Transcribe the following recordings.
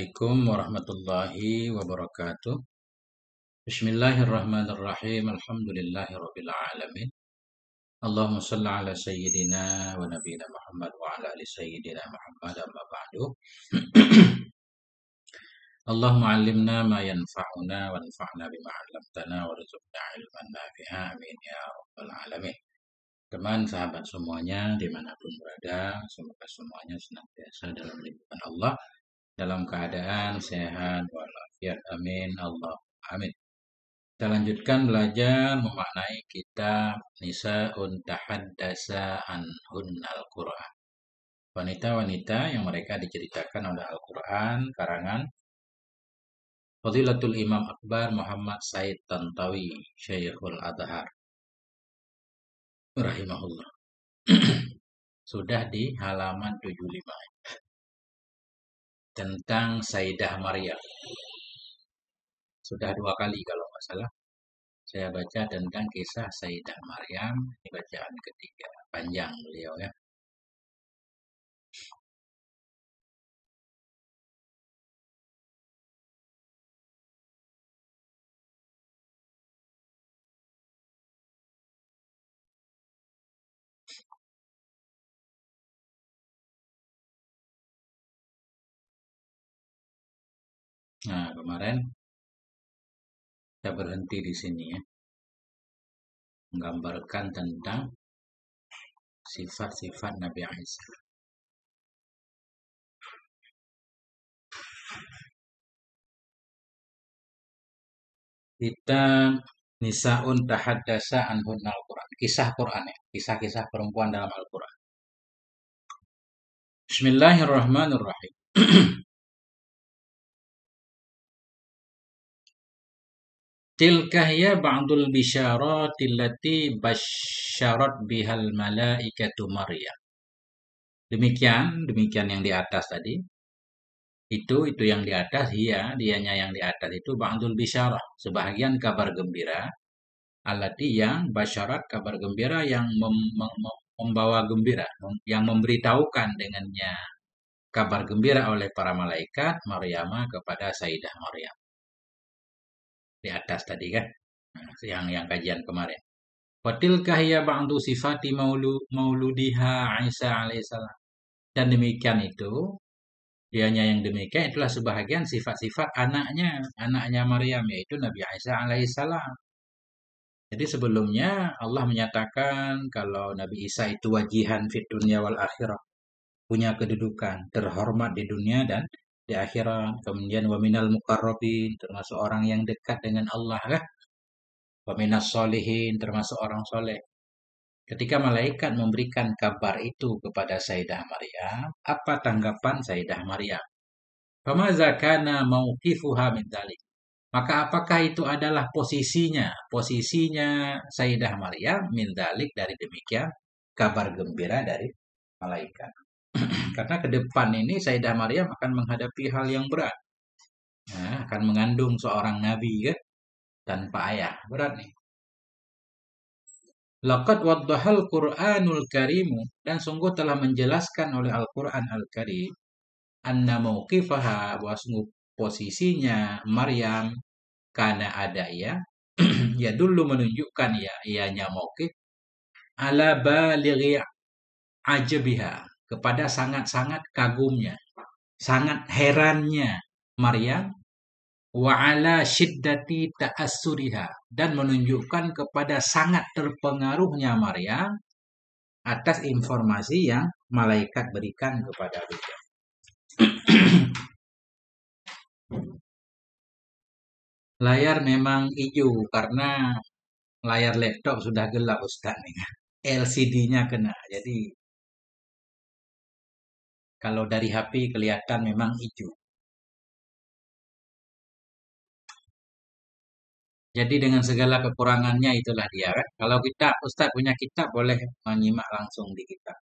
Assalamualaikum warahmatullahi wabarakatuh. Bismillahirrahmanirrahim. Alhamdulillahirabbil alamin. Allahumma shalli ala sayyidina wa nabiyina Muhammad wa ala ali sayyidina Muhammad amma ba'du. Allahumma 'allimna ma yanfa'una wanfa'na bima 'allamtana warzuqna 'ilman nafi'a. Amin ya rabbal alamin. Teman sahabat semuanya dimanapun berada, semoga semuanya senantiasa dalam lindungan Allah, dalam keadaan sehat walafiat. Amin Allah. Amin. Kita lanjutkan belajar memaknai kitab Nisa'un Tahaddasa Anhunnal Qur'an. Wanita-wanita yang mereka diceritakan oleh Al-Quran karangan Fadilatul Imam Akbar Muhammad Said Tantawi Syekhul Adhar rahimahullah. Sudah di halaman 75 tentang Sayyidah Maryam. Sudah 2 kali kalau nggak salah saya baca tentang kisah Sayyidah Maryam. Ini bacaan ketiga, panjang beliau ya. Nah, kemarin kita berhenti di sini ya, menggambarkan tentang sifat-sifat Nabi Isa. Kita Nisa'un Tahaddasa Anhunnal Qur'an. Kisah Quran ya, kisah-kisah perempuan dalam Al-Quran. Bismillahirrahmanirrahim. Tilka hiya ba'dul bisyarati allati basyarat bihal malaikatu Maryam. Demikian yang di atas tadi. Itu yang di atas, dianya yang di atas itu ba'dul bisyarah, sebahagian kabar gembira. Allati yang basyarat, kabar gembira yang membawa gembira, yang memberitahukan dengannya kabar gembira oleh para malaikat Maryam kepada Sayyidah Maryam. Di atas tadi kan, yang kajian kemarin. Watilka hiya ba'du sifati mauludiha Isa alaihissalam. Dan demikian itu, dianya yang demikian itulah sebahagian sifat-sifat anaknya Maryam, yaitu Nabi Isa alaihissalam. Jadi sebelumnya Allah menyatakan kalau Nabi Isa itu wajihan fid dunya wal akhirah, punya kedudukan terhormat di dunia dan di akhirat. Kemudian wa minal muqarrabin, termasuk orang yang dekat dengan Allah kan. Wa minas sholihin, termasuk orang soleh. Ketika malaikat memberikan kabar itu kepada Sayyidah Maryam, apa tanggapan Sayyidah Maryam? Famaza kana mauqifuha min dzalik. Maka apakah itu adalah posisinya Sayyidah Maryam min dzalik, dari demikian kabar gembira dari malaikat. Karena ke depan ini Sayyidah Maryam akan menghadapi hal yang berat. Nah, akan mengandung seorang nabi kan, tanpa ayah. Berat nih. Laqad waddahal Qur'anul Karim, dan sungguh telah menjelaskan oleh Al-Qur'an Al-Karim, anna mauqifaha, bahwa sungguh posisinya Maryam, karena ada ia, ya dulu menunjukkan ianya mauqif, ala balighi ajabiha, kepada sangat-sangat kagumnya, sangat herannya Maryam, wa ala syiddati ta'assuriha, dan menunjukkan kepada sangat terpengaruhnya Maryam atas informasi yang malaikat berikan kepada beliau. Layar memang hijau karena layar laptop sudah gelap Ustaz nih. LCD-nya kena. Jadi kalau dari HP kelihatan memang hijau. Jadi dengan segala kekurangannya itulah dia kan. Kalau kita Ustaz punya kitab, boleh menyimak langsung di kitab.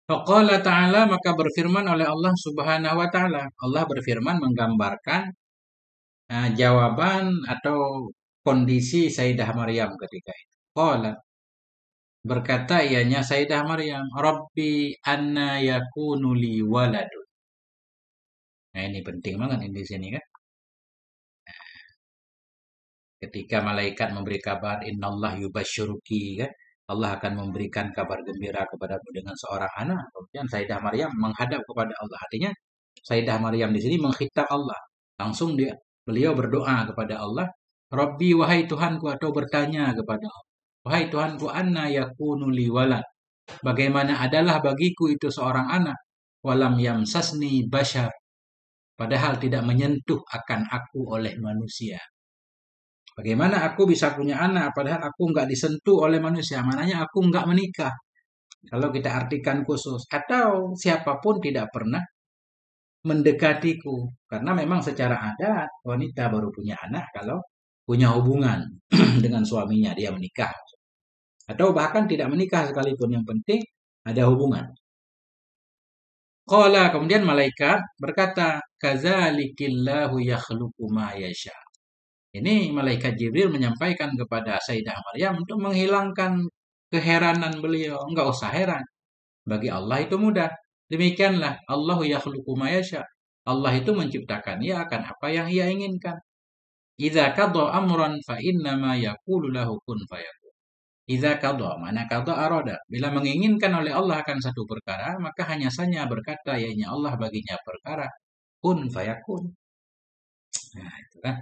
Faqala ta'ala, maka berfirman oleh Allah Subhanahu wa taala. Allah berfirman menggambarkan jawaban atau kondisi Sayyidah Maryam ketika itu. Qala, Berkata ianya Sayyidah Maryam, Rabbi anna yakunu li waladun. Nah, ini penting banget ini di sini kan. Ketika malaikat memberi kabar, Innallah yubasyuruki kan. Allah akan memberikan kabar gembira kepadamu dengan seorang anak. Kemudian Sayyidah Maryam menghadap kepada Allah. Artinya Sayyidah Maryam di sini mengkhitab Allah. Langsung beliau berdoa kepada Allah, Rabbi wahai Tuhanku, atau bertanya kepada Allah, wahai Tuhanku, anna yakunu li walad. Bagaimana adalah bagiku itu seorang anak, walam yamsasni bashar, padahal tidak menyentuh akan aku oleh manusia. Bagaimana aku bisa punya anak padahal aku nggak disentuh oleh manusia? Maknanya aku nggak menikah. Kalau kita artikan khusus. Atau siapapun tidak pernah mendekatiku. Karena memang secara adat wanita baru punya anak kalau punya hubungan dengan suaminya. Dia menikah. Atau bahkan tidak menikah sekalipun. Yang penting ada hubungan. Qala, kemudian malaikat berkata, Kazalikillahu yakhluqu ma yasha. Ini malaikat Jibril menyampaikan kepada Sayyidah Maryam untuk menghilangkan keheranan beliau. Enggak usah heran. Bagi Allah itu mudah. Demikianlah Allahu yakhluqu ma yasha. Allah itu menciptakan ia akan apa yang ia inginkan. Idza qada amran fa inna ma yaqulu lahu kun fayakun. Idza qada, mana qada arada. Bila menginginkan oleh Allah akan satu perkara, maka hanya saja berkata yaitu Allah baginya perkara kun fayakun. Nah, itu kan.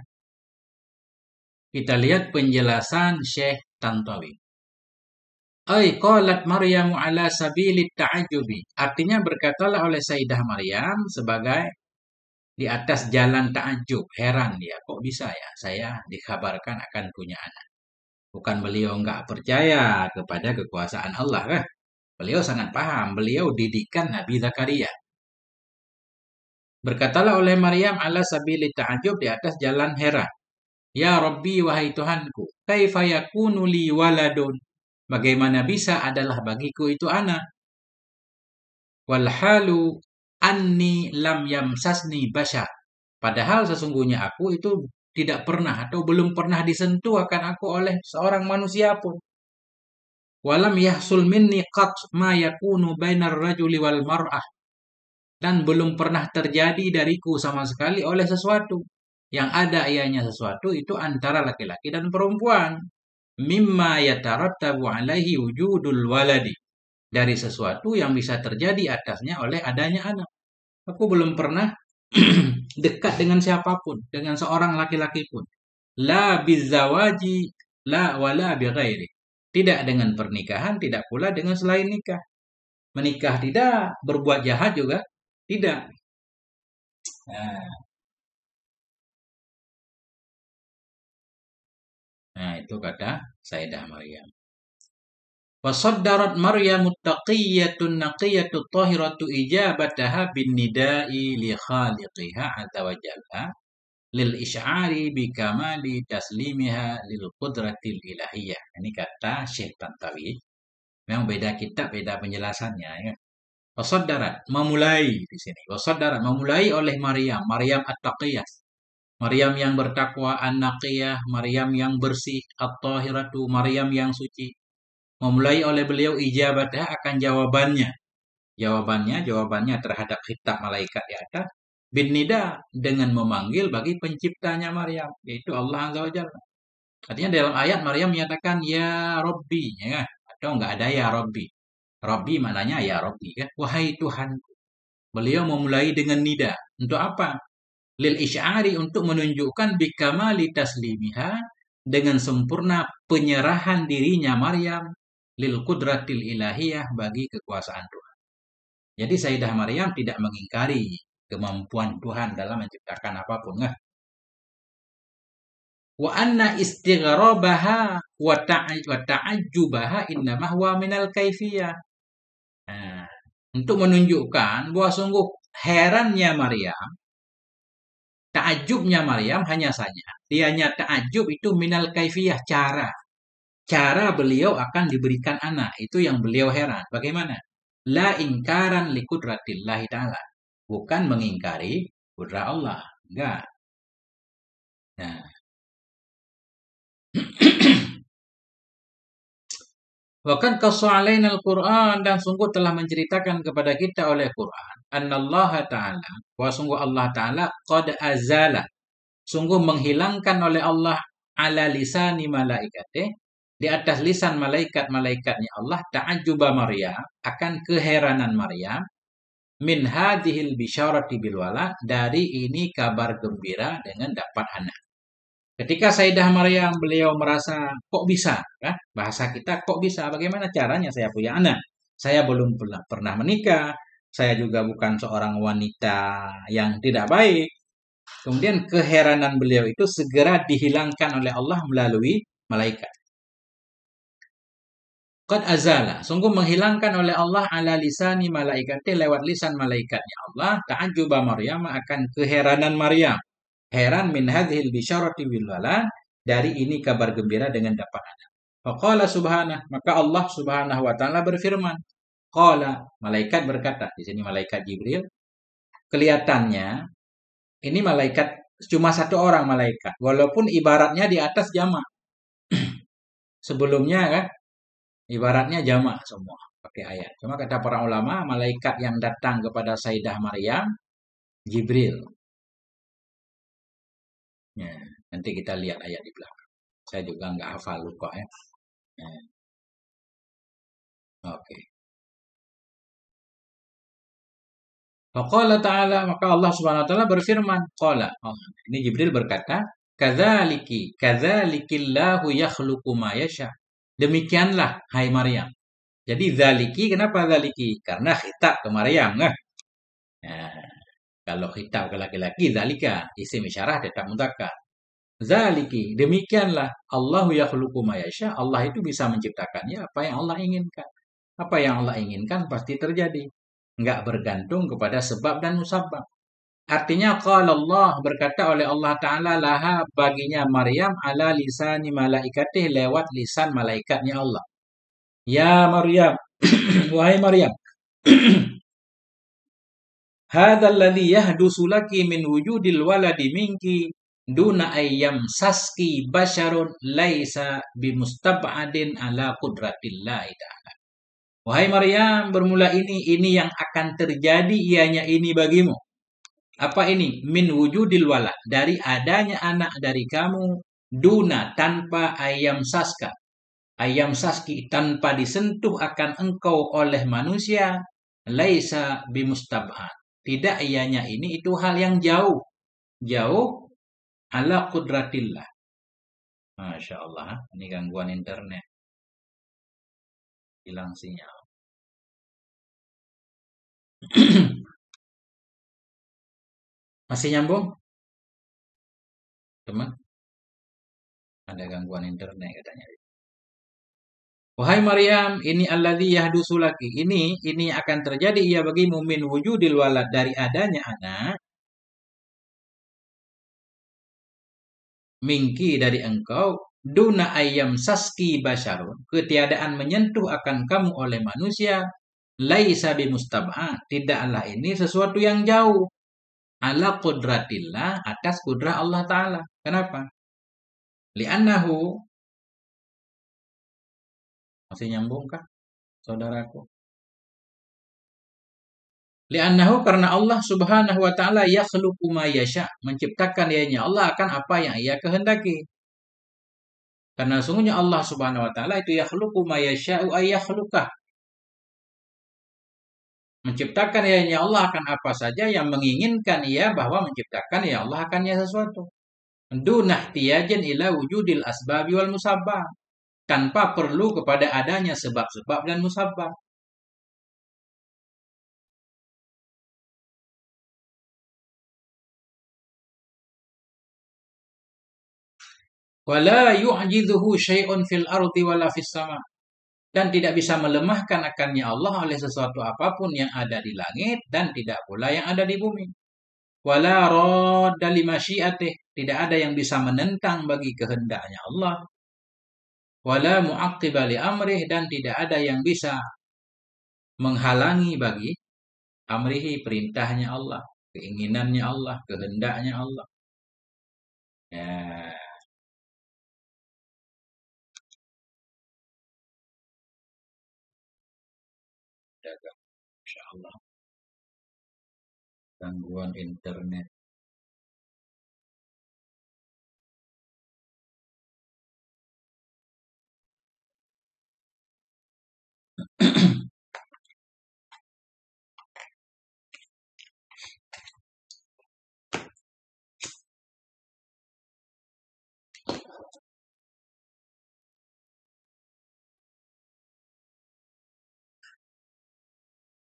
Kita lihat penjelasan Syekh Tantawi. Ay qalat Maryamu ala sabilit ta'ajubi. Artinya berkatalah oleh Sayyidah Maryam sebagai di atas jalan ta'ajub. Heran dia, kok bisa ya saya dikabarkan akan punya anak. Bukan beliau enggak percaya kepada kekuasaan Allah kan. Beliau sangat paham. Beliau didikan Nabi Zakaria. Berkatalah oleh Maryam ala sabilit ta'ajub di atas jalan heran. Ya Rabbi, wahai Tuhanku, kaifa yakunu li waladun? Bagaimana bisa adalah bagiku itu anak? Walhalu anni lam yamsasni bashar. Padahal sesungguhnya aku itu tidak pernah atau belum pernah disentuh akan aku oleh seorang manusia pun. Walam yahsul minni qat ma yakunu bainar rajuli wal mar'ah. Dan belum pernah terjadi dariku sama sekali oleh sesuatu. Yang ada ianya sesuatu itu antara laki-laki dan perempuan. Mimma yatarattabu alaihi wujudul waladi. Dari sesuatu yang bisa terjadi atasnya oleh adanya anak. Aku belum pernah dekat dengan siapapun, dengan seorang laki-laki pun. La bizawaji, la wala bighairi. Tidak dengan pernikahan, tidak pula dengan selain nikah. Menikah tidak, berbuat jahat juga tidak. Nah, itu kata Sayyidah Maryam. Wasaddarat Maryamu taqiyatun naqiyatu tahiratu ijabataha bin nida'i li khaliqiha azza wa jalla lil isy'ari bi kamali taslimiha lil qudratil ilahiyah. Ini kata Syekh Tantawi. Memang beda kitab, beda penjelasannya ya. Wasaddarat memulai di sini. Wasaddarat memulai oleh Maryam, Maryam at-taqiyah. Maryam yang bertakwa, an-naqiyah, Maryam yang bersih, at-tahiratu, Maryam yang suci. Memulai oleh beliau ijabatnya akan jawabannya. Jawabannya terhadap khitab malaikat di atas. Bin nida dengan memanggil bagi penciptanya Maryam, yaitu Allah Azza wa Jalla. Artinya dalam ayat Maryam menyatakan ya Robbi, ya kan? Atau enggak ada ya Robbi. Robbi maknanya ya Robbi, kan? Wahai Tuhanku. Beliau memulai dengan nida. Untuk apa? Lil isy'ari, untuk menunjukkan bikamali taslimiha, dengan sempurna penyerahan dirinya Maryam lil qudratil ilahiyah, bagi kekuasaan Tuhan. Jadi Sayyidah Maryam tidak mengingkari kemampuan Tuhan dalam menciptakan apapun. Nah. Wa anna istighrabaha wa ta'ajjubaha innamah huwa minal kaifiyah. Nah, untuk menunjukkan bahwa sungguh herannya Maryam, ta'ajubnya Maryam hanya saja dianya ta'ajub itu minal kaifiyah, cara beliau akan diberikan anak, itu yang beliau heran. Bagaimana? La ingkaran li qudratillahi ta'ala. Bukan mengingkari kudrat Allah. Enggak. Nah. Wa qad qassa al-Qur'an, dan sungguh telah menceritakan kepada kita oleh Quran, annallaha ta'ala, wa sungguh Allah Ta'ala qad azala, sungguh menghilangkan oleh Allah ala lisani malaikatih, di atas lisan malaikat-malaikatnya Allah, ta'ajjuba Maryam, akan keheranan Maryam, min hadhil bisyarati bil walad, dari ini kabar gembira dengan dapat anak. Ketika Sayyidah Maryam, beliau merasa kok bisa, ya? Bahasa kita kok bisa, bagaimana caranya saya punya anak? Saya belum pernah menikah, saya juga bukan seorang wanita yang tidak baik. Kemudian keheranan beliau itu segera dihilangkan oleh Allah melalui malaikat. Qad azala, sungguh menghilangkan oleh Allah ala lisani malaikatih, lewat lisan malaikatnya Allah, ta'ajjuba Maryam, akan keheranan Maryam. Heran min hadhil bisyarati bil walad, dari ini kabar gembira dengan dapat anak. Faqala subhanah, maka Allah Subhanahu wa taala berfirman. Qala, malaikat berkata, di sini malaikat Jibril, kelihatannya ini malaikat cuma satu orang malaikat, walaupun ibaratnya di atas jamak. Sebelumnya kan ibaratnya jamak semua pakai ayat. Cuma kata para ulama, malaikat yang datang kepada Sayyidah Maryam Jibril. Ya, nanti kita lihat ayat di belakang. Saya juga nggak hafal lupa ya. Ya. Oke. Faqala ta'ala, maka Allah Subhanahu wa taala berfirman, qala. Oh, ini Jibril berkata, kadzalikillahu yakhluqu ma yasha. Demikianlah hai Maryam. Jadi zaliki, kenapa zaliki? Karena khitab ke Maryam, nah. Nah, kalau khitab ke laki-laki zalika, isim isyarah tetap mudzakkar. Zaliki, demikianlah, Allahu yakhluqu ma yasha, Allah itu bisa menciptakannya apa yang Allah inginkan. Apa yang Allah inginkan pasti terjadi. Enggak bergantung kepada sebab dan musabab. Artinya qala Allah, berkata oleh Allah Ta'ala, laha, baginya Maryam, ala lisani malaikatih, lewat lisan malaikatnya Allah. Ya Maryam, wahai Maryam, hadzal ladzi yahdusu laki min wujudil waladi minki duna ayyam saski basyarun laisa bimustab'adin ala qudratillahi ta'ala. Wahai Maryam, bermula ini yang akan terjadi ianya ini bagimu. Apa ini? Min wujudil walad, dari adanya anak dari kamu, duna, tanpa ayam saska. Ayam saski, tanpa disentuh akan engkau oleh manusia, laisa bimustab'ad. Tidak ianya ini itu hal yang jauh. Jauh ala qudratillah. Masya Allah, ini gangguan internet. Hilang sinyal. Masih nyambung? Teman? Ada gangguan internet katanya. Wahai Maryam, ini alladzi yahdusu laki. Ini akan terjadi ia bagimu min wujudil walad, dari adanya anak, mingki, dari engkau, duna ayam saski basyarun, ketiadaan menyentuh akan kamu oleh manusia, laisa bimustab'ad, tidaklah ini sesuatu yang jauh, ala qudratillah, atas kudrah Allah Ta'ala. Kenapa? Li'annahu, masih nyambung kah saudaraku? Li'annahu, karena Allah Subhanahu wa taala yakhluqu ma yasha, menciptakan ianya Allah akan apa yang ia kehendaki. Karena sungguhnya Allah Subhanahu wa taala itu yakhluqu ma yasha'u ay yakhluqah. Menciptakan ianya Allah akan apa saja yang menginginkan ia bahwa menciptakan ya Allah akannya sesuatu. Dunah tiyajin ila wujudil asbabi wal musabbab, tanpa perlu kepada adanya sebab-sebab dan musabbab. Wala yu'jidhuhu syai'un fil ardi wala fis sama, dan tidak bisa melemahkan akannya Allah oleh sesuatu apapun yang ada di langit dan tidak pula yang ada di bumi. Wala radda li masyiatih, tidak ada yang bisa menentang bagi kehendaknya Allah. Wala mu'aqqiba li amrih, dan tidak ada yang bisa menghalangi bagi amrihi, perintahnya Allah, keinginannya Allah, kehendaknya Allah. Ya. Allah. Gangguan internet.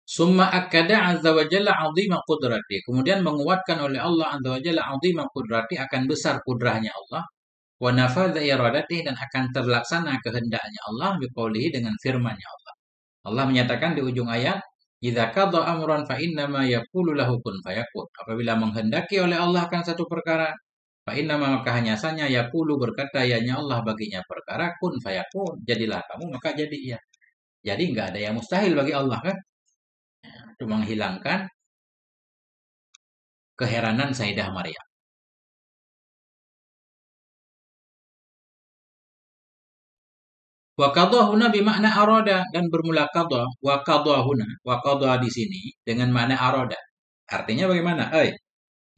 Summa akkada azza wa jalla azima qudrati. Kemudian menguatkan oleh Allah azza wa jalla azima qudrati, akan besar kudrahnya Allah. Wa nafadha iradatihi, dan akan terlaksana kehendaknya Allah, biqaulihi, dengan firman-Nya Allah. Allah menyatakan di ujung ayat, "Idza qadha amran fa innama yaqulu lahu kun fayakun." Apabila menghendaki oleh Allah akan satu perkara, fa innama, maka hanya saja, yaqulu, berkata yanya Allah baginya perkara, kun fayakun, jadilah kamu, maka jadi ia. Jadi enggak ada yang mustahil bagi Allah, kan? Itu menghilangkan keheranan Sayyidah Maryam. Wa qadahuna bimakna arada, dan bermula qadha, wa qadahuna, wa qadha di sini dengan makna arada. Artinya bagaimana?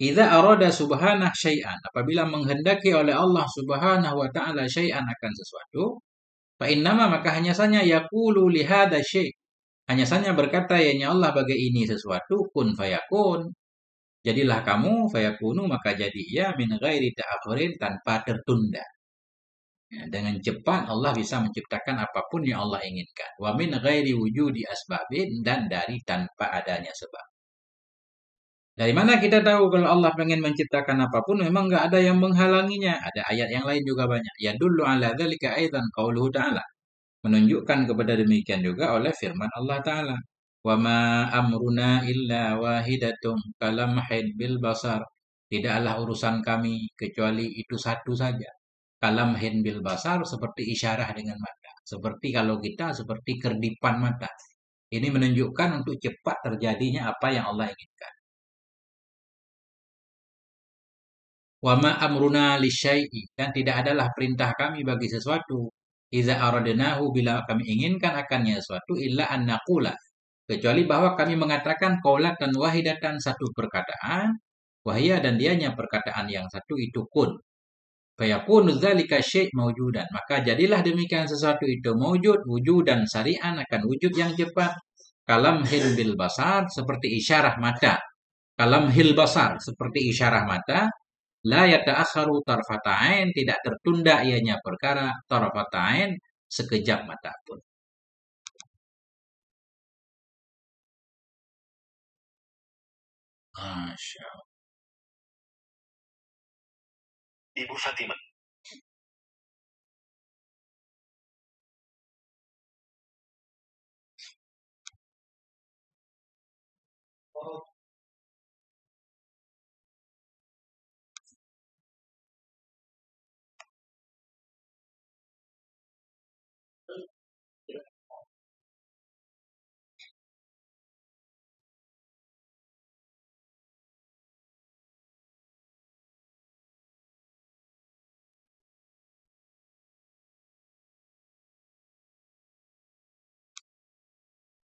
Idza arada subhanahu syai'an, apabila menghendaki oleh Allah Subhanahu wa taala syai'an, akan sesuatu, fa innama, maka hanya saja, yaqulu li hadza syai', hanya saja berkata yanya Allah bagi ini sesuatu, kun fayakun, jadilah kamu, fayakunu, maka jadi ia, min ghairi ta'akhurin, tanpa tertunda. Ya, dengan cepat Allah bisa menciptakan apapun yang Allah inginkan. Wa min ghairi wujudi asbabin, dan dari tanpa adanya sebab. Dari mana kita tahu kalau Allah pengen menciptakan apapun, memang nggak ada yang menghalanginya. Ada ayat yang lain juga banyak. Yadullu ala dzalika aidan qauluhu ta'ala. Menunjukkan kepada demikian juga oleh firman Allah Ta'ala. Wa ma amruna illa wahidatun kalamhin bil basar. Tidaklah urusan kami kecuali itu satu saja. Kalamhin bil basar, seperti isyarah dengan mata. Seperti kalau kita seperti kerdipan mata. Ini menunjukkan untuk cepat terjadinya apa yang Allah inginkan. Wa ma amruna lisyai'i, dan tidak adalah perintah kami bagi sesuatu. Iza aradnahu, bila kami inginkan akannya sesuatu, illa an naqula, kecuali bahwa kami mengatakan qaulatan wahidatan, satu perkataan, wahia, dan dianya perkataan yang satu itu kun. Fayakunu dzalika syai' mawjudan, maka jadilah demikian sesuatu itu mawjud, wujudan sari'an, akan wujud yang cepat. Kalam hil bil basar, seperti isyarah mata. Kalam hil basar, seperti isyarah mata. La yata'akharu tarfata'ain, tidak tertunda ianya perkara tarfata'ain, sekejap mata pun. Masya Allah. Ibu Fatimah.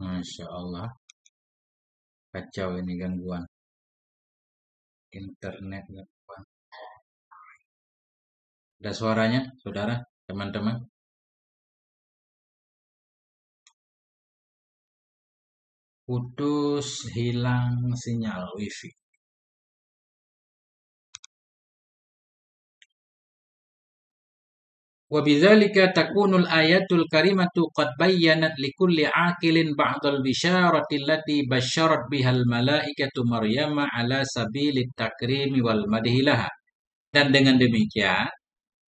Masya Allah. Kacau ini gangguan internet. Ada suaranya, saudara, teman-teman? Putus, hilang sinyal wifi. Wabidzalika takunul ayatul karimatu qad bayyanat likulli aqilin ba'dal bisyarati allati basyarat bihal malaikatu Maryama ala sabilit takrimi wal madhilaha. Dan dengan demikian,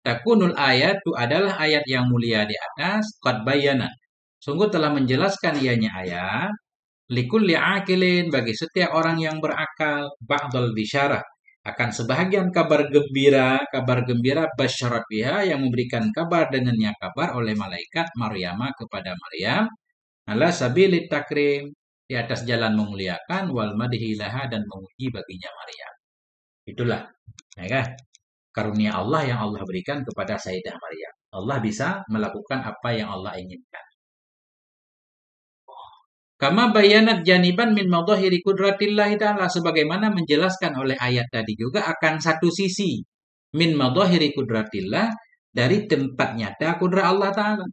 takunul ayatu adalah ayat yang mulia di atas, qad bayyanat, sungguh telah menjelaskan ianya ayat, likulli aqilin, bagi setiap orang yang berakal, ba'dal bisyarah, akan sebahagian kabar gembira basyarat biha, yang memberikan kabar dengannya kabar oleh malaikat Maryama kepada Maryam, ala sabilit takrim, di atas jalan memuliakan, wal madhilaha, dan memuji baginya Maryam. Itulah, ya kan? Karunia Allah yang Allah berikan kepada Sayyidah Maryam. Allah bisa melakukan apa yang Allah inginkan. Kama bayanat janiban min madhahiri qudratillahi ta'ala. Sebagaimana menjelaskan oleh ayat tadi juga akan satu sisi. Min madhahiri qudratillah. Dari tempat nyata kudrat Allah Ta'ala.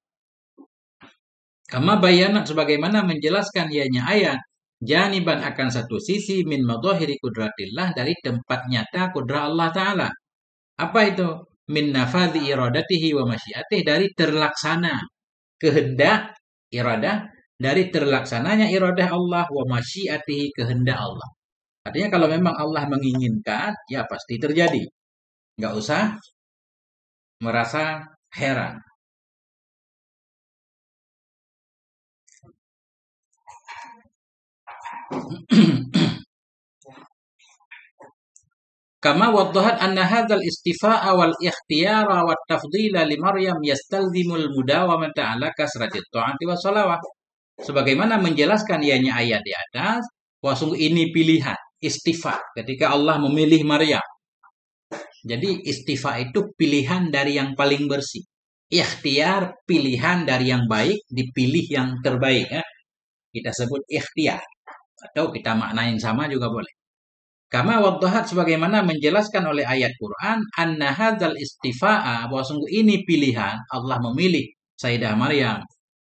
Kama bayanat sebagaimana menjelaskan ianya ayat. Janiban akan satu sisi min madhahiri qudratillah. Dari tempat nyata kudrat Allah Ta'ala. Apa itu? Min nafadhi iradatihi wa masyiatih. Dari terlaksana kehendak iradah. Dari terlaksananya iradah Allah wa masyiatihi kehendak Allah. Artinya kalau memang Allah menginginkan, ya pasti terjadi. Nggak usah merasa heran. Kama waddahat anna hadzal istifa'a wal ikhtiyara wat tafdila li Maryam yastalzimul mudawamata ala kasratit ta'ati was shalawat. Sebagaimana menjelaskan ianya ayat di atas, bahwa ini pilihan, istifa, ketika Allah memilih Maryam. Jadi istifa itu pilihan dari yang paling bersih. Ikhtiar pilihan dari yang baik, dipilih yang terbaik. Ya. Kita sebut ikhtiar. Atau kita maknain sama juga boleh. Kama waddahat sebagaimana menjelaskan oleh ayat Quran, anna hadzal istifa'a, bahwa sungguh ini pilihan, Allah memilih Sayyidah Maryam.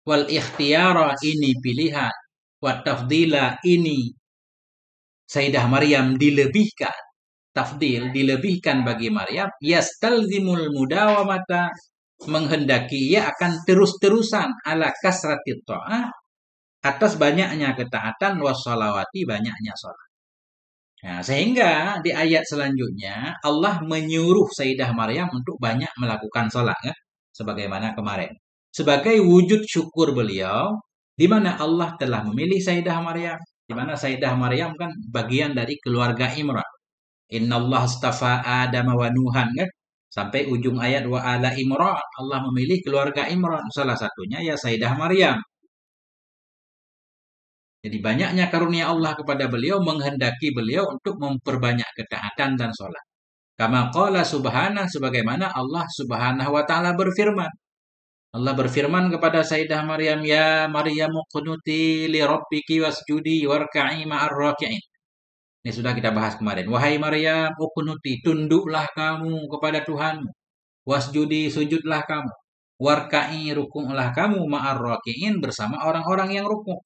Wal ikhtiyara ini pilihan. Wat tafdila ini Sayyidah Maryam dilebihkan. Tafdil dilebihkan bagi Maryam. Yastalzimul mudawamata, menghendaki ia akan terus-terusan ala kasratit ta'ah, atas banyaknya ketaatan, wassalawati banyaknya salat. Nah, sehingga di ayat selanjutnya Allah menyuruh Sayyidah Maryam untuk banyak melakukan salat, ya? Sebagaimana kemarin. Sebagai wujud syukur beliau, di mana Allah telah memilih Sayyidah Maryam, di mana Sayyidah Maryam kan bagian dari keluarga Imran. Innallah astafa Adam wa Nuhan, kan? Sampai ujung ayat wa ala Imran, Allah memilih keluarga Imran, salah satunya ya Sayyidah Maryam. Jadi banyaknya karunia Allah kepada beliau menghendaki beliau untuk memperbanyak ketaatan dan sholat. Kama qala subhanahu, sebagaimana Allah subhanahu wa ta'ala berfirman. Allah berfirman kepada Sayyidah Maryam, ya Maryam qunuti li rabbiki wasjudi warka'i ma'ar raki'in. Ini sudah kita bahas kemarin. Wahai Maryam, uqnuti, tunduklah kamu kepada Tuhanmu. Wasjudi, sujudlah kamu. Warka'i, rukuklah kamu ma'ar raki'in, bersama orang-orang yang rukuk.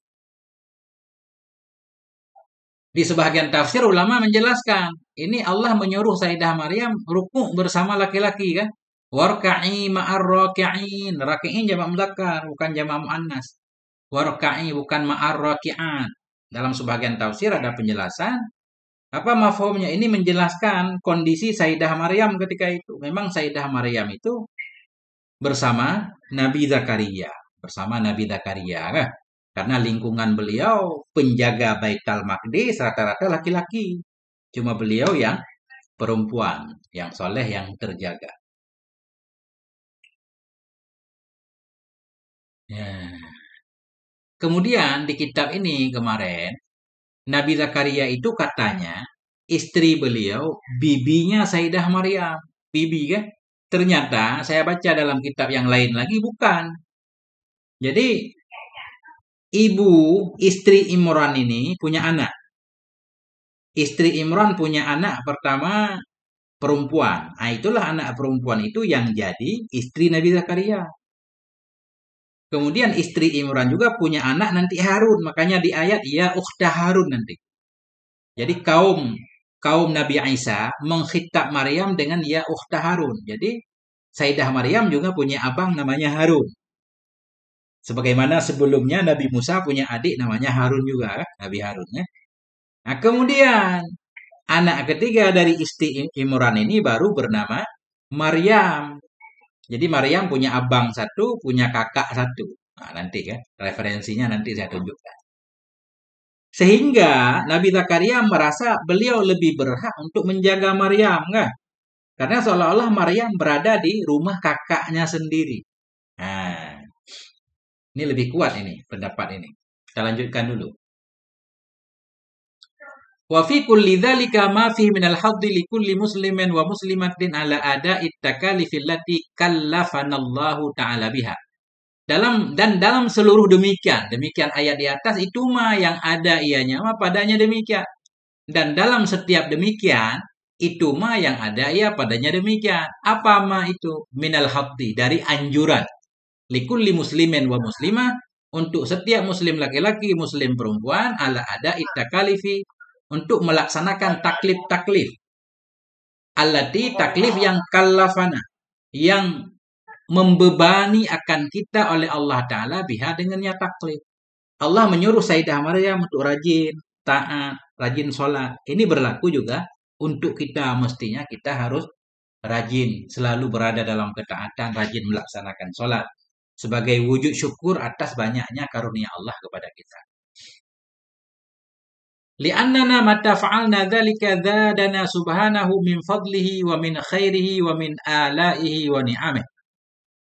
Di sebagian tafsir ulama menjelaskan, ini Allah menyuruh Sayyidah Maryam rukuk bersama laki-laki, kan? Warka'i ma'ar raki'in. Raki'in jamak mudzakkar, bukan jamak muannas. Warka'i bukan ma'ar raki'an. Dalam sebagian tafsir ada penjelasan. Apa mafhumnya? Ini menjelaskan kondisi Sayyidah Maryam ketika itu. Memang Sayyidah Maryam itu bersama Nabi Zakaria. Bersama Nabi Zakaria, kan? Karena lingkungan beliau penjaga Baitul Maqdis rata-rata laki-laki. Cuma beliau yang perempuan, yang soleh, yang terjaga. Ya. Kemudian di kitab ini kemarin, Nabi Zakaria itu katanya istri beliau, bibinya Sayyidah Maryam. Bibi, kan? Ternyata saya baca dalam kitab yang lain lagi bukan. Jadi ibu istri Imran ini punya anak. Istri Imran punya anak pertama perempuan. Nah, itulah anak perempuan itu yang jadi istri Nabi Zakaria. Kemudian istri Imran juga punya anak nanti Harun. Makanya di ayat ya ukhta Harun nanti. Jadi kaum Nabi Isa mengkhitab Maryam dengan ya ukhta Harun. Jadi Sayyidah Maryam juga punya abang namanya Harun. Sebagaimana sebelumnya Nabi Musa punya adik namanya Harun juga, kan? Nabi Harun, ya. Nah, kemudian anak ketiga dari istri Imran ini baru bernama Maryam. Jadi Maryam punya abang satu, punya kakak satu. Nah, nanti kan referensinya nanti saya tunjukkan. Sehingga Nabi Zakaria merasa beliau lebih berhak untuk menjaga Maryam, kan? Karena seolah-olah Maryam berada di rumah kakaknya sendiri. Nah, ini lebih kuat ini pendapat ini. Kita lanjutkan dulu. Wa fi kulli dzalika ma fihi minal haddi li kulli muslimin wa muslimatin ala ada'i takalifil lati kallafanallahu ta'ala biha. Dalam seluruh demikian ayat di atas itu mah yang ada ianya mah padanya demikian. Dan dalam setiap demikian itu mah yang ada ia padanya demikian. Apa mah itu? Minal hati dari anjuran. Likulli muslimin wa muslimah untuk setiap muslim laki-laki, muslim perempuan ala ada ittakalifi untuk melaksanakan taklif-taklif. Allati taklif yang kallafana yang membebani akan kita oleh Allah Ta'ala biha dengannya taklif. Allah menyuruh Sayyidah Maryam untuk rajin, taat, rajin sholat. Ini berlaku juga untuk kita. Mestinya kita harus rajin, selalu berada dalam ketaatan, rajin melaksanakan sholat. Sebagai wujud syukur atas banyaknya karunia Allah kepada kita. Li'annana mata fa'alna dzalika dzadana subhanahu min fadlihi wa min khairihi wa min alaihi wa ni'amih.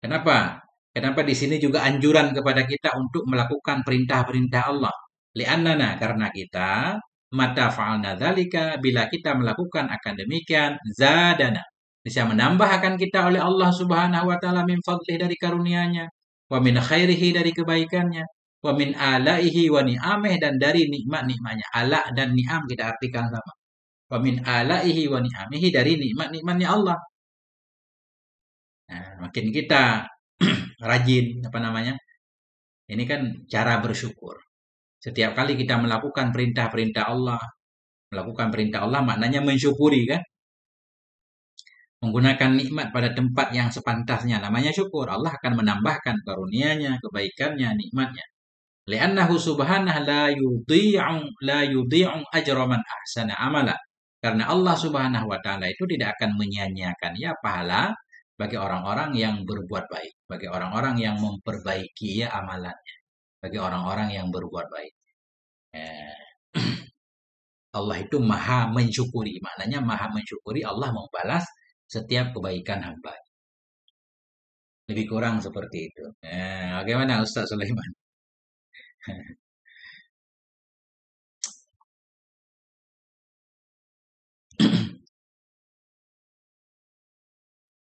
Kenapa? Kenapa di sini juga anjuran kepada kita untuk melakukan perintah-perintah Allah? Li'annana karena kita mata fa'alna dzalika bila kita melakukan akan demikian zadana bisa menambah akan kita oleh Allah Subhanahu wa taala min fadlih dari karunia-Nya wa min khairihi dari kebaikannya wa min alaihi wa ni'amih dan dari nikmat-nikmatnya. Ala dan ni'am kita artikan sama. Wa min alaihi wa ni'amihi dari nikmat-nikmatnya Allah. Nah, makin kita rajin apa namanya? Ini kan cara bersyukur. Setiap kali kita melakukan perintah-perintah Allah, melakukan perintah Allah maknanya mensyukuri kan? Menggunakan nikmat pada tempat yang sepantasnya namanya syukur. Allah akan menambahkan karunia-Nya, kebaikannya, nikmatnya. Li'annahu subhanahu la yudhi'u ajra man ahsana amala. Karena Allah Subhanahu wa taala itu tidak akan menyia-nyiakan ya pahala bagi orang-orang yang berbuat baik, bagi orang-orang yang memperbaiki ya amalannya, bagi orang-orang yang berbuat baik. Allah itu maha mensyukuri, maknanya maha mensyukuri Allah membalas setiap kebaikan hamba. Lebih kurang seperti itu. Bagaimana Ustaz Sulaiman?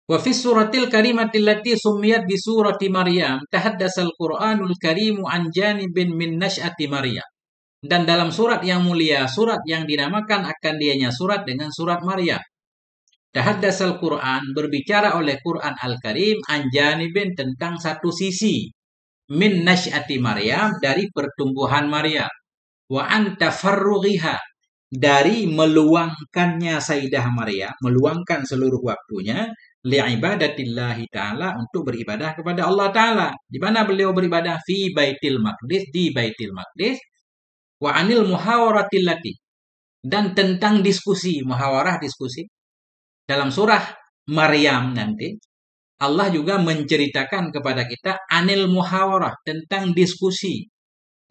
Wa fi suratil karimatil lati sumiyat bi surati Maryam tahaddasal Qur'anul Karimu an janibin min nash'ati Maryam. Dan dalam surat yang mulia, surat yang dinamakan akan dianya surat dengan surat Maryam. Tahaddasal Qur'an berbicara oleh Quran Al-Karim an janibin tentang satu sisi min nash'ati Maryam dari pertumbuhan Maryam. Wa an tafarrughiha dari meluangkannya Sayyidah Maryam, meluangkan seluruh waktunya li'ibadatillahi ta'ala untuk beribadah kepada Allah Ta'ala. Di mana beliau beribadah? Fi Baitil Maqdis, di Baitil Maqdis. Wa anil muhawaratil lati. Dan tentang diskusi, muhawarah diskusi. Dalam surah Maryam nanti, Allah juga menceritakan kepada kita anil muhawarah, tentang diskusi.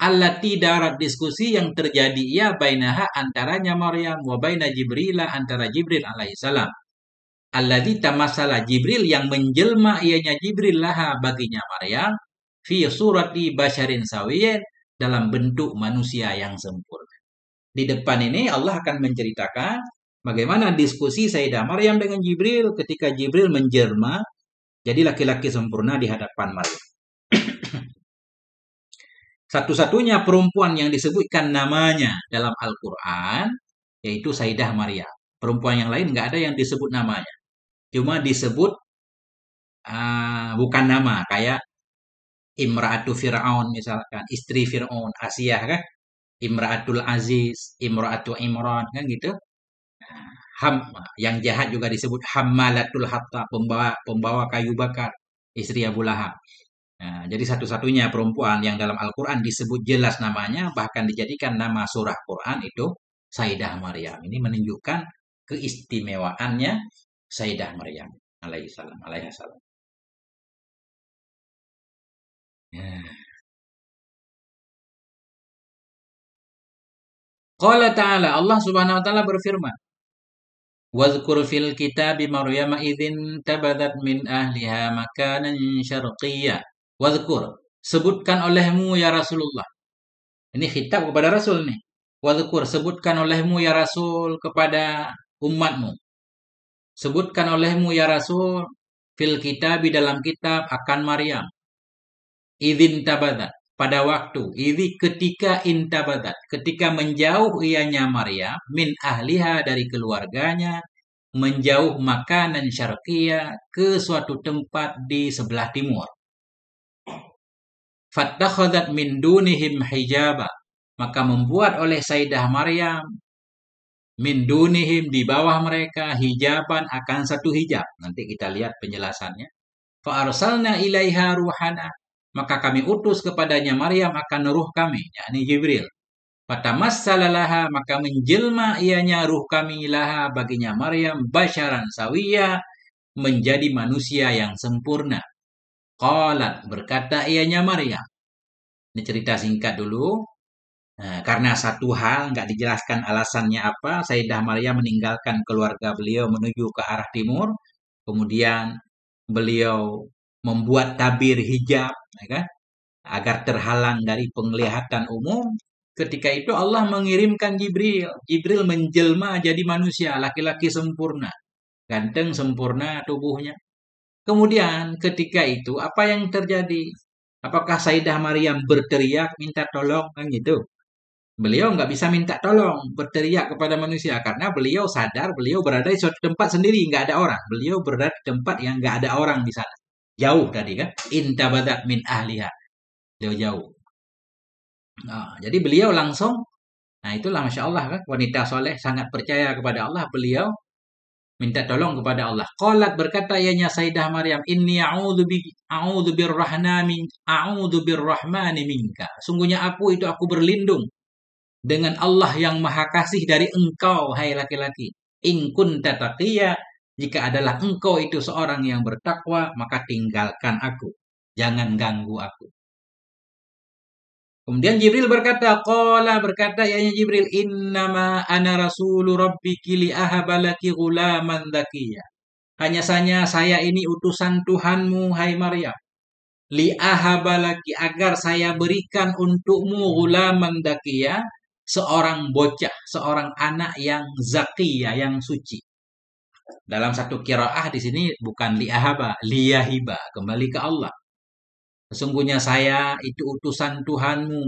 Allati darat diskusi yang terjadi ya bainaha antaranya Maryam wa baina Jibril antara Jibril alaihissalam. Alladzi tamassala Jibril yang menjelma ianya Jibril laha baginya Maryam fi surati basyarin sawiyyin dalam bentuk manusia yang sempurna. Di depan ini Allah akan menceritakan bagaimana diskusi Sayyidah Maryam dengan Jibril ketika Jibril menjelma jadi laki-laki sempurna di hadapan Maryam. Satu-satunya perempuan yang disebutkan namanya dalam Al-Quran yaitu Sayyidah Maryam. Perempuan yang lain nggak ada yang disebut namanya. Cuma disebut bukan nama. Kayak Imra'atu Fir'aun misalkan. Istri Fir'aun, Asiyah kan. Imra'atul Aziz, Imra'atu Imran kan gitu. Yang jahat juga disebut Hammalatul Hatta, pembawa kayu bakar. Istri Abu Lahab. Nah, jadi satu-satunya perempuan yang dalam Al-Quran disebut jelas namanya, bahkan dijadikan nama surah Quran itu Sayyidah Maryam. Ini menunjukkan keistimewaannya Sayyidah Maryam alaihissalam. Qala ta'ala, Allah Subhanahu wa taala berfirman, "Wadhkur fil kitabi Maryam idzin tabadat min ahliha makanan syarqiyya." Wadhkur, sebutkan olehmu ya Rasulullah. Ini khitab kepada Rasul nih. Wadhkur, sebutkan olehmu ya Rasul kepada umatmu. Sebutkan olehmu ya Rasul fil kitab dalam kitab akan Maryam. Idzin tabadat. Pada waktu, idzi ketika intabadat. Ketika menjauh ianya Maryam, min ahliha dari keluarganya, menjauh makanan syarqiyah ke suatu tempat di sebelah timur. Fattakhadat min dunihim hijaba. Maka membuat oleh Sayyidah Maryam min dunihim di bawah mereka hijaban akan satu hijab. Nanti kita lihat penjelasannya. Fa arsalna ilaiha ruhana. Maka kami utus kepadanya Maryam akan ruh kami, yakni Jibril. Fatamassalaha maka menjelma ianya ruh kami laha baginya Maryam basyaran sawiya menjadi manusia yang sempurna. Qalat berkata ianya Maryam. Ini cerita singkat dulu. Nah, karena satu hal nggak dijelaskan alasannya apa, Sayyidah Maryam meninggalkan keluarga beliau menuju ke arah timur. Kemudian beliau membuat tabir hijab, ya kan? Agar terhalang dari penglihatan umum. Ketika itu Allah mengirimkan Jibril. Jibril menjelma jadi manusia, laki-laki sempurna. Ganteng, sempurna tubuhnya. Kemudian ketika itu apa yang terjadi? Apakah Sayyidah Maryam berteriak minta tolong kan gitu? Beliau nggak bisa minta tolong, berteriak kepada manusia karena beliau sadar beliau berada di suatu tempat sendiri, nggak ada orang. Beliau berada di tempat yang nggak ada orang di sana. Jauh tadi kan? Intabadat min ahliha. Jauh-jauh. Nah, jadi beliau langsung, nah itulah Masya Allah kan, wanita soleh sangat percaya kepada Allah, beliau minta tolong kepada Allah. Qalat berkata ianya Sayyidah Maryam, inni a'udzu birrahmani minka. Sungguhnya aku berlindung dengan Allah yang Maha Kasih dari engkau, hai laki-laki. In kunta taqiyya, jika adalah engkau itu seorang yang bertakwa, maka tinggalkan aku. Jangan ganggu aku. Kemudian Jibril berkata, ya Jibril, innama ana rasulu rabbiki li ahabalaki ghulaman dzakiyya. Hanya saja saya ini utusan Tuhanmu, hai Maryam. Li ahabalaki agar saya berikan untukmu ghulaman dzakiyya, seorang bocah, seorang anak yang zakiyah, yang suci. Dalam satu qiraah di sini bukan li ahaba, liyahiba, kembali ke Allah. Sesungguhnya saya itu utusan Tuhanmu,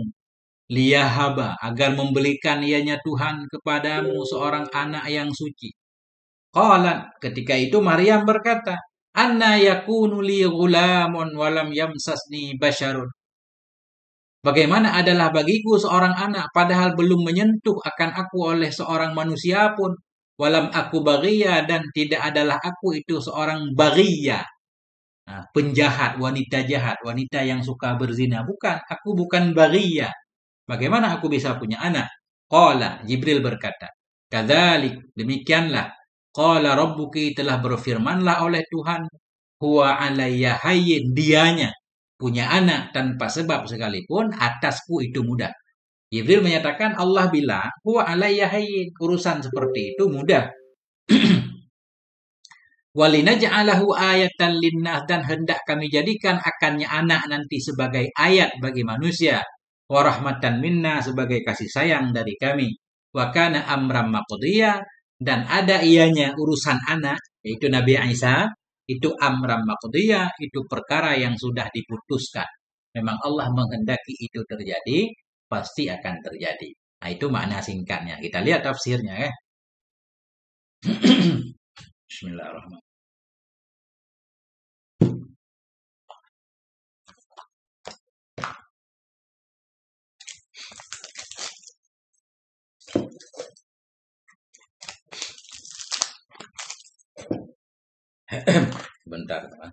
liyahaba, agar memberikan ianya Tuhan kepadamu seorang anak yang suci. Qalat, ketika itu Maryam berkata, anna yakunu li ghulamun walam yamsasni basyarun. Bagaimana adalah bagiku seorang anak padahal belum menyentuh akan aku oleh seorang manusia pun. Walam aku baghiya dan tidak adalah aku itu seorang baghiya. Nah, penjahat, wanita jahat, wanita yang suka berzina. Bukan, aku bukan baghiya. Bagaimana aku bisa punya anak? Qala, Jibril berkata. Kadzalik, demikianlah. Qala rabbuki telah berfirmanlah oleh Tuhan. Huwa alayya hayyin, dianya punya anak tanpa sebab sekalipun atasku itu mudah. Jibril menyatakan Allah bilang huwa alayya hayyin, urusan seperti itu mudah. Walinaj'alahu ayatan linnas, dan hendak kami jadikan akannya anak nanti sebagai ayat bagi manusia. Warahmatan minna, sebagai kasih sayang dari kami. Wa kana amram maqdiya, dan ada ianya urusan anak, yaitu Nabi Isa, itu amram maqdiya, itu perkara yang sudah diputuskan. Memang Allah menghendaki itu terjadi, pasti akan terjadi. Nah, itu makna singkatnya. Kita lihat tafsirnya ya. Bismillahirrahmanirrahim. Bentar, teman.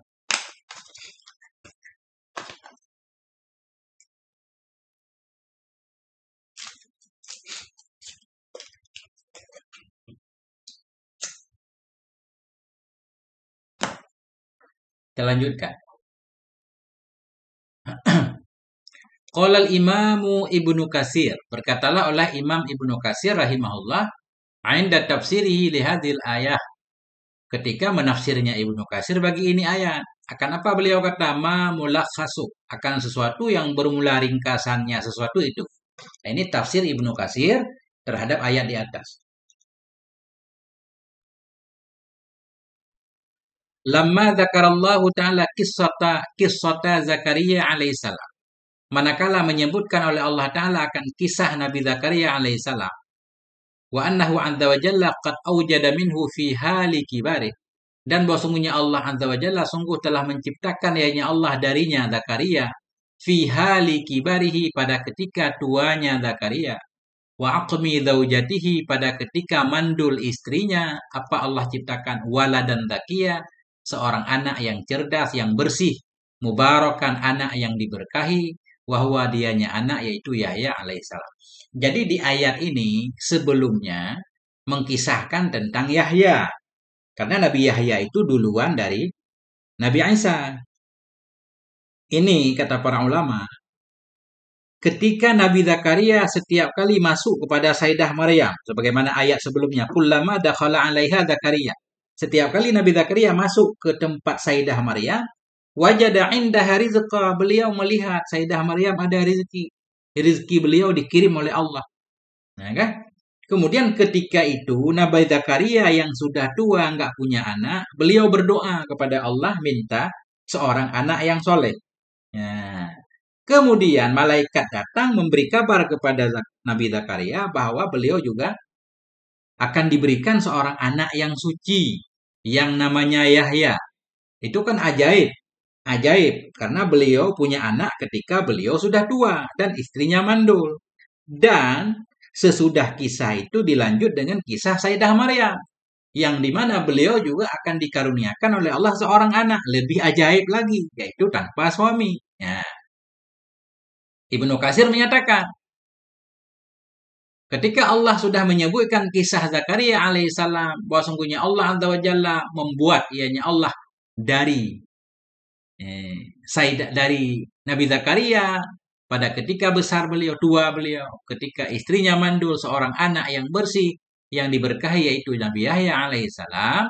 Kita lanjutkan. Qala al-Imamu Ibnu Katsir, berkatalah oleh Imam Ibnu Katsir rahimahullah, 'inda tafsirihi li hadhil ayah, ketika menafsirnya Ibnu Katsir bagi ini ayat. Akan apa beliau kata ma mulakhasu, akan sesuatu yang bermula ringkasannya sesuatu itu. Nah, ini tafsir Ibnu Katsir terhadap ayat di atas. Lamma dzakarallahu ta'ala qissata Zakaria alaihissalam. manakala menyebutkan oleh Allah Ta'ala akan kisah Nabi Zakaria alaihissalam, wa annahu azza wa jalla qad awjada minhu fi hali kibari, dan bahwa sungguhnya Allah azza wa jalla sungguh telah menciptakan ianya Allah darinya Zakaria fi hali kibarihi, pada ketika tuanya Zakaria, wa aqmi zaujatihi, pada ketika mandul istrinya. Apa Allah ciptakan? Waladan zakiya, seorang anak yang cerdas, yang bersih, mubarakan, anak yang diberkahi, wahwa dianya anak yaitu Yahya alaihissalam. Jadi di ayat ini sebelumnya mengkisahkan tentang Yahya, karena Nabi Yahya itu duluan dari Nabi Isa. Ini kata para ulama, ketika Nabi Zakaria setiap kali masuk kepada Sayyidah Maryam, sebagaimana ayat sebelumnya, kullama dakhala 'alaiha Zakaria. Setiap kali Nabi Zakaria masuk ke tempat Sayyidah Maryam, wajada 'indaha rizqa, beliau melihat Sayyidah Maryam ada rezeki. Rezeki beliau dikirim oleh Allah. Nah, kan? Kemudian ketika itu Nabi Zakaria yang sudah tua, nggak punya anak, beliau berdoa kepada Allah minta seorang anak yang soleh. Nah, kemudian malaikat datang memberi kabar kepada Nabi Zakaria bahwa beliau juga akan diberikan seorang anak yang suci yang namanya Yahya. Itu kan ajaib. Ajaib karena beliau punya anak ketika beliau sudah tua dan istrinya mandul. Dan sesudah kisah itu dilanjut dengan kisah Sayyidah Maryam, yang dimana beliau juga akan dikaruniakan oleh Allah seorang anak lebih ajaib lagi, yaitu tanpa suami. Ya. Ibnu Katsir menyatakan, ketika Allah sudah menyebutkan kisah Zakaria alaihissalam, bahwa sungguhnya Allah azza wa jalla membuat ianya Allah dari Nabi Zakaria, pada ketika besar beliau, tua beliau, ketika istrinya mandul, seorang anak yang bersih, yang diberkahi yaitu Nabi Yahya alaihissalam,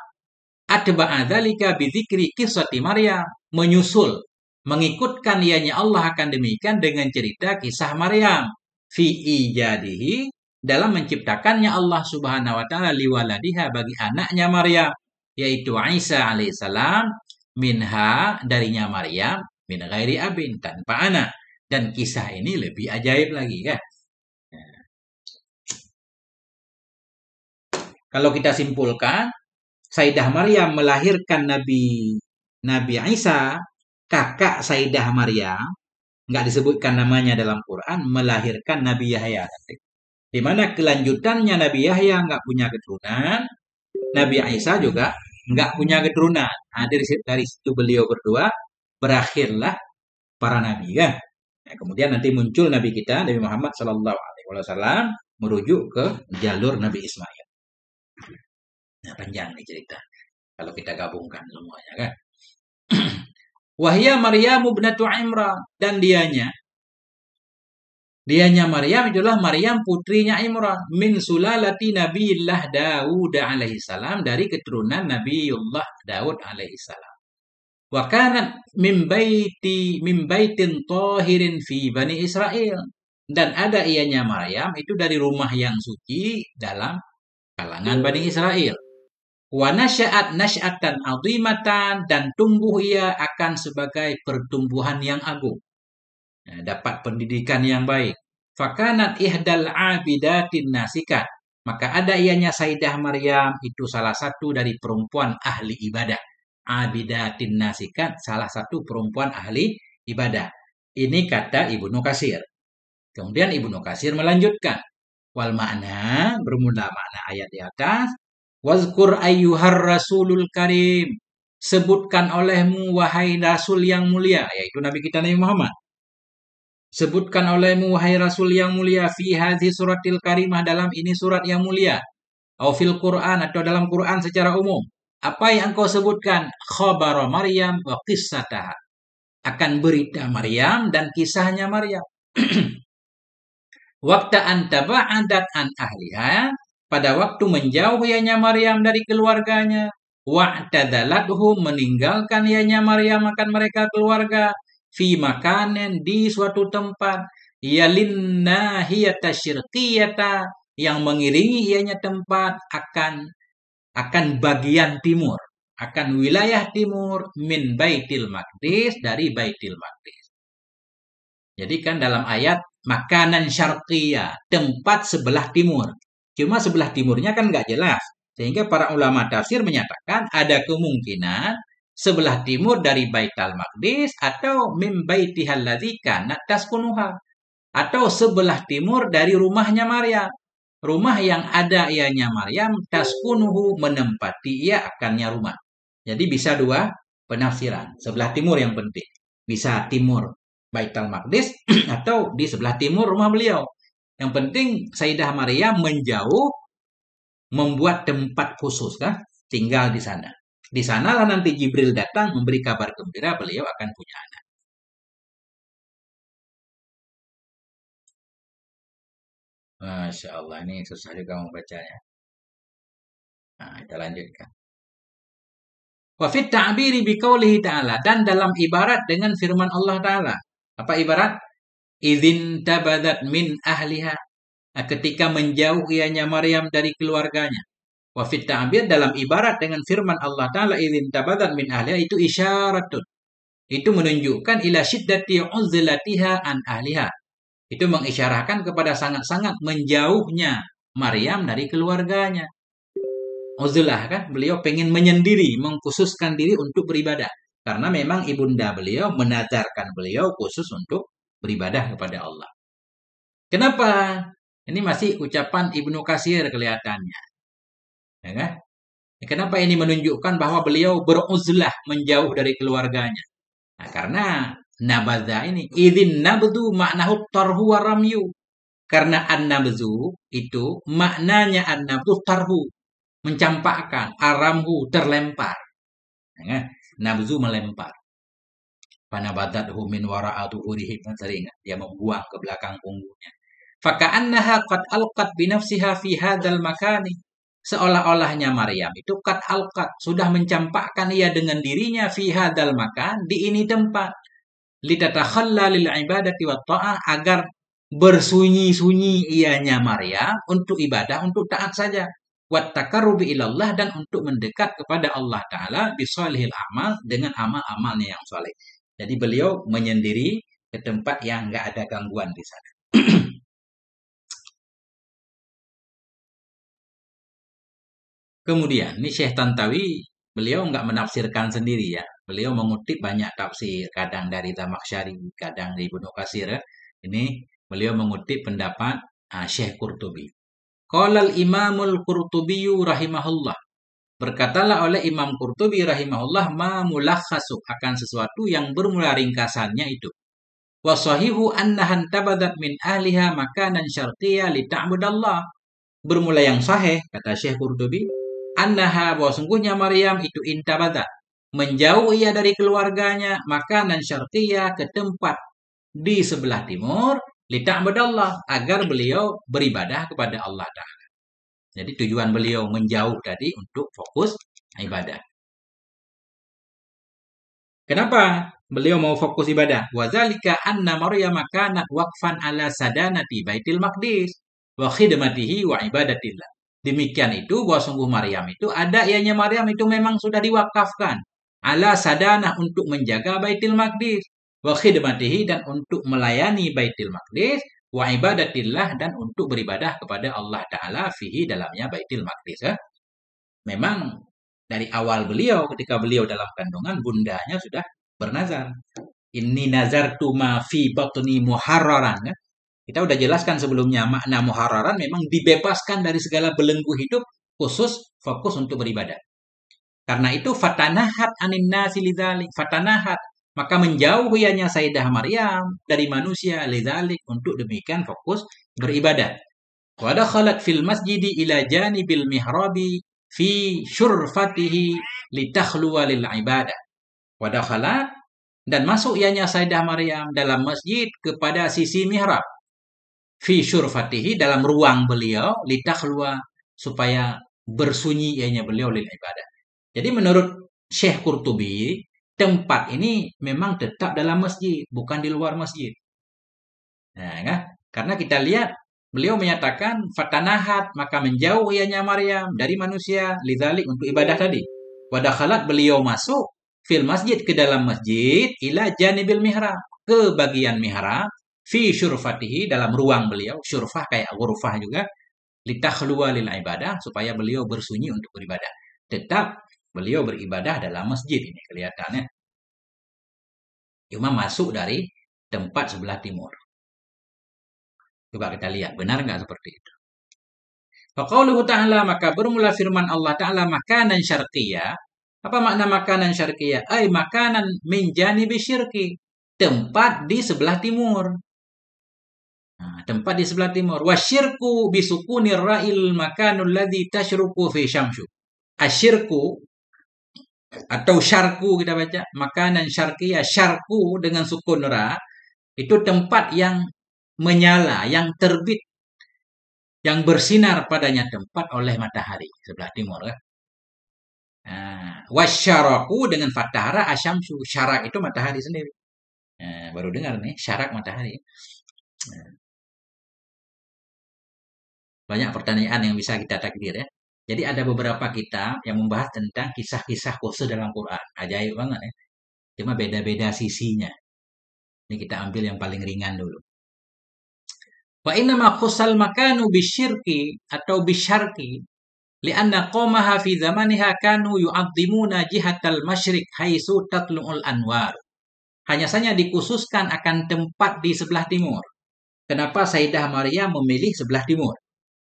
atba'a dzalika bidzikri qissati Maryam, menyusul, mengikutkan ianya Allah akan demikian dengan cerita kisah Maryam, fi ijadihi, dalam menciptakannya Allah Subhanahu wa taala liwaladiha, bagi anaknya Maryam, yaitu Isa alaihissalam, minha, darinya Maryam, min ghairi abin, tanpa anak. Dan kisah ini lebih ajaib lagi, kan? Kalau kita simpulkan, Sayyidah Maryam melahirkan Nabi Isa, kakak Sayyidah Maryam, nggak disebutkan namanya dalam Quran, melahirkan Nabi Yahya. Di mana kelanjutannya Nabi Yahya nggak punya keturunan, Nabi Isa juga nggak punya keturunan. Nah, dari situ beliau berdua berakhirlah para nabi, kan? Nah, kemudian nanti muncul Nabi kita, Nabi Muhammad Sallallahu Alaihi Wasallam, merujuk ke jalur Nabi Ismail. Nah, panjang nih cerita kalau kita gabungkan semuanya, kan? Wahya Maryam ibnatu Imran, dan dianya Maryam itulah Maryam putrinya Imran, min sulalati Nabiillah Daud alaihissalam, dari keturunan Nabiullah Daud alaihissalam. Wa kanat min baitin tahirin fi Bani Israel, dan ada ianya Maryam itu dari rumah yang suci dalam kalangan Bani Israel. Wa nasya'at nasy'atan 'azimatan, dan tumbuh ia akan sebagai pertumbuhan yang agung. Nah, dapat pendidikan yang baik. Fakanat ihdal 'abidatin nasikat, maka ada ianya Sayyidah Maryam itu salah satu dari perempuan ahli ibadah. Abidatin nasikat, salah satu perempuan ahli ibadah. Ini kata Ibnu Katsir. Kemudian Ibnu Katsir melanjutkan, wal makna, bermula makna ayat di atas, wazkur ayyuhar rasulul karim, sebutkan olehmu wahai rasul yang mulia, yaitu Nabi kita Nabi Muhammad. Sebutkan olehmu wahai rasul yang mulia, fi hadhi suratil karimah, dalam ini surat yang mulia, atau fil Quran, atau dalam Quran secara umum. Apa yang engkau sebutkan? Khabar Maryam wa qissataha, akan berita Maryam dan kisahnya Maryam. Waktu antaba'adat an ahliha, pada waktu menjauh ianya Maryam dari keluarganya. Wa'tadalathu, meninggalkan ianya Maryam akan mereka keluarga. Fi makanen, di suatu tempat. Yalin nahiyata syirqiyata, yang mengiringi ianya tempat akan bagian timur, akan wilayah timur, min Baitil Maqdis, dari Baitil Maqdis. Jadi kan dalam ayat makanan syarqiyah, tempat sebelah timur. Cuma sebelah timurnya kan nggak jelas. Sehingga para ulama tafsir menyatakan ada kemungkinan sebelah timur dari Baitul Maqdis atau mim baitihal ladzi kanat taskunuha, atau sebelah timur dari rumahnya Maryam. Rumah yang ada ianya Maryam taskunuhu, menempati ia akannya rumah. Jadi bisa dua penafsiran. Sebelah timur yang penting. Bisa timur Baitul Maqdis atau di sebelah timur rumah beliau. Yang penting Sayyidah Maryam menjauh, membuat tempat khusus kan, tinggal di sana. Di sanalah nanti Jibril datang memberi kabar gembira beliau akan punya anak. Masya Allah, ini susah juga membacanya. Nah, kita lanjutkan. Wa fit ta'biri biqaulihi ta'ala, dan dalam ibarat dengan firman Allah Ta'ala. Apa ibarat? Idzin tabadat min ahliha. Nah, ketika menjauh ianya Maryam dari keluarganya. Wa fit ta'bir, dalam ibarat dengan firman Allah Ta'ala idzin tabadat min ahliha, itu isyaratun. Itu menunjukkan ila syiddati uzlatiha an ahliha. Itu mengisyarahkan kepada sangat-sangat menjauhnya Maryam dari keluarganya. Uzlah kan, beliau pengen menyendiri, mengkhususkan diri untuk beribadah. Karena memang ibunda beliau menazarkan beliau khusus untuk beribadah kepada Allah. Kenapa? Ini masih ucapan Ibnu Katsir kelihatannya. Ya kan? Kenapa ini menunjukkan bahwa beliau beruzlah, menjauh dari keluarganya? Nah, karena nabadha ini, idzin nabdu maknahu tarhu wa ramyu. Karena an-nabzu itu maknanya an-nabdu tarhu, mencampakkan, aramhu terlempar. Ya, nabzu melempar. Panabadathu min wara'atu urihim, sering dia membuang ke belakang punggungnya. Faka'annaha qad alqat binafsiha fi hadzal makani. Seolah-olahnya Maryam itu qad alqat, sudah mencampakkan ia dengan dirinya fi hadzal makan, di ini tempat. Litatakhalla lil ibadati wat ta'ah, agar bersunyi-sunyi ianya Maryam untuk ibadah, untuk taat saja. Wat taqarrubi ilallah, dan untuk mendekat kepada Allah Ta'ala bisolihil amal, dengan amal-amalnya yang soleh. Jadi beliau menyendiri ke tempat yang nggak ada gangguan di sana. Kemudian, ini Syekh Tantawi, beliau nggak menafsirkan sendiri ya. Beliau mengutip banyak tafsir, kadang dari Zamakhsyari, kadang dari Ibnu Katsir. Ini beliau mengutip pendapat Syekh Qurtubi. Qala al-Imamul Qurtubi rahimahullah. Berkatalah oleh Imam Qurtubi rahimahullah, ma mulakhasu, akan sesuatu yang bermula ringkasannya itu. Wa sahihu annahan tabadat min ahliha makanan syarqiyya li ta'budallah. Bermula yang sahih, kata Syekh Qurtubi, annaha, bahwa sungguhnya Maryam itu intabadat, menjauh ia dari keluarganya, makanan syarqiyya, ke tempat di sebelah timur, li ta'budallah, agar beliau beribadah kepada Allah Ta'ala. Jadi tujuan beliau menjauh tadi untuk fokus ibadah. Kenapa beliau mau fokus ibadah? Wadzalika anna Maryam kanat waqfan ala sadanati Baitul Maqdis wa khidmatihi wa ibadatillah. Demikian itu bahwa sungguh Maryam itu ada ianya Maryam itu memang sudah diwakafkan ala sadanah, untuk menjaga Baitul Maqdis, wa khidmatihi, dan untuk melayani Baitul Maqdis, wa ibadatillah, dan untuk beribadah kepada Allah Ta'ala fihi, dalamnya Baitul Maqdis. Memang dari awal beliau, ketika beliau dalam kandungan, bundanya sudah bernazar. Inni nazartu ma fi batni muharraran. Kita udah jelaskan sebelumnya, makna muharraran memang dibebaskan dari segala belenggu hidup, khusus fokus untuk beribadah. Karena itu fatanahat anin nasi lidzalik, fatanahat, maka menjauh ianya Sayyidah Maryam dari manusia, lidzalik, untuk demikian fokus beribadah. Wa dakhalat fil masjidi ila janibil mihrabi fi syurfatihi litakhluwa lil ibadah. Wa dakhalat, dan masuk ianya Sayyidah Maryam dalam masjid kepada sisi mihrab, fi syurfatihi, dalam ruang beliau, litakhluwa, supaya bersunyi ianya beliau lil ibadah. Jadi menurut Syekh Qurtubi, tempat ini memang tetap dalam masjid, bukan di luar masjid. Nah, kan? Karena kita lihat beliau menyatakan fatanahat, maka menjauh ianya Maryam dari manusia, lidzalik, untuk ibadah tadi. Wadakhalat, beliau masuk fil masjid, ke dalam masjid, ila janibil mihrab, ke bagian mihrab, fi syurfatihi, dalam ruang beliau, syurfah kayak ghurfah juga, litakhluwa lil ibadah, supaya beliau bersunyi untuk beribadah. Tetap beliau beribadah dalam masjid ini kelihatannya. Cuma masuk dari tempat sebelah timur. Coba kita lihat, benar nggak seperti itu? Faqauluhu ta'ala, maka bermula firman Allah Ta'ala, makanan syarqiyah. Apa makna makanan syarqiyah? Ay makanan min janibi syirki. Tempat di sebelah timur. Nah, tempat di sebelah timur. Wasyirku bisukunir ra'il makanul ladzi tashruku fi syamsu. Asyirku atau syarku kita baca. Makanan syarqiyah. Syarku dengan sukun ra. Itu tempat yang menyala, yang terbit, yang bersinar padanya tempat oleh matahari sebelah timur kan. Nah, wasyaraku dengan fathah ra asyamsu. Syarak itu matahari sendiri. Nah, baru dengar nih, syarak matahari. Nah, banyak pertanyaan yang bisa kita takdir ya. Jadi ada beberapa kitab yang membahas tentang kisah-kisah khusus dalam Quran. Ajaib banget ya. Cuma beda-beda sisinya. Ini kita ambil yang paling ringan dulu. Wa inna ma khussal makanu bisyirki atau bisyarki li'anna qawmaha fi zamaniha kanu yu'azzimuna jihatal masyrik haitsu tatlu'ul anwar. Hanya saja dikhususkan akan tempat di sebelah timur. Kenapa Sayyidah Maryam memilih sebelah timur?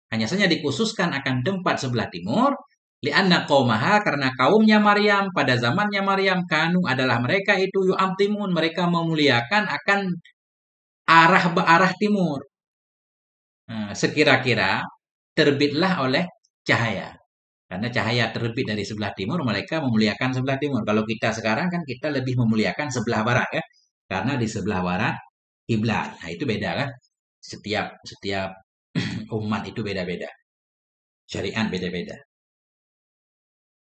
Hanya saja dikhususkan akan tempat sebelah timur. Li'anna qawmaha, karena kaumnya Maryam, pada zamannya Maryam, kanu adalah mereka itu yu'azzimun, mereka memuliakan akan arah timur. Nah, sekira-kira terbitlah oleh cahaya. Karena cahaya terbit dari sebelah timur, mereka memuliakan sebelah timur. Kalau kita sekarang kan kita lebih memuliakan sebelah barat ya. Karena di sebelah barat kiblat. Nah, itu beda kan? Setiap umat itu beda-beda. Syariat beda-beda.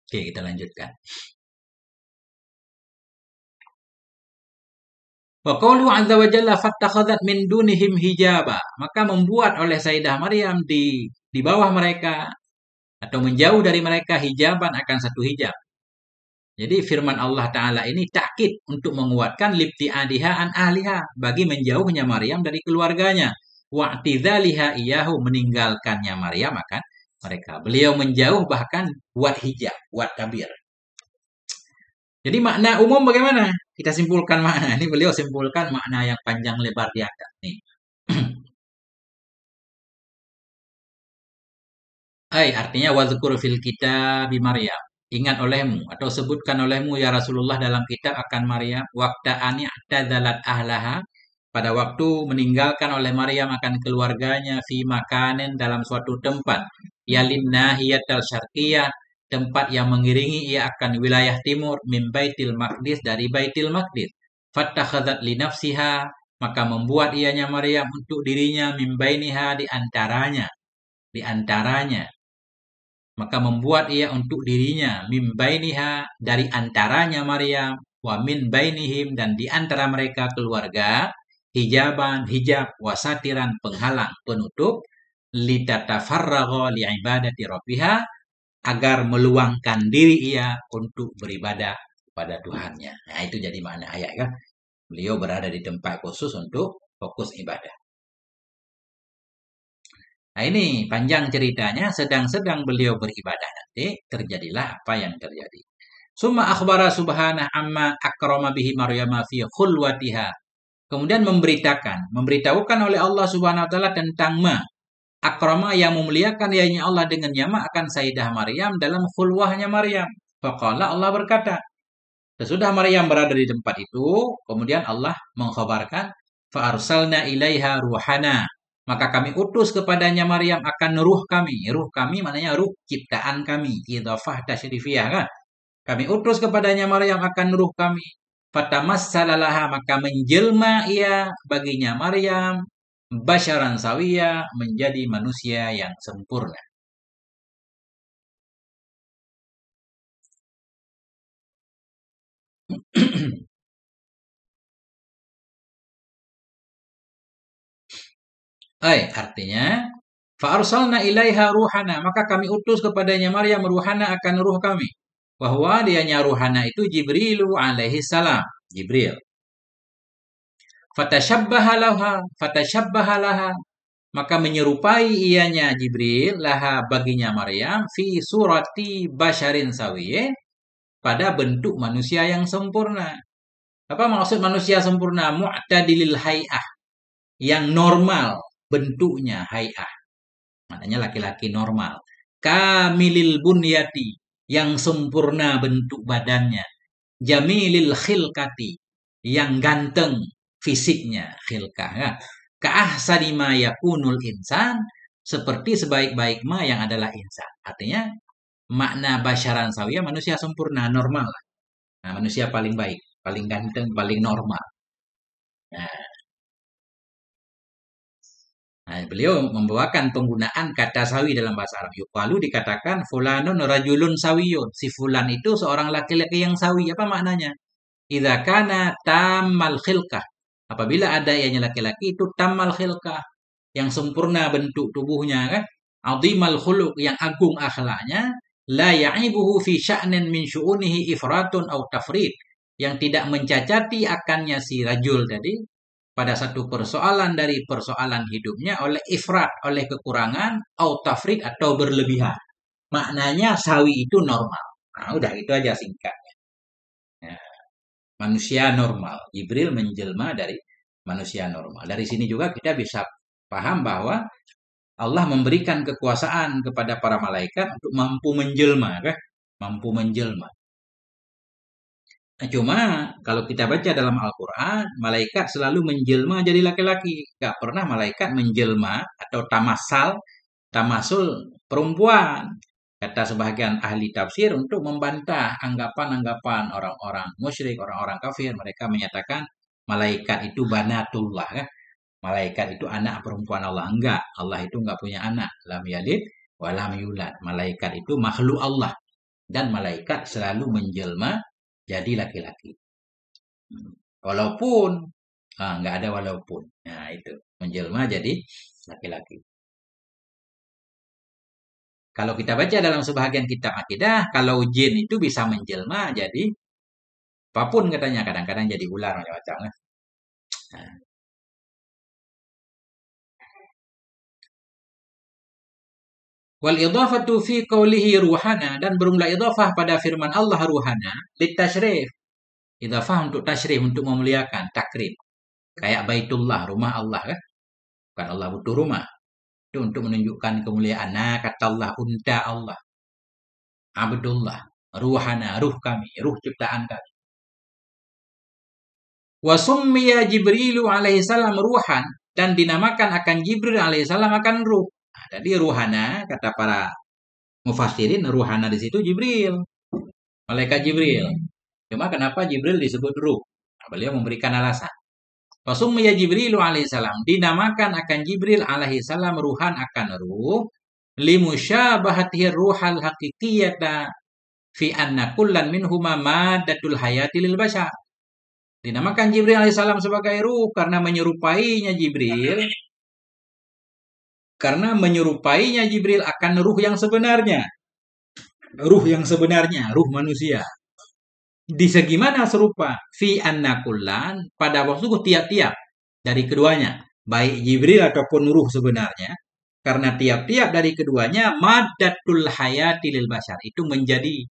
Oke, kita lanjutkan. Wa qawlu 'azza wa jalla fattakhadhat min dunihim hijaba. Maka membuat oleh Sayyidah Maryam di bawah mereka atau menjauh dari mereka hijaban akan satu hijab. Jadi firman Allah Ta'ala ini takkid untuk menguatkan libti'adiha an ahliha, bagi menjauhnya Maryam dari keluarganya. Wa'tidhaliha iyahu, meninggalkannya Maryam akan mereka. Beliau menjauh bahkan buat hijab, buat tabir. Jadi makna umum bagaimana? Kita simpulkan makna. Ini beliau simpulkan makna yang panjang lebar di atas. Nih. Artinya wazkur fil kitab Maryam. Ingat olehmu atau sebutkan olehmu ya Rasulullah dalam kitab akan Maryam waqta ani'tadalat ahlaha, pada waktu meninggalkan oleh Maryam akan keluarganya fi makanen, dalam suatu tempat, yalin nahiyatal syarqiyah, tempat yang mengiringi ia akan wilayah timur, min baitil maqdis, dari baitil maqdis. Fattakhadzat li nafsiha, maka membuat ianya Maryam untuk dirinya, min bainiha, di antaranya, maka membuat ia untuk dirinya, min bainiha, dari antaranya Maryam, wa min bainihim, dan di antara mereka keluarga, hijaban, hijab, wasatiran, penghalang, penutup, litatafarragha li'ibadati rabbiha, agar meluangkan diri ia untuk beribadah kepada Tuhannya. Nah, itu jadi makna ayat kan. Beliau berada di tempat khusus untuk fokus ibadah. Nah, ini panjang ceritanya, sedang-sedang beliau beribadah nanti terjadilah apa yang terjadi. Summa akhbara subhanah amma akrama bihi Maryama fi khulwatiha. Kemudian memberitahukan oleh Allah Subhanahu wa taala tentang akrama, yang memuliakan ianya Allah dengan nyama akan Sayyidah Maryam dalam khulwahnya Maryam. Faqala, Allah berkata, sesudah Maryam berada di tempat itu, kemudian Allah mengkhabarkan, fa arsalna ilaiha ruhana, maka kami utus kepadanya Maryam akan ruh kami. Ruh kami maknanya ruh ciptaan kami, idhafah tasyrifiyah kan. Kami utus kepadanya Maryam akan ruh kami. Fatamassalaha, maka menjelma ia baginya Maryam, basyaran sawiya, menjadi manusia yang sempurna. Artinya fa'arsalna ilaiha ruhana, maka kami utus kepadanya Maryam ruhana, akan ruh kami. Bahwa dianya ruhana itu Jibrilu alaihi salam, Jibril. Fatasyabbahalaha, maka menyerupai ianya Jibril laha baginya Maryam fi surati basyarin sawiyyin, pada bentuk manusia yang sempurna. Apa maksud manusia sempurna? Mu'tadilil hay'ah, yang normal bentuknya, hay'ah. Maknanya laki-laki normal. Kamilil bunyati, yang sempurna bentuk badannya. Jamilil khilkati, yang ganteng fisiknya, khilkah. Ya. Ka'ahsani ma yakunul insan, seperti sebaik-baik ma yang adalah insan. Artinya makna basyaran sawiyah, manusia sempurna, normal. Nah, manusia paling baik, paling ganteng, paling normal. Nah, beliau membawakan penggunaan kata sawi dalam bahasa Arab. Lalu dikatakan fulanun rajulun sawiyun. Si fulan itu seorang laki-laki yang sawi. Apa maknanya? Idza kana tammal khilqah. Apabila ada ianya laki-laki itu tammal khilqah, yang sempurna bentuk tubuhnya, kan? Azimal khuluq, yang agung akhlaknya, la ya'ibuhu fi sya'nin min syu'unihi ifratun aw tafrid, yang tidak mencacati akannya si rajul tadi pada satu persoalan dari persoalan hidupnya oleh ifrat, oleh kekurangan, atau tafrid, atau berlebihan. Maknanya sawi itu normal. Nah, udah itu aja singkatnya. Ya, manusia normal. Jibril menjelma dari manusia normal. Dari sini juga kita bisa paham bahwa Allah memberikan kekuasaan kepada para malaikat untuk mampu menjelma, kan? Mampu menjelma. Nah, cuma kalau kita baca dalam Al-Quran, malaikat selalu menjelma jadi laki-laki. Gak pernah malaikat menjelma atau tamasul perempuan. Kata sebagian ahli tafsir untuk membantah anggapan-anggapan orang-orang musyrik, orang-orang kafir. Mereka menyatakan malaikat itu banatullah. Kan? Malaikat itu anak perempuan Allah. Enggak, Allah itu enggak punya anak. Lam yalid wa lam yulad. Malaikat itu makhluk Allah. Dan malaikat selalu menjelma jadi laki-laki. Walaupun, enggak ada walaupun. Nah itu, menjelma jadi laki-laki. Kalau kita baca dalam sebahagian kitab akidah, kalau jin itu bisa menjelma jadi apapun katanya. Kadang-kadang jadi ular macam-macam. Nah. Wal idhafatu fi qawlihi ruhana, dan berumlah idhafah pada firman Allah ruhana litasyrif. Idhafah untuk tasyrif, untuk memuliakan, takrim. Kayak Baitullah, rumah Allah kan? Bukan Allah butuh rumah. Itu untuk menunjukkan kemuliaan. Nah, kata Allah, unta Allah. Abdullah, ruhana, ruh kami, ruh ciptaan kami. Wa summiya Jibrilu alaihi salam ruhan, dan dinamakan akan Jibril alaihi salam akan ruh. Nah, jadi ruhana, kata para mufassirin, ruhana di situ Jibril. Malaikat Jibril. Cuma kenapa Jibril disebut ruh? Nah, beliau memberikan alasan. Wasummiya Jibrilu alaihissalam, dinamakan akan Jibril alaihissalam ruhan akan ruh, limusyabahatihi ruhal haqiqiyata fi anna kullan minhuma maddatul hayati lil bashar. Dinamakan Jibril alaihissalam sebagai ruh karena menyerupainya Jibril akan ruh yang sebenarnya. Ruh yang sebenarnya, ruh manusia. Di segi mana serupa? Fi anna kullan, pada waktu tiap-tiap dari keduanya, baik Jibril ataupun ruh sebenarnya, karena tiap-tiap dari keduanya maddatul hayati lil bashar, itu menjadi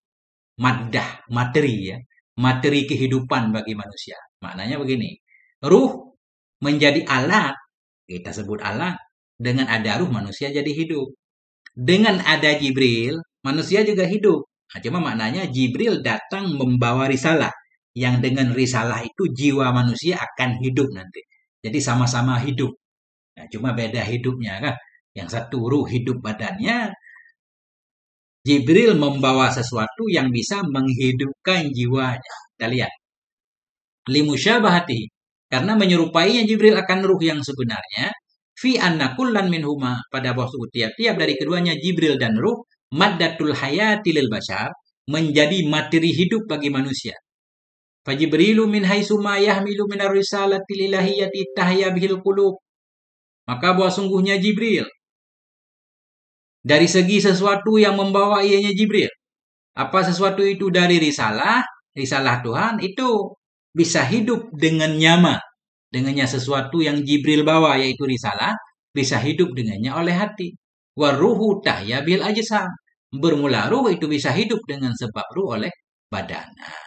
maddah, materi ya, materi kehidupan bagi manusia. Maknanya begini, ruh menjadi alat, kita sebut alat, dengan ada ruh manusia jadi hidup. Dengan ada Jibril, manusia juga hidup. Nah, cuma maknanya Jibril datang membawa risalah. Yang dengan risalah itu jiwa manusia akan hidup nanti. Jadi sama-sama hidup. Nah, cuma beda hidupnya kan. Yang satu ruh hidup badannya. Jibril membawa sesuatu yang bisa menghidupkan jiwanya. Kita lihat. Limusyabahati. Karena menyerupainya Jibril akan ruh yang sebenarnya. Fi anna kullan minhuma, pada waktu tiap-tiap dari keduanya Jibril dan ruh, maddatul hayati lil bashar, menjadi materi hidup bagi manusia. Fajibrilu min haitsu ma yahmilu minar risalatil ilahiyyati tahya bihil qulub. Maka bahwa sungguhnya Jibril dari segi sesuatu yang membawa ianya Jibril. Apa sesuatu itu dari risalah Tuhan itu bisa hidup dengan nyaman. dengannya sesuatu yang Jibril bawa yaitu risalah, bisa hidup dengannya oleh hati. Waruhu tahya bil ajsam. Bermula ruh itu bisa hidup dengan sebab ruh oleh badan. Nah,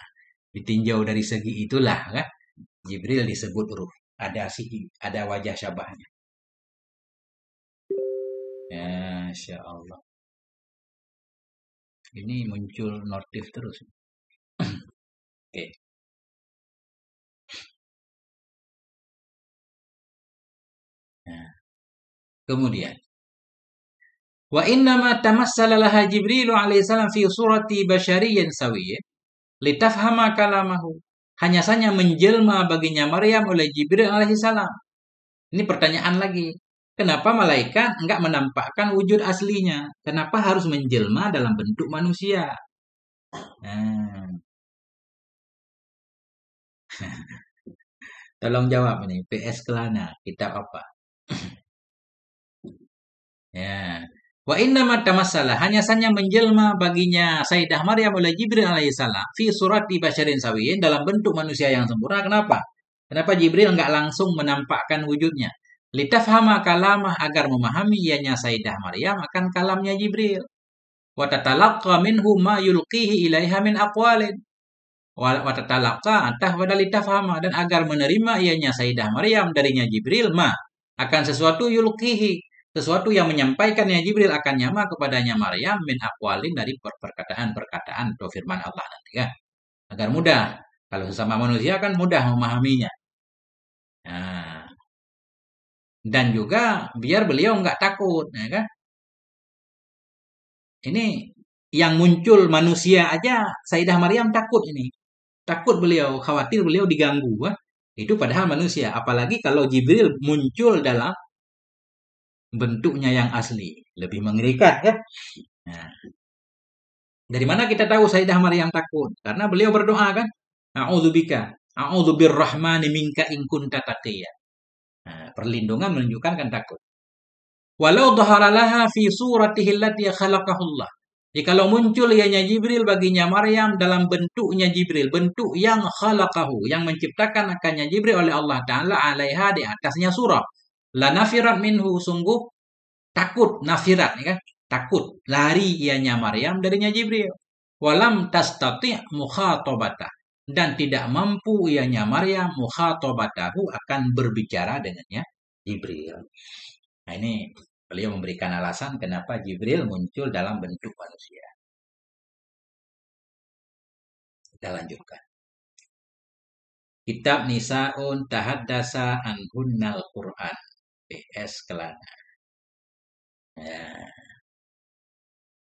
ditinjau dari segi itulah kan Jibril disebut ruh. Ada wajah syabahnya. Ya, Masya Allah. Ini muncul notif terus. Oke. Nah, kemudian wa inna ma tamassala laha Jibril alaihissalam fi surati basyariyyin sawiyyin litafhama kalamahu. Hanya saja menjelma baginya Maryam oleh Jibril alaihissalam. Ini pertanyaan lagi. Kenapa malaikat enggak menampakkan wujud aslinya? Kenapa harus menjelma dalam bentuk manusia? Nah, tolong jawab ini. PS Kelana, kitab apa? Ya. Wa inna tamassala hanya saja menjelma baginya Sayyidah Maryam oleh Jibril alaihissalam fi surati basyarin sawiyyin dalam bentuk manusia yang sempurna. Kenapa? Kenapa Jibril enggak langsung menampakkan wujudnya? Litafhama kalamah agar memahami ianya Sayyidah Maryam akan kalamnya Jibril. Wa tatalaqqa minhu ma yulqihi ilaiha min aqwalin. Wa tatalaqqa antah wa litafhama dan agar menerima ianya Sayyidah Maryam darinya Jibril akan sesuatu yulqihi, sesuatu yang menyampaikannya Jibril akan nyama kepadanya Maryam min aqwalin dari perkataan-perkataan atau firman Allah nanti kan. Agar mudah. Kalau sesama manusia kan mudah memahaminya. Nah, dan juga biar beliau nggak takut, ya kan? Ini yang muncul manusia aja Sayyidah Maryam takut ini. Takut beliau, khawatir beliau diganggu. Itu padahal manusia. Apalagi kalau Jibril muncul dalam bentuknya yang asli. Lebih mengerikan ya. Nah, dari mana kita tahu Sayyidah Maryam takut? Karena beliau berdoa kan. A'udzubika. A'udzubirrahmani minka in kunta taqiyya. Nah, perlindungan menunjukkan kan takut. Walau dhaharalaha fi suratihi allati khalaqahullah. Jikalau muncul ianya Jibril baginya Maryam dalam bentuknya Jibril, bentuk yang khalaqahu, yang menciptakan akannya Jibril oleh Allah Ta'ala alaiha di atasnya surah. La nafirat minhu, sungguh takut, nafirat, ya kan? Takut, lari ianya Maryam darinya Jibril. Walam tastati' mukhatabata. Dan tidak mampu ianya Maryam mukhatabatahu akan berbicara dengannya Jibril. Nah ini beliau memberikan alasan kenapa Jibril muncul dalam bentuk manusia. Kita lanjutkan. Kitab Nisaun Tahaddasa Anhunnal Quran. PS Kelana. Ya.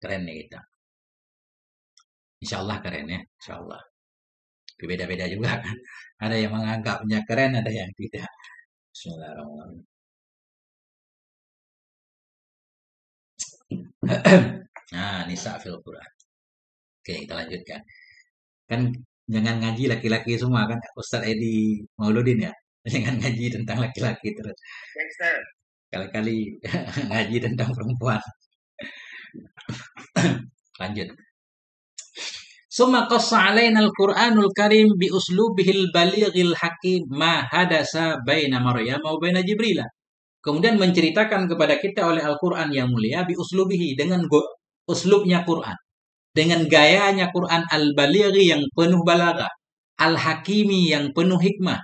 Keren nih kita. Insya Allah keren ya. Insya Allah. Beda-beda juga kan. Ada yang menganggapnya keren, ada yang tidak. Bismillahirrahmanirrahim. Nah, Nisa fil Quran. Oke, kita lanjutkan. Kan jangan ngaji laki-laki semua kan. Ustadz Edi Mauludin ya. Jangan ngaji tentang laki-laki terus. Kali-kali ngaji tentang perempuan. Lanjut. Summa qassa alaina al-Qur'anul Karim bi uslubihil balighil hakim ma hadasa baina Maryam wa baina Jibril. Kemudian menceritakan kepada kita oleh Al-Qur'an yang mulia bi uslubihi dengan uslubnya Qur'an. Dengan gayanya Quran al-balighi yang penuh balaghah, al-hakimi yang penuh hikmah.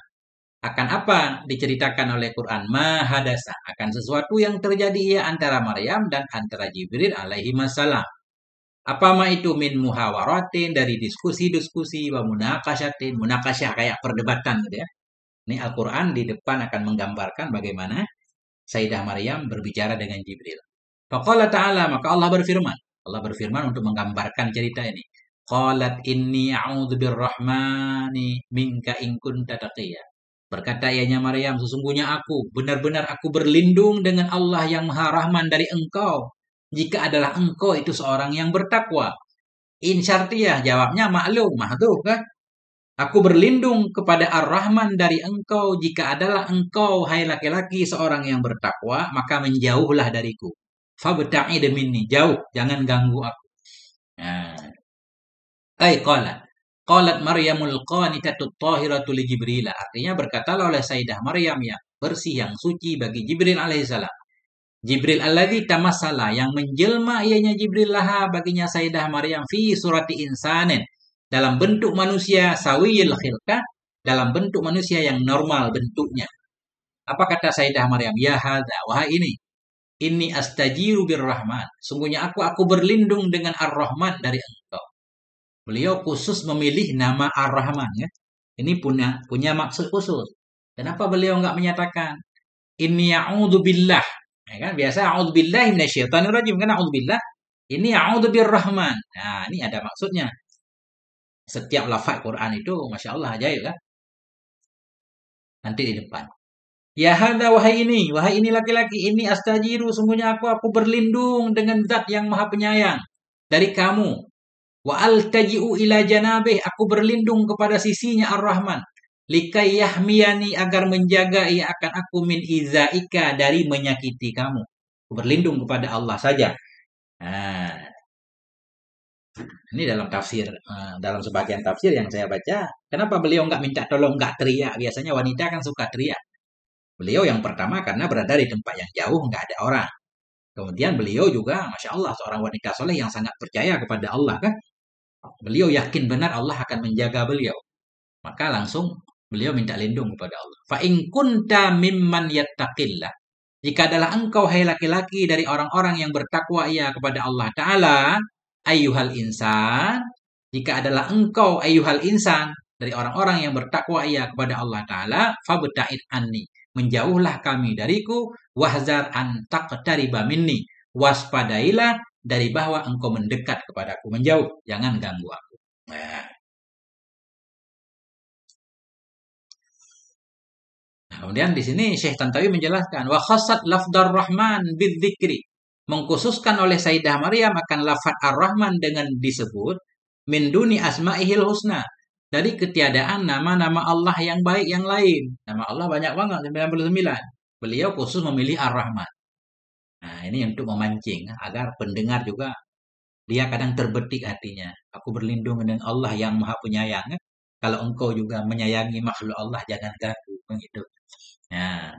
Akan apa diceritakan oleh Quran? Ma hadasa, akan sesuatu yang terjadi ya antara Maryam dan antara Jibril alaihi wassalam. Apa ma itu min muhawaratin, dari diskusi-diskusi, wa munaqasyatin, munaqasyah kayak perdebatan gitu ya. Ini Al-Qur'an di depan akan menggambarkan bagaimana Sayyidah Maryam berbicara dengan Jibril. Faqala ta'ala, maka Allah berfirman. Allah berfirman untuk menggambarkan cerita ini. Qalat inni a'udzu birrahmani minka in kunta taqiyya. Berkata ianya Maryam, sesungguhnya aku, benar-benar aku berlindung dengan Allah yang Maha Rahman dari engkau. Jika adalah engkau itu seorang yang bertakwa. In syartiyah, jawabnya maklum, mahduh kan? Aku berlindung kepada Ar-Rahman dari engkau. Jika adalah engkau, hai laki-laki, seorang yang bertakwa, maka menjauhlah dariku. Fabta'id minni, jauh, jangan ganggu aku. Nah. Qala. Qalat Maryamul qanitatut tahiratu li Jibril. Artinya berkatalah oleh Sayyidah Maryam yang bersih, yang suci bagi Jibril alaihissalam. Jibril alladzi tamassala, yang menjelma ianya Jibril laha baginya Sayyidah Maryam fi surati insanin, dalam bentuk manusia sawiyil khilqah, dalam bentuk manusia yang normal bentuknya. Apa kata Sayyidah Maryam? Ya hadza, wahai ini astajiru birrahman. Sungguhnya aku berlindung dengan Ar-Rahman dari engkau. Beliau khusus memilih nama Ar-Rahman ya. Ini punya maksud khusus. Kenapa beliau nggak menyatakan inni a'udzu billah? Ya kan biasa a'udzu billahi minasyaitonir rajim, kan a'udzu billah. Ini a'udzu birrahman. Nah, ini ada maksudnya. Setiap lafaz Quran itu Masya Allah ajaib kan? Nanti di depan. Ya hadza, wahai ini laki-laki, ini astajiru, sungguhnya aku berlindung dengan zat yang maha penyayang dari kamu. Wa altaji'u ila janabih, aku berlindung kepada sisinya Ar-Rahman. Likai yahmiyani, agar menjaga ia akan aku min izaika, dari menyakiti kamu. Aku berlindung kepada Allah saja. Nah, ini dalam tafsir, dalam sebagian tafsir yang saya baca, kenapa beliau nggak minta tolong, nggak teriak? Biasanya wanita kan suka teriak. Beliau yang pertama karena berada di tempat yang jauh, nggak ada orang. Kemudian beliau juga, Masya Allah, seorang wanita soleh yang sangat percaya kepada Allah kan. Beliau yakin benar Allah akan menjaga beliau. Maka langsung beliau minta lindung kepada Allah. Fa in kunta mimman yattaqillah. Jika adalah engkau, hai laki-laki, dari orang-orang yang bertakwa ia kepada Allah Ta'ala, ayyuhal insan. Jika adalah engkau, ayyuhal insan, dari orang-orang yang bertakwa ia kepada Allah Ta'ala, fabta'id anni. Menjauhlah kami dariku, wahzar an taqtariba minni. Waspadailah dari bahwa engkau mendekat kepadaku, menjauh, jangan ganggu aku. Nah, kemudian di sini Syekh Tantawi menjelaskan wa khassat lafdar rahman bidzikri, mengkhususkan oleh Sayyidah Maryam akan lafaz Ar-Rahman dengan disebut min duni asma'ihil husna, dari ketiadaan nama-nama Allah yang baik yang lain. Nama Allah banyak banget, 99. Beliau khusus memilih Ar-Rahman. Nah, ini untuk memancing agar pendengar juga dia kadang terbetik hatinya. Aku berlindung dengan Allah yang Maha Penyayang. Kalau engkau juga menyayangi makhluk Allah, jangan ganggu begitu. Nah,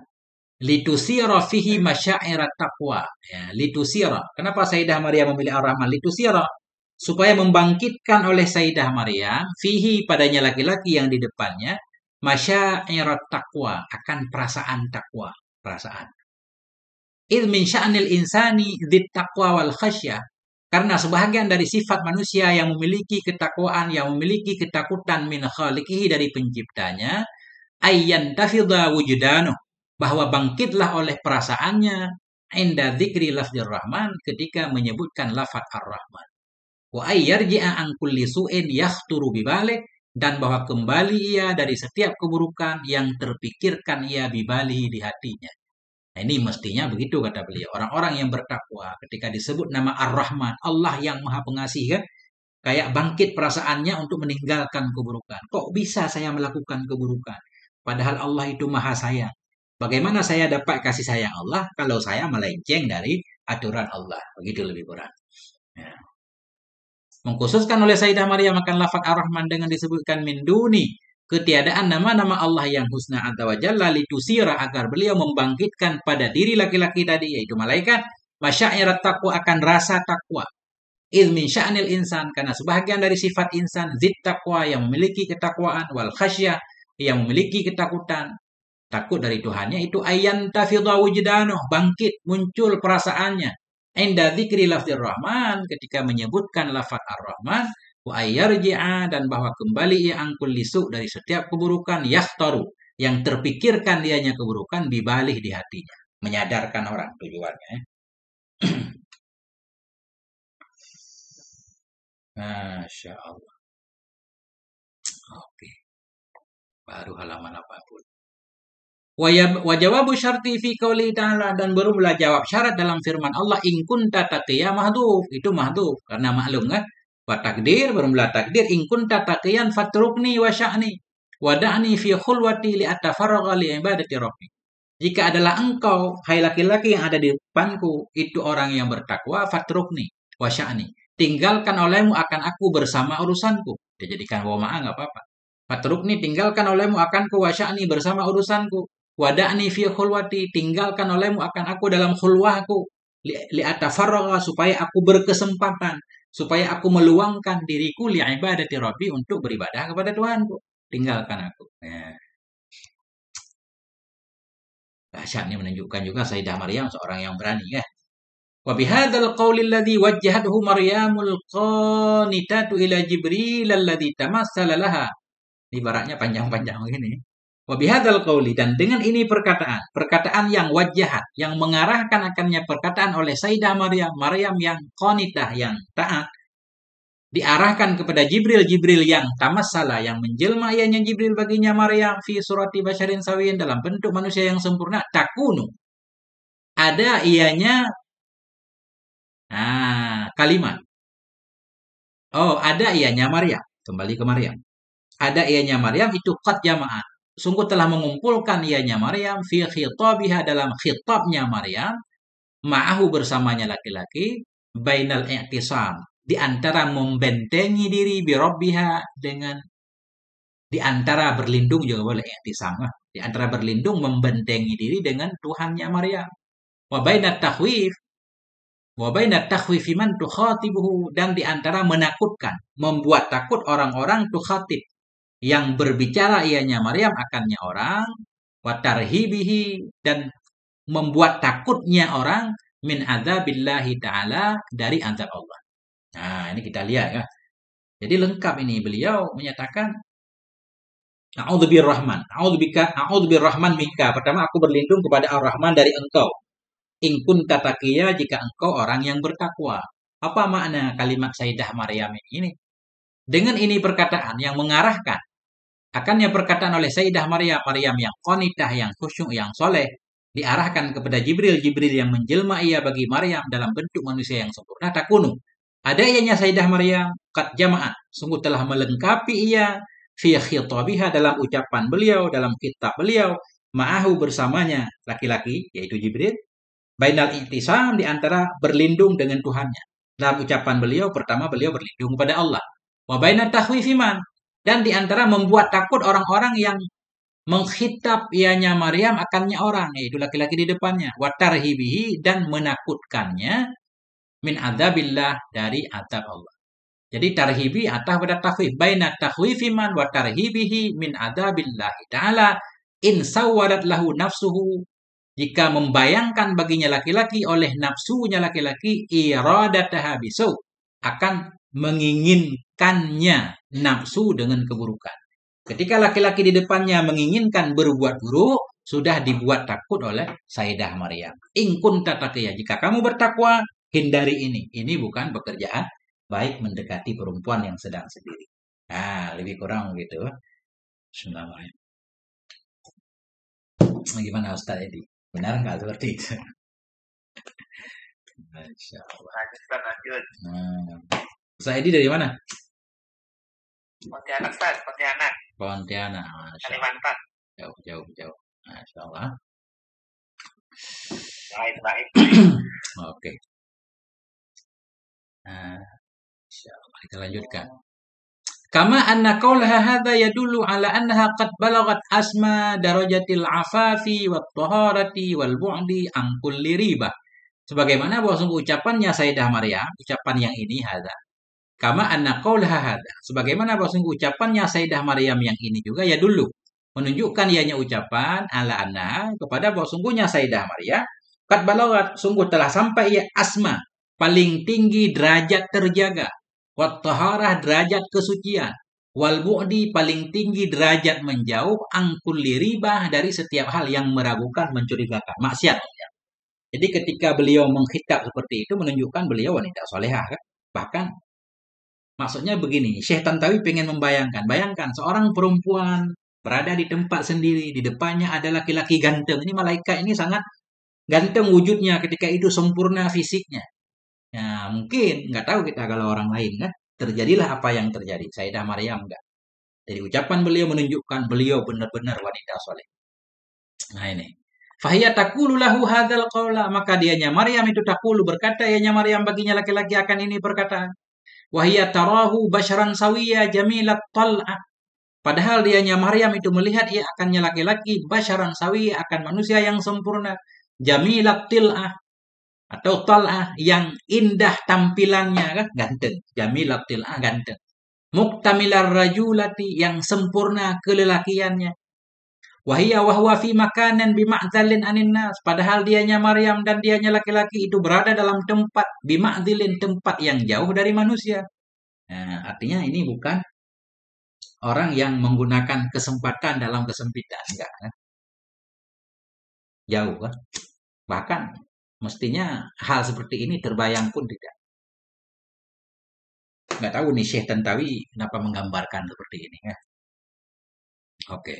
litusira fihi masyairat taqwa. Ya, litusira. Kenapa Sayyidah Maryam memilih Ar-Rahman? Litusira, supaya membangkitkan oleh Sayyidah Maryam fihi, padanya laki-laki yang di depannya, masyairat taqwa, akan perasaan takwa, perasaan. Idh min sya'nil insani dzit taqwa wal khasyah. Karena sebahagian dari sifat manusia yang memiliki ketakwaan, yang memiliki ketakutan min khaliqihi, dari penciptanya, ayyan tafidha wujudanuh, bahwa bangkitlah oleh perasaannya, inda dzikri lafzir rahman, ketika menyebutkan lafaz ar-rahman. Wa ayyarji'a an kulli su'in yakhturu bibalik, dan bahwa kembali ia dari setiap keburukan yang terpikirkan ia bibalihi, di hatinya. Nah, ini mestinya begitu kata beliau. Orang-orang yang bertakwa ketika disebut nama Ar-Rahman, Allah yang Maha Pengasih kan, kayak bangkit perasaannya untuk meninggalkan keburukan. Kok bisa saya melakukan keburukan? Padahal Allah itu Maha Sayang. Bagaimana saya dapat kasih sayang Allah kalau saya melenceng dari aturan Allah? Begitu lebih kurang. Ya. Mengkhususkan oleh Sayyidah Maryam akan lafaz Ar-Rahman dengan disebutkan min duni, ketiadaan nama-nama Allah yang husna azza wa jalla, litusira, agar beliau membangkitkan pada diri laki-laki tadi, yaitu malaikat, masyairat taqwa, akan rasa takwa. Idh min sya'nil insan, karena sebahagian dari sifat insan, zid taqwa, yang memiliki ketakwaan, wal khasyah, yang memiliki ketakutan, takut dari Tuhannya, itu ayyan tafidha wujdanuh, bangkit, muncul perasaannya. Inda dzikri lafzir rahman, ketika menyebutkan lafaz ar-rahman, wa ayyarji'a, dan bahwa kembali ia angkul lisu, dari setiap keburukan, yahtaru, yang terpikirkan dianya keburukan, bibalih, di hatinya, menyadarkan orang tujuannya. Masya Allah. Oke, baru halaman 80. Wa jawabu syarti fi qouli ta'ala, dan berumlah jawab syarat dalam firman Allah, in kunta taqiya mahdhuf, itu mahdhuf karena maklum kan. Wa takdir, berumlah takdir, in kunta taqiyan fatrukni wa sya'ni wa da'ni fi khulwati li atafarraga li ibadati rabbi. Jika adalah engkau, hai laki-laki yang ada di depanku, itu orang yang bertakwa, fatrukni wa sya'ni, tinggalkan olehmu akan aku bersama urusanku. Dia jadikan wa ma'a nggak apa-apa. Fatrukni, tinggalkan olehmu akanku, wasya'ni, bersama urusanku. Wada'ni fi khulwati, tinggalkan olehmu akan aku dalam khulwahku. Li'atafarraga, supaya aku berkesempatan, supaya aku meluangkan diriku li'ibadati rabbi, untuk beribadah kepada Tuhanku. Tinggalkan aku. Nah, dahsyat ini menunjukkan juga Sayyidah Maryam seorang yang berani ya. Wa bihadzal qauli alladhi wajjahathu Maryamul qanitatu ila Jibril alladhi tamassala laha. Ibaratnya panjang-panjang begini. Wa bihadzal qauli, dan dengan ini perkataan yang wajjahat, yang mengarahkan akannya perkataan oleh Sayyidah Maryam, Maryam yang qanitah, yang taat, diarahkan kepada Jibril yang tamassala, yang menjelma ianya Jibril baginya Maryam fi surati basyarin sawiyin, dalam bentuk manusia yang sempurna, takunu, ada ianya kalimat. Oh, ada ianya Maryam. Kembali ke Maryam. Ada ianya Maryam itu qad jamaah. Sungguh telah mengumpulkan ianya Maryam fi khitabiha, dalam khitabnya Maryam, ma'ahu, bersamanya laki-laki, bainal i'tisam, di antara membentengi diri, birabbiha, dengan di antara berlindung juga boleh i'tisam, di antara berlindung, membentengi diri dengan Tuhannya Maryam. Wa bainat takhwif, wa bainat takhwifi man tukhatibuhu, dan di antara menakutkan, membuat takut orang-orang, tukhatib, yang berbicara ianya Maryam akannya orang, wa tarhibihi, dan membuat takutnya orang, min adzabillahi ta'ala, dari azab Allah. Nah, ini kita lihat ya. Jadi lengkap ini, beliau menyatakan a'udzubirrahman, a'udzubirrahman minka. Pertama, aku berlindung kepada Ar-Rahman, dari engkau. In kunta taqiyya, jika engkau orang yang bertakwa. Apa makna kalimat Sayyidah Maryam ini? Dengan ini perkataan yang mengarahkan akannya perkataan oleh Sayyidah Maryam, Maryam yang qanitah, yang khusyuk, yang soleh, diarahkan kepada Jibril yang menjelma ia bagi Maryam dalam bentuk manusia yang sempurna, takunu, ada ianya Sayyidah Maryam, qad jamaah, sungguh telah melengkapi ia, fi khitabiha, dalam ucapan beliau, dalam kitab beliau, ma'ahu, bersamanya laki-laki, yaitu Jibril, bainal i'tisam, di antara berlindung dengan Tuhannya. Dalam ucapan beliau, pertama beliau berlindung kepada Allah. Wa bainat takhwifi man, dan di antara membuat takut orang-orang yang menghitab ianya Maryam akannya orang, yaitu laki-laki di depannya. Wa tarhibihi, dan menakutkannya, min adzabillah, dari azab Allah. Jadi tarhibi atah pada takhwif, bainat takhwifi man wa tarhibihi min adzabillah ta'ala, in sawwarat lahu nafsuhu, jika membayangkan baginya laki-laki, oleh nafsunya laki-laki, iradataha bisu, akan menginginkannya nafsu dengan keburukan. Ketika laki-laki di depannya menginginkan berbuat buruk, sudah dibuat takut oleh Sayyidah Maryam. In kunta taqiyya, jika kamu bertakwa, hindari ini. Ini bukan pekerjaan baik mendekati perempuan yang sedang sendiri. Nah, lebih kurang begitu. Bismillahirrahmanirrahim. Gimana Ustaz Edi? Benar nggak seperti itu? Masya Allah. Lanjut. Ustaz Edi dari mana? Pontianak, Ustaz. Pontianak. Pontianak. Kalimantan. Jauh. Masya Allah. Baik. Oke. Masya Allah. Kita lanjutkan. Kama anna qaulaha hadza yadullu ala annaha qad balagat asma darajatil afafi wat taharati wal bu'di an kulli riba. Sebagaimana bahwa sungguh ucapannya Sayyidah Maryam, ucapan yang ini hadza. Kama anna qaulaha hadza. Sebagaimana bahwa sungguh ucapannya Sayyidah Maryam yang ini juga ya dulu menunjukkan ianya ucapan ala anna, kepada bahwa sungguhnya Sayyidah Maryam qad balagat, sungguh telah sampai ia asma, paling tinggi derajat terjaga, wat taharah, derajat kesucian, wal bu'di, paling tinggi derajat menjauh, angkul ribah, dari setiap hal yang meragukan, mencurigakan, maksiat. Jadi ketika beliau menghitab seperti itu menunjukkan beliau wanita solehah kan? Bahkan maksudnya begini, Syekh Tantawi pengen bayangkan seorang perempuan berada di tempat sendiri, di depannya ada laki-laki ganteng. Ini malaikat ini sangat ganteng wujudnya, ketika itu sempurna fisiknya. Ya, mungkin nggak tahu kita kalau orang lain kan, terjadilah apa yang terjadi. Sayyidah Maryam enggak. Jadi ucapan beliau menunjukkan beliau benar-benar wanita soleh. Nah ini. Fahiya taqulu lahu hadzal qaula, maka dianya Maryam itu taqulu, berkata ianya Maryam baginya laki-laki akan ini perkataan. Wahia tarahu basyaran sawiya jamilat tal'ah. Padahal dianya Maryam itu melihat ia akannya laki-laki basyaran sawiya, akan manusia yang sempurna. Jamilat til'ah atau tal'ah, yang indah tampilannya, kan ganteng. Jamilat til'ah, ganteng. Muktamilar rajulati, yang sempurna kelelakiannya. Wahwa fi makanan bima'dzalin anin nas. Padahal dianya Maryam dan dianya laki-laki itu berada dalam tempat bima'dzilin, tempat yang jauh dari manusia. Nah, artinya ini bukan orang yang menggunakan kesempatan dalam kesempitan, enggak kan? Jauh kan? Bahkan mestinya hal seperti ini terbayang pun tidak. Nggak tahu nih Syekh Tantawi kenapa menggambarkan seperti ini ya. Oke.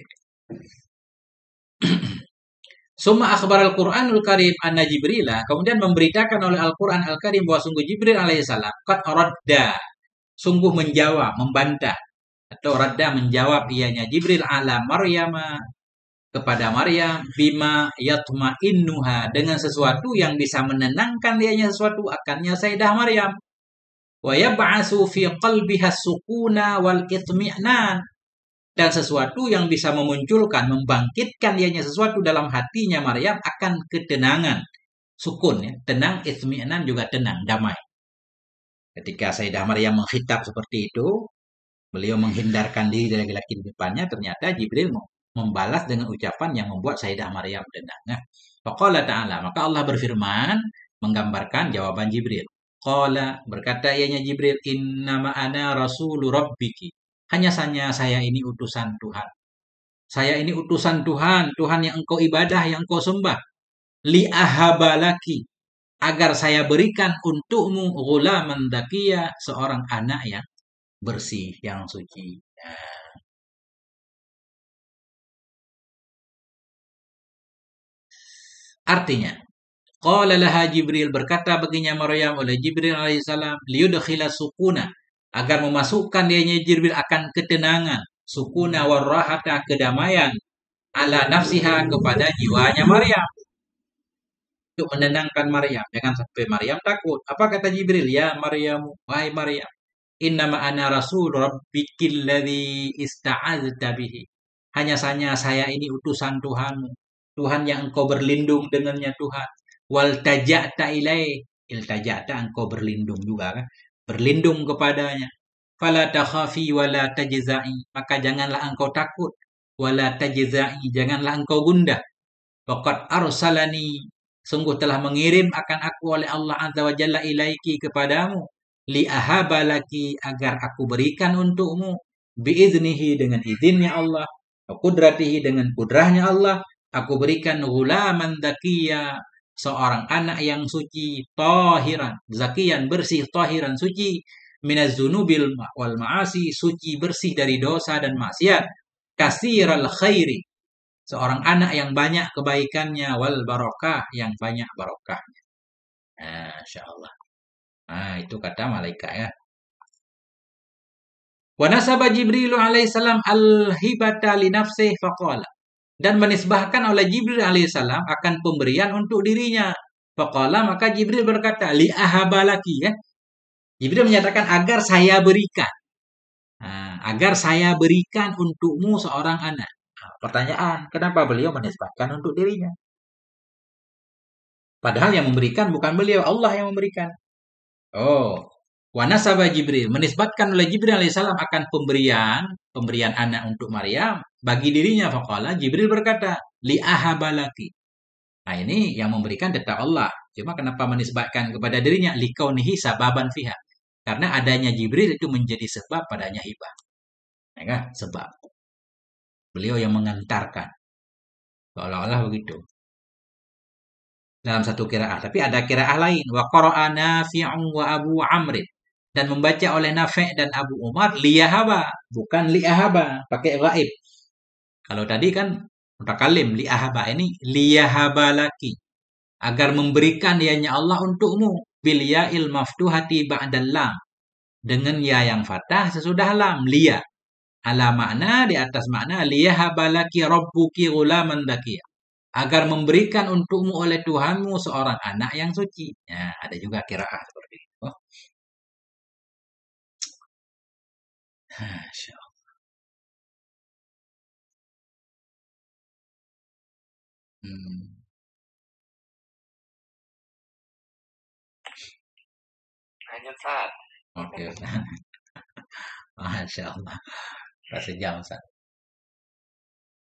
Summa akhbar Al-Qur'anul Karim anna Jibrila, kemudian memberitakan oleh Al-Qur'an Al-Karim bahwa sungguh Jibril alaihissalam qad radda, sungguh menjawab, membantah, atau radda menjawab ianya Jibril ala Maryam, kepada Maryam, bima yatma'innuha, dengan sesuatu yang bisa menenangkan dianya, sesuatu akannya Sayyidah Maryam. Wa yab'asu fi qalbiha sukuna wal itmi'nan, dan sesuatu yang bisa memunculkan, membangkitkan dianya sesuatu dalam hatinya Maryam akan ketenangan, sukun ya, tenang, itmi'nan juga tenang, damai. Ketika Sayyidah Maryam menghitab seperti itu, beliau menghindarkan diri dari laki-laki di depannya, ternyata Jibril membalas dengan ucapan yang membuat Sayyidah Maryam tenang. Nah, faqala ta'ala, maka Allah berfirman menggambarkan jawaban Jibril. Qala, berkata ianya Jibril, innama ana rasulu rabbiki, hanya saja saya ini utusan Tuhan. Saya ini utusan Tuhan, Tuhan yang engkau ibadah, yang engkau sembah. Li ahabalaki, agar saya berikan untukmu ghulaman dakiya, seorang anak yang bersih, yang suci. Artinya, qala laha Jibril, berkata baginya Maryam oleh Jibril alaihissalam, liyudkhila sukuna, agar memasukkan dianya Jibril akan ketenangan, sukuna warahata, kedamaian, ala nafsiha, kepada jiwanya Maryam, untuk menenangkan Maryam, jangan sampai Maryam takut. Apa kata Jibril? Ya Maryam, wahai Maryam, innama ana rasul rabbikil ladzi ista'adzta bihi, hanya saja saya ini utusan Tuhanmu, Tuhan yang engkau berlindung dengannya Tuhan. Wal taja'ta ilaih, iltaja'ta, engkau berlindung juga kan? Berlindung kepadanya. Fala takhafi wala tajza'i, maka janganlah engkau takut, wala tajza'i, janganlah engkau gundah. Faqad arsalani, sungguh telah mengirim akan aku oleh Allah Azza wa Jalla ilaiki, kepadamu, li ahabalaki, agar aku berikan untukmu, biiznihi, dengan izinnya Allah, wa qudratihi, dengan kudrahnya Allah, aku berikan ghulaman zakiya, seorang anak yang suci, tahiran, zakiyan, bersih, tahiran, suci, minaz zunubil wal ma'asi, suci bersih dari dosa dan maksiat, kasiral khairi, seorang anak yang banyak kebaikannya, wal barokah, yang banyak barokahnya. Insyaallah. Nah, itu kata malaikat ya. Wa nasaba Jibril alaihissalam al-hibata li nafsihi faqala, dan menisbahkan oleh Jibril alaihissalam akan pemberian untuk dirinya. Faqala, maka Jibril berkata, li ahabalaki ya. Jibril menyatakan agar saya berikan. Agar saya berikan untukmu seorang anak. Pertanyaan, kenapa beliau menisbahkan untuk dirinya? Padahal yang memberikan bukan beliau, Allah yang memberikan. Oh, wa nasaba Jibril, menisbatkan oleh Jibril alaihissalam akan pemberian anak untuk Maryam bagi dirinya. Faqala, Jibril berkata, li ahabalaki. Nah, ini yang memberikan tetap Allah. Cuma kenapa menisbatkan kepada dirinya? Likaunihi sababan fiha. Karena adanya Jibril itu menjadi sebab padanya hibah. Ya kan? Sebab. Beliau yang mengantarkan. Seolah-olah begitu. Dalam satu qiraah, tapi ada qiraah lain, wa qara'a Nafi'un wa Abu Amr, dan membaca oleh Nafi' dan Abu Umar, liyahaba, bukan liahaba, pakai ghaib. Kalau tadi kan mutakalim, liahaba, ini liyahaba laki, agar memberikan dianya Allah untukmu, bil ya'il maftuhati ba'dal lam, dengan ya yang fathah sesudah lam, liya, ala makna, di atas makna, liyahaba laki rabbuki ghulaman dzakiyah, agar memberikan untukmu oleh Tuhanmu seorang anak yang suci. Ya, ada juga qiraah seperti itu. Masya Allah. Hmm. Lanjut, Ustaz. Oke, Ustaz. Masya Allah. Udah sejam, Ustaz.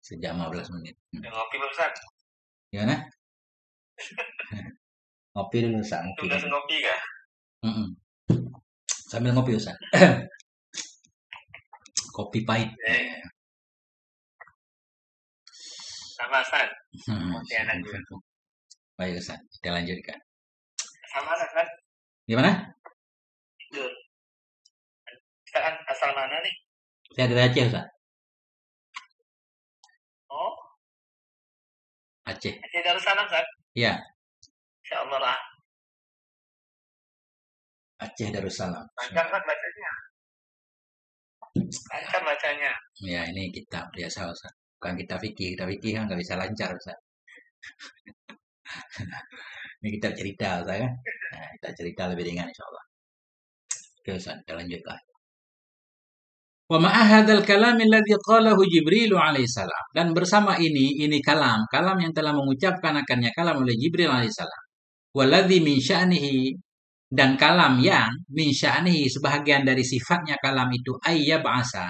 Sejam 15 menit. Udah ngopi belum, Ustaz? Gimana? Ngopi dulu, Ustaz. Ngopi Udah dulu. ngopi kah? Mm-mm. Sambil ngopi, Ustaz. Kopi pahit. Sama, Ustaz. Hmm. Pontianak juga. Baik, Ustaz. Kita lanjutkan. Sama, Ustaz. Gimana? Tidur. Ustaz, asal mana nih? Saya dari Aceh, Ustaz. Oh, Aceh. Aceh Darussalam, Ustaz. Ya, Insya Allah lah. Aceh Darussalam. Lancar, Ustaz, bacanya. Lancar bacanya. Ya, ini kitab biasa, Ustaz. Bukan kitab fikih. Kitab fikih kan nggak bisa lancar, Ustaz. Ini kitab cerita, Ustaz, kan? Nah, kita cerita lebih ringan, insya Allah. Oke, Ustaz. Kita lanjutkan. Wa ma'ahadal kalam alladhi qalahu Jibril alaihissalam. Dan bersama ini kalam yang telah mengucapkan akannya kalam oleh Jibril alaihissalam. Walladhi min sya'nihi, dan kalam yang min sya'nihi, sebahagian dari sifatnya kalam itu ayyab'asa,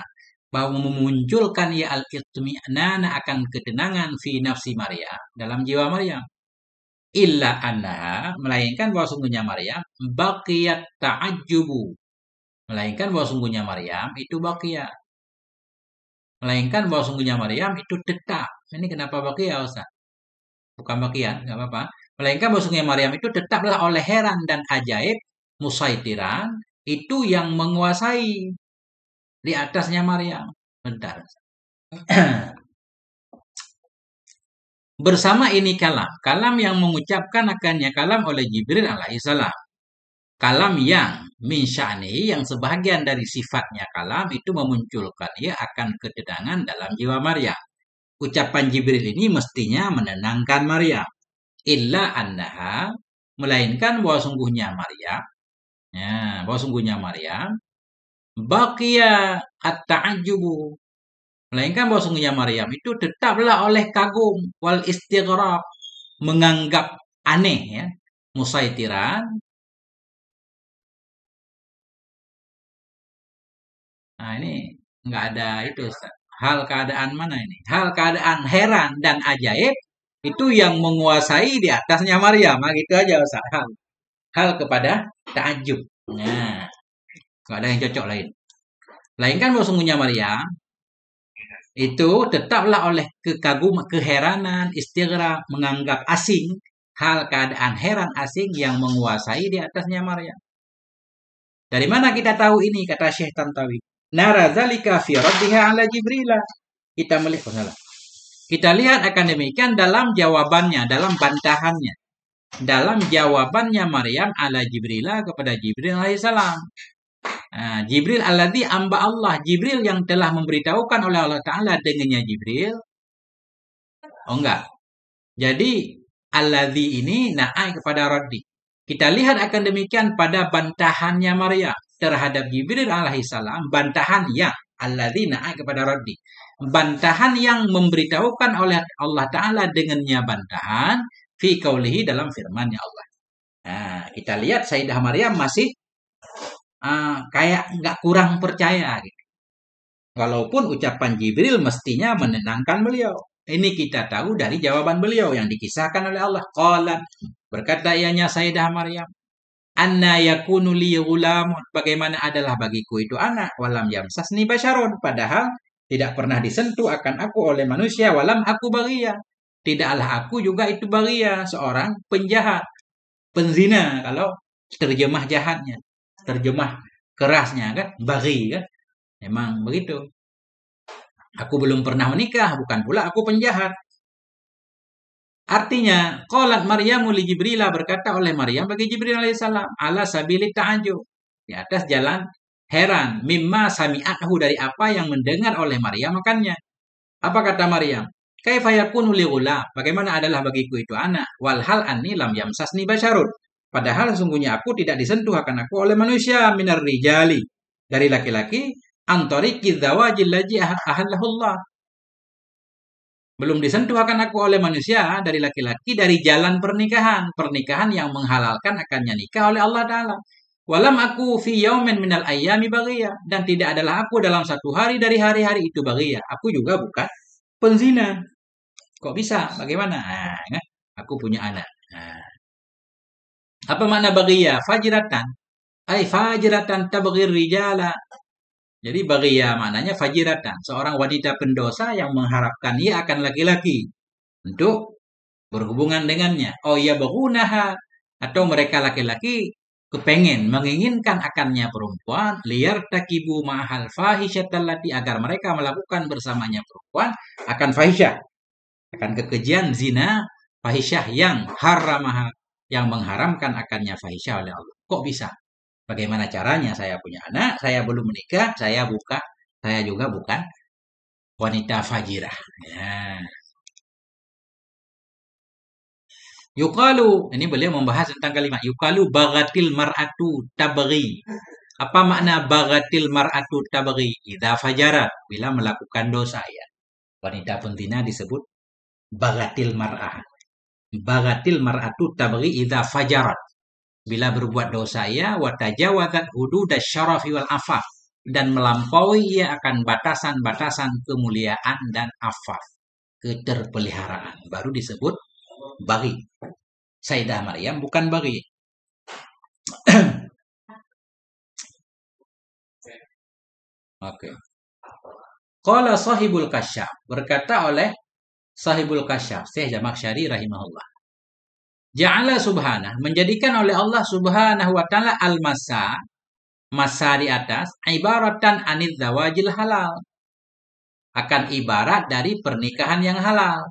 bahwa memunculkan ya al-itmi'nana, akan ketenangan fi nafsi Maryam, dalam jiwa Maryam. Illa annaha, melainkan bahwa sungguhnya Maryam baqiyat ta'ajjubu, melainkan bahwa sungguhnya Maryam itu baqiyah, melainkan bahwa sungguhnya Maryam itu tetap. Ini kenapa baqiyah, Ustaz? Bukan bakian, nggak apa-apa. Melainkan bahwa sungguhnya Maryam itu tetaplah oleh heran dan ajaib, musaitiran, itu yang menguasai di atasnya Maryam. Bentar. Bersama ini kalam yang mengucapkan akannya kalam oleh Jibril alaihissalam. Kalam yang min sya'nihi, yang sebahagian dari sifatnya kalam itu memunculkan ia akan ketenangan dalam jiwa Maryam. Ucapan Jibril ini mestinya menenangkan Maryam. Illa annaha, melainkan bahwa sungguhnya Maryam, ya, bahwa sungguhnya Maryam baqiya at-ta'ajjubu, melainkan bahwa sungguhnya Maryam itu tetaplah oleh kagum wal istighraq, menganggap aneh, ya, musaitiran. Nah, ini nggak ada itu, Ustaz. Hal keadaan mana ini? Hal keadaan heran dan ajaib itu yang menguasai di atasnya Maryam. Nah, gitu aja, Ustaz. Hal kepada ta'ajub. Nah, nggak ada yang cocok lain. Melainkan bahwa sungguhnya Maryam itu tetaplah oleh kekaguman, keheranan, istighraq, menganggap asing, hal keadaan heran asing yang menguasai di atasnya Maryam. Dari mana kita tahu ini? Kata Syekh Tantawi. Nara zalika fi raddiha ala Jibril. Kita lihat akan demikian dalam jawabannya, dalam bantahannya, dalam jawabannya Maryam ala Jibril, kepada Jibril alaihissalam. Nah, Jibril alladzi amba Allah, Jibril yang telah memberitahukan oleh Allah Ta'ala dengannya Jibril. Oh enggak. Jadi alladzi ini naai kepada raddi. Kita lihat akan demikian pada bantahannya Maryam terhadap Jibril alaihissalam, bantahan yang alladzi naai kepada raddi. Bantahan yang memberitahukan oleh Allah Ta'ala dengannya bantahan fi qaulihi, dalam firman-Nya Allah. Nah, kita lihat Sayyidah Maryam masih kayak nggak kurang percaya gitu. Walaupun ucapan Jibril mestinya menenangkan beliau. Ini kita tahu dari jawaban beliau yang dikisahkan oleh Allah. Qalat, berkata ianya Sayyidah Maryam, anna yakunu li ghulamun, bagaimana adalah bagiku itu anak, walam yamsasni basyarun, padahal tidak pernah disentuh akan aku oleh manusia, walam aku baghiyah, tidaklah aku juga itu baghiyah, seorang penjahat, penzina, kalau terjemah jahatnya, terjemah kerasnya kan, baghi kan, memang begitu. Aku belum pernah menikah, bukan pula aku penjahat. Artinya, qalat Maryamu li Jibril, berkata oleh Maryam bagi Jibril alaihissalam, ala sabili ta'ajub, di atas jalan heran, mimma sami'athu, dari apa yang mendengar oleh Maryam makannya. Apa kata Maryam? Kaifa yakunu li ghulam, bagaimana adalah bagiku itu anak, walhal anni lam yamsasni basyarun, padahal sesungguhnya aku tidak disentuh akan aku oleh manusia, minar rijali, dari laki-laki, antariqidz zawajil ladzi ahallahullah. Belum disentuh akan aku oleh manusia dari laki-laki dari jalan pernikahan. Pernikahan yang menghalalkan akannya nikah oleh Allah Ta'ala. Walam aku fi yaumin minal ayyami baghiyah. Dan tidak adalah aku dalam satu hari dari hari-hari itu baghiyah. Aku juga bukan penzina. Kok bisa? Bagaimana? Nah, aku punya anak. Nah, apa makna baghiyah? Fajratan. Ay fajratan tabghir rijala. Jadi baghiyah maknanya fajiratan, seorang wanita pendosa yang mengharapkan ia akan laki-laki untuk berhubungan dengannya. Oh ya baghunaha, atau mereka laki-laki kepengen menginginkan akannya perempuan liar takibu mahal fahisyatallati, agar mereka melakukan bersamanya perempuan akan fahisyah, akan kekejian zina fahisyah yang haramah, yang mengharamkan akannya fahisyah oleh Allah. Kok bisa? Bagaimana caranya? Saya punya anak, saya belum menikah, saya juga bukan wanita fajirah. Ya. Yukalu, ini beliau membahas tentang kalimat yukalu bagatil mar'atu tabghi. Apa makna bagatil mar'atu tabghi? Idza fajarat, bila melakukan dosa ya. Wanita penzina disebut bagatil mar'ah. Bagatil mar'atu tabghi idza fajarat. Bila berbuat dosa ia watajawazat hududasy syarafi wal afaf, dan melampaui ia akan batasan-batasan kemuliaan dan afaf, keterpeliharaan, baru disebut baghi. Sayyidah Maryam bukan baghi. Oke. Qala sahibul kasyaf, berkata oleh sahibul kasyaf Syekh Zamakhsyari rahimahullah, ja'ala subhanah, menjadikan oleh Allah subhanahu wa ta'ala al-masa, masa di atas, ibaratan anid zawajil halal, akan ibarat dari pernikahan yang halal.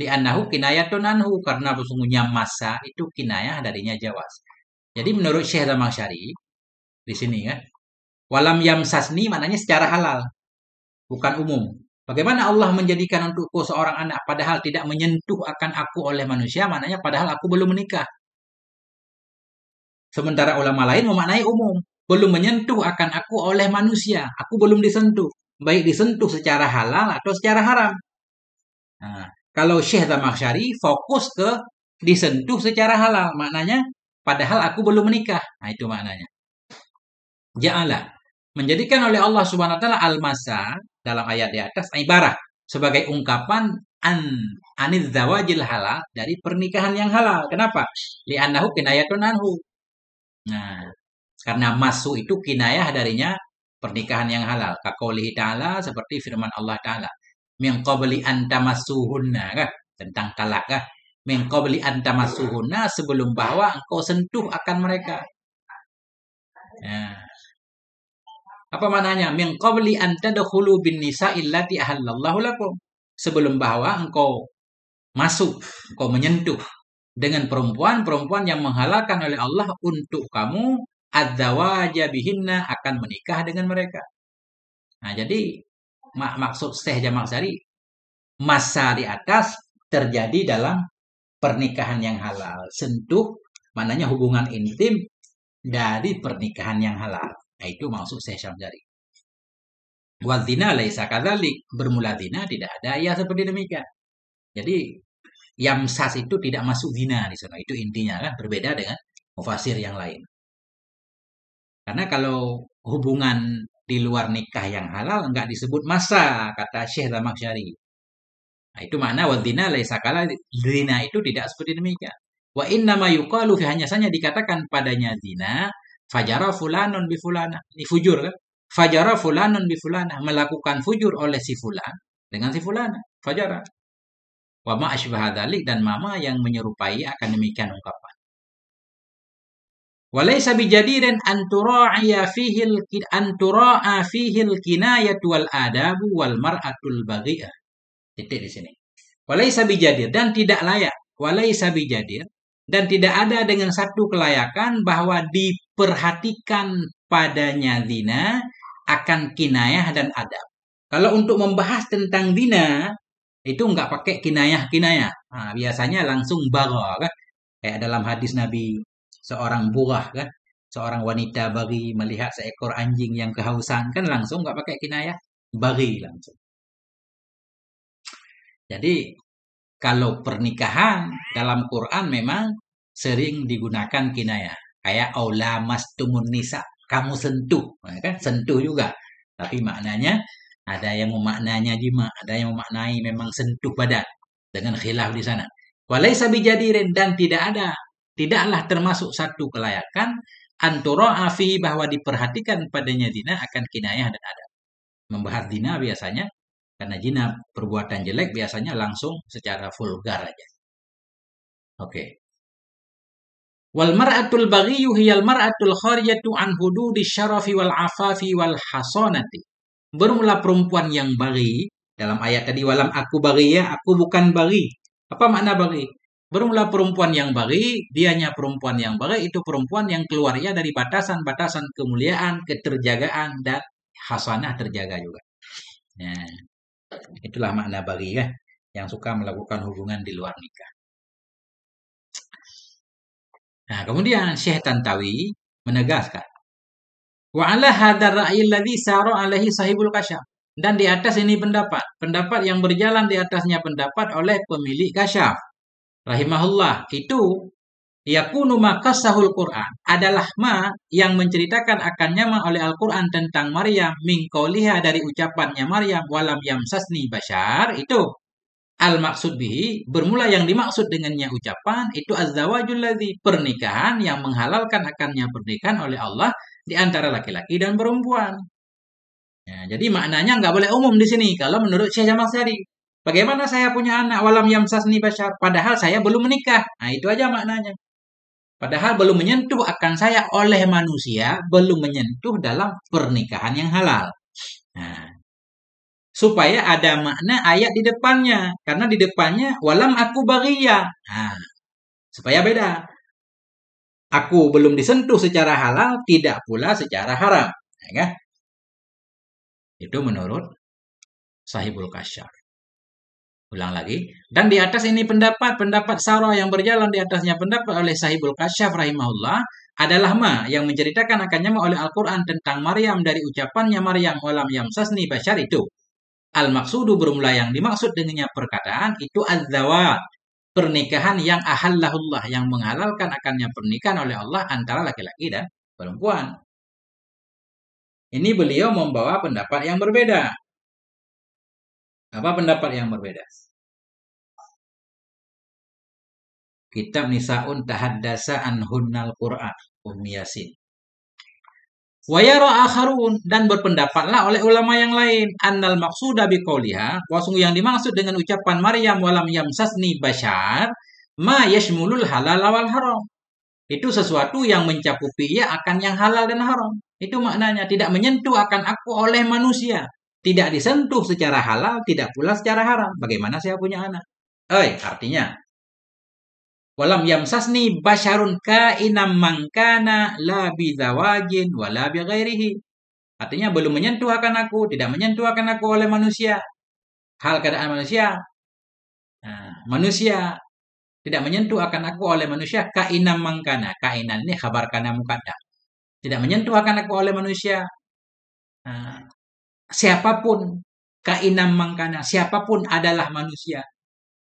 Li'annahu kinayatun anhu, karena sesungguhnya masa itu kinayah darinya jawaz. Jadi menurut Syekh Zamakhsyari di sini kan, walam yamsasni maknanya secara halal, bukan umum. Bagaimana Allah menjadikan untukku seorang anak padahal tidak menyentuh akan aku oleh manusia, maknanya padahal aku belum menikah. Sementara ulama lain memaknai umum, belum menyentuh akan aku oleh manusia, aku belum disentuh, baik disentuh secara halal atau secara haram. Nah, kalau Syekh Zamakhsyari fokus ke disentuh secara halal, maknanya padahal aku belum menikah. Nah, itu maknanya. Ja'ala, menjadikan oleh Allah Subhanahu wa taala al-masa dalam ayat di atas ibarat sebagai ungkapan anil zawajil halal, dari pernikahan yang halal. Kenapa? Li'annahu kinayatun anhu. Nah, karena masu itu kinayah darinya pernikahan yang halal. Kaqoulihi ta'ala, seperti firman Allah Ta'ala, min qabli an tamassuhunna, kan? Tentang talak kan? Min qabli an tamassuhunna, sebelum bahwa engkau sentuh akan mereka. Nah, apa maknanya? Min qabli an tadkhulu bin nisa'i allati ahallallahu lakum. Sebelum bahwa engkau masuk, engkau menyentuh dengan perempuan-perempuan yang menghalalkan oleh Allah untuk kamu, adzawaja bihinna, akan menikah dengan mereka. Nah, jadi maksud Syekh Zamakhsyari, masa di atas terjadi dalam pernikahan yang halal. Sentuh maknanya hubungan intim dari pernikahan yang halal. Nah, itu maksud Syekh Zamakhsyari. Wadzina laisa kadzalik, bermula zina tidak ada ya seperti demikian. Jadi yamsas itu tidak masuk zina di sana. Itu intinya kan, berbeda dengan mufasir yang lain. Karena kalau hubungan di luar nikah yang halal enggak disebut masa, kata Syekh Zamakhsyari. Nah, itu makna wadzina laisa kadzalik, zina itu tidak seperti demikian. Wa inna ma yuqalu, hanya saja dikatakan padanya zina, fajara fulanun bi fulana. Ini fujur kan? Fajara fulanun bi fulana, melakukan fujur oleh si fulan dengan si fulana. Fajara. Wa ma asbaha dzalik, dan mama yang menyerupai akan demikian ungkapan. Walaysa bijadirin an tura'a fihi al-kinayatu wal adabu wal mar'atul baghi'ah. Titik di sini. Walaysa bijadir, dan tidak layak. Walaysa bijadir, dan tidak ada dengan satu kelayakan bahwa diperhatikan padanya zina akan kinayah dan adab. Kalau untuk membahas tentang zina itu enggak pakai kinayah-kinayah. Nah, biasanya langsung bagha kan. Kayak dalam hadis Nabi, seorang burah kan, seorang wanita bagi melihat seekor anjing yang kehausan, kan langsung nggak pakai kinayah, bagi langsung. Jadi kalau pernikahan dalam Quran memang sering digunakan kinayah. Kayak aula mastumun nisa, kamu sentuh, kan sentuh juga. Tapi maknanya ada yang memaknanya jima, ada yang memaknai memang sentuh badan dengan khilaf di sana. Walaisa bijadirin, dan tidaklah termasuk satu kelayakan antara afi bahwa diperhatikan padanya zina akan kinayah dan adab. Membahas zina biasanya karena zina perbuatan jelek biasanya langsung secara vulgar aja. Oke. Wal mar'atul baghiyyu hiyal mar'atul kharijatu an hududi syarafi wal afafi wal hasanati. Bermula perempuan yang baghi dalam ayat tadi walam aku baghi ya, aku bukan baghi. Apa makna baghi? Bermula perempuan yang baghi, dianya perempuan yang baghi itu perempuan yang keluarnya dari batasan-batasan kemuliaan, keterjagaan dan hasanah terjaga juga. Nah, itulah makna baghi kan, yang suka melakukan hubungan di luar nikah. Nah, kemudian Syekh Tantawi menegaskan, wa ala hadzal ra'yi alladzi sara alaihi sahibul kasyaf. Dan di atas ini pendapat yang berjalan di atasnya pendapat oleh pemilik kasyaf rahimahullah, itu yakunu ma qasahul Quran, adalah ma yang menceritakan akannya ma oleh Al-Quran tentang Maryam min qauliha, dari ucapannya Maryam walam yamsasni bashar, itu al-maksud bihi, bermula yang dimaksud dengannya ucapan itu az-zawajul ladzi, pernikahan yang menghalalkan akannya pernikahan oleh Allah di antara laki-laki dan perempuan. Ya, jadi maknanya nggak boleh umum di sini. Kalau menurut Syekh Jamal Sari, bagaimana saya punya anak walam yamsasni bashar, padahal saya belum menikah. Nah, itu aja maknanya. Padahal belum menyentuh akan saya oleh manusia, belum menyentuh dalam pernikahan yang halal. Nah, supaya ada makna ayat di depannya, karena di depannya walam aku baghiyah. Nah, supaya beda. Aku belum disentuh secara halal, tidak pula secara haram. Ya kan? Itu menurut Sahibul Kasyaf. Ulang lagi. Dan di atas ini pendapat Sarah yang berjalan di atasnya pendapat oleh Sahibul Kasyaf rahimahullah adalah ma yang menceritakan akannya ma oleh Al-Quran tentang Maryam dari ucapannya Maryam walam yamsasni bashar itu. Al-maksudu bermula yang dimaksud dengannya perkataan itu az-zawaj, pernikahan yang ahallahullah, yang menghalalkan akannya pernikahan oleh Allah antara laki-laki dan perempuan. Ini beliau membawa pendapat yang berbeda. Apa pendapat yang berbeda? Kitab Nisaun tahaddasa anhunnal Qur'an, Yasin. Wa yara akharun, dan berpendapatlah oleh ulama yang lain, annal maqsuda biqauliha, wasung yang dimaksud dengan ucapan Maryam walam yamsasni bashar ma yashmulul halal wal haram. Itu sesuatu yang mencakupi ia akan yang halal dan haram. Itu maknanya tidak menyentuh akan aku oleh manusia. Tidak disentuh secara halal, tidak pula secara haram. Bagaimana saya punya anak? Artinya, walam yamsasni basyarun kainam mangkana la bizawajin wala bighairihi. Artinya belum menyentuh akan aku, tidak menyentuh akan aku oleh manusia. Hal keadaan manusia. Nah, manusia tidak menyentuh akan aku oleh manusia kainam mangkana. Kainan ini khabar kana muqaddam. Tidak menyentuh akan aku oleh manusia. Nah, siapapun, kainam mangkana, siapapun adalah manusia.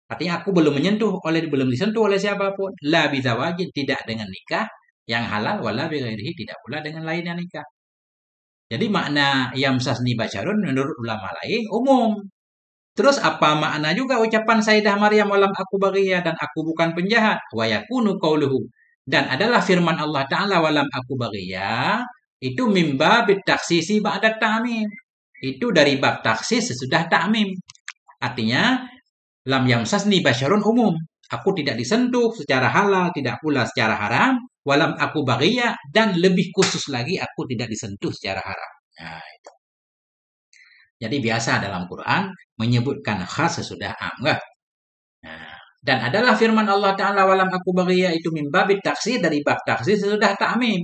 Artinya aku belum disentuh oleh siapapun. La bizawajin, tidak dengan nikah yang halal, wala bighairihi, tidak pula dengan lainnya nikah. Jadi makna yamsasni basyarun menurut ulama lain umum. Terus apa makna juga ucapan Sayyidah Maryam walam aku baghiyah, dan aku bukan penjahat. Wa yakunu qauluhu, dan adalah firman Allah Ta'ala walam aku baghiyah, itu mimba bitaksisi ba'da ta'mim. Itu dari bab taksis sesudah ta'mim. Artinya lam yamsasni basyarun umum. Aku tidak disentuh secara halal, tidak pula secara haram. Walam aku baghiyah, dan lebih khusus lagi aku tidak disentuh secara haram. Nah, itu. Jadi biasa dalam Quran menyebutkan khas sesudah am. Nah, dan adalah firman Allah Ta'ala walam aku baghiyah, itu min babit taksir, dari bab taksir sesudah ta'mim.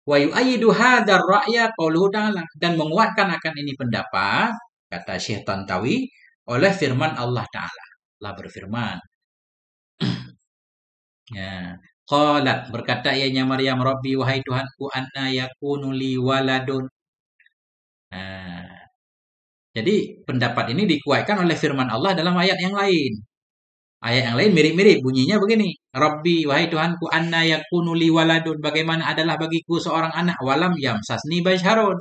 Wa yu'ayyidu hadzal ra'ya qauluhu ta'ala, dan menguatkan akan ini pendapat kata Syekh Tantawi oleh firman Allah Ta'ala. Allah berfirman, ya, Qalat, berkata ianya Maryam, Rabbi, wahai Tuhanku, anna yakunu li waladun. Nah, jadi pendapat ini dikuatkan oleh firman Allah dalam ayat yang lain. Ayat yang lain mirip-mirip, bunyinya begini. Rabbi, wahai Tuhanku, anna yakunu li waladun. Bagaimana adalah bagiku seorang anak, walam yamsasni basyarun.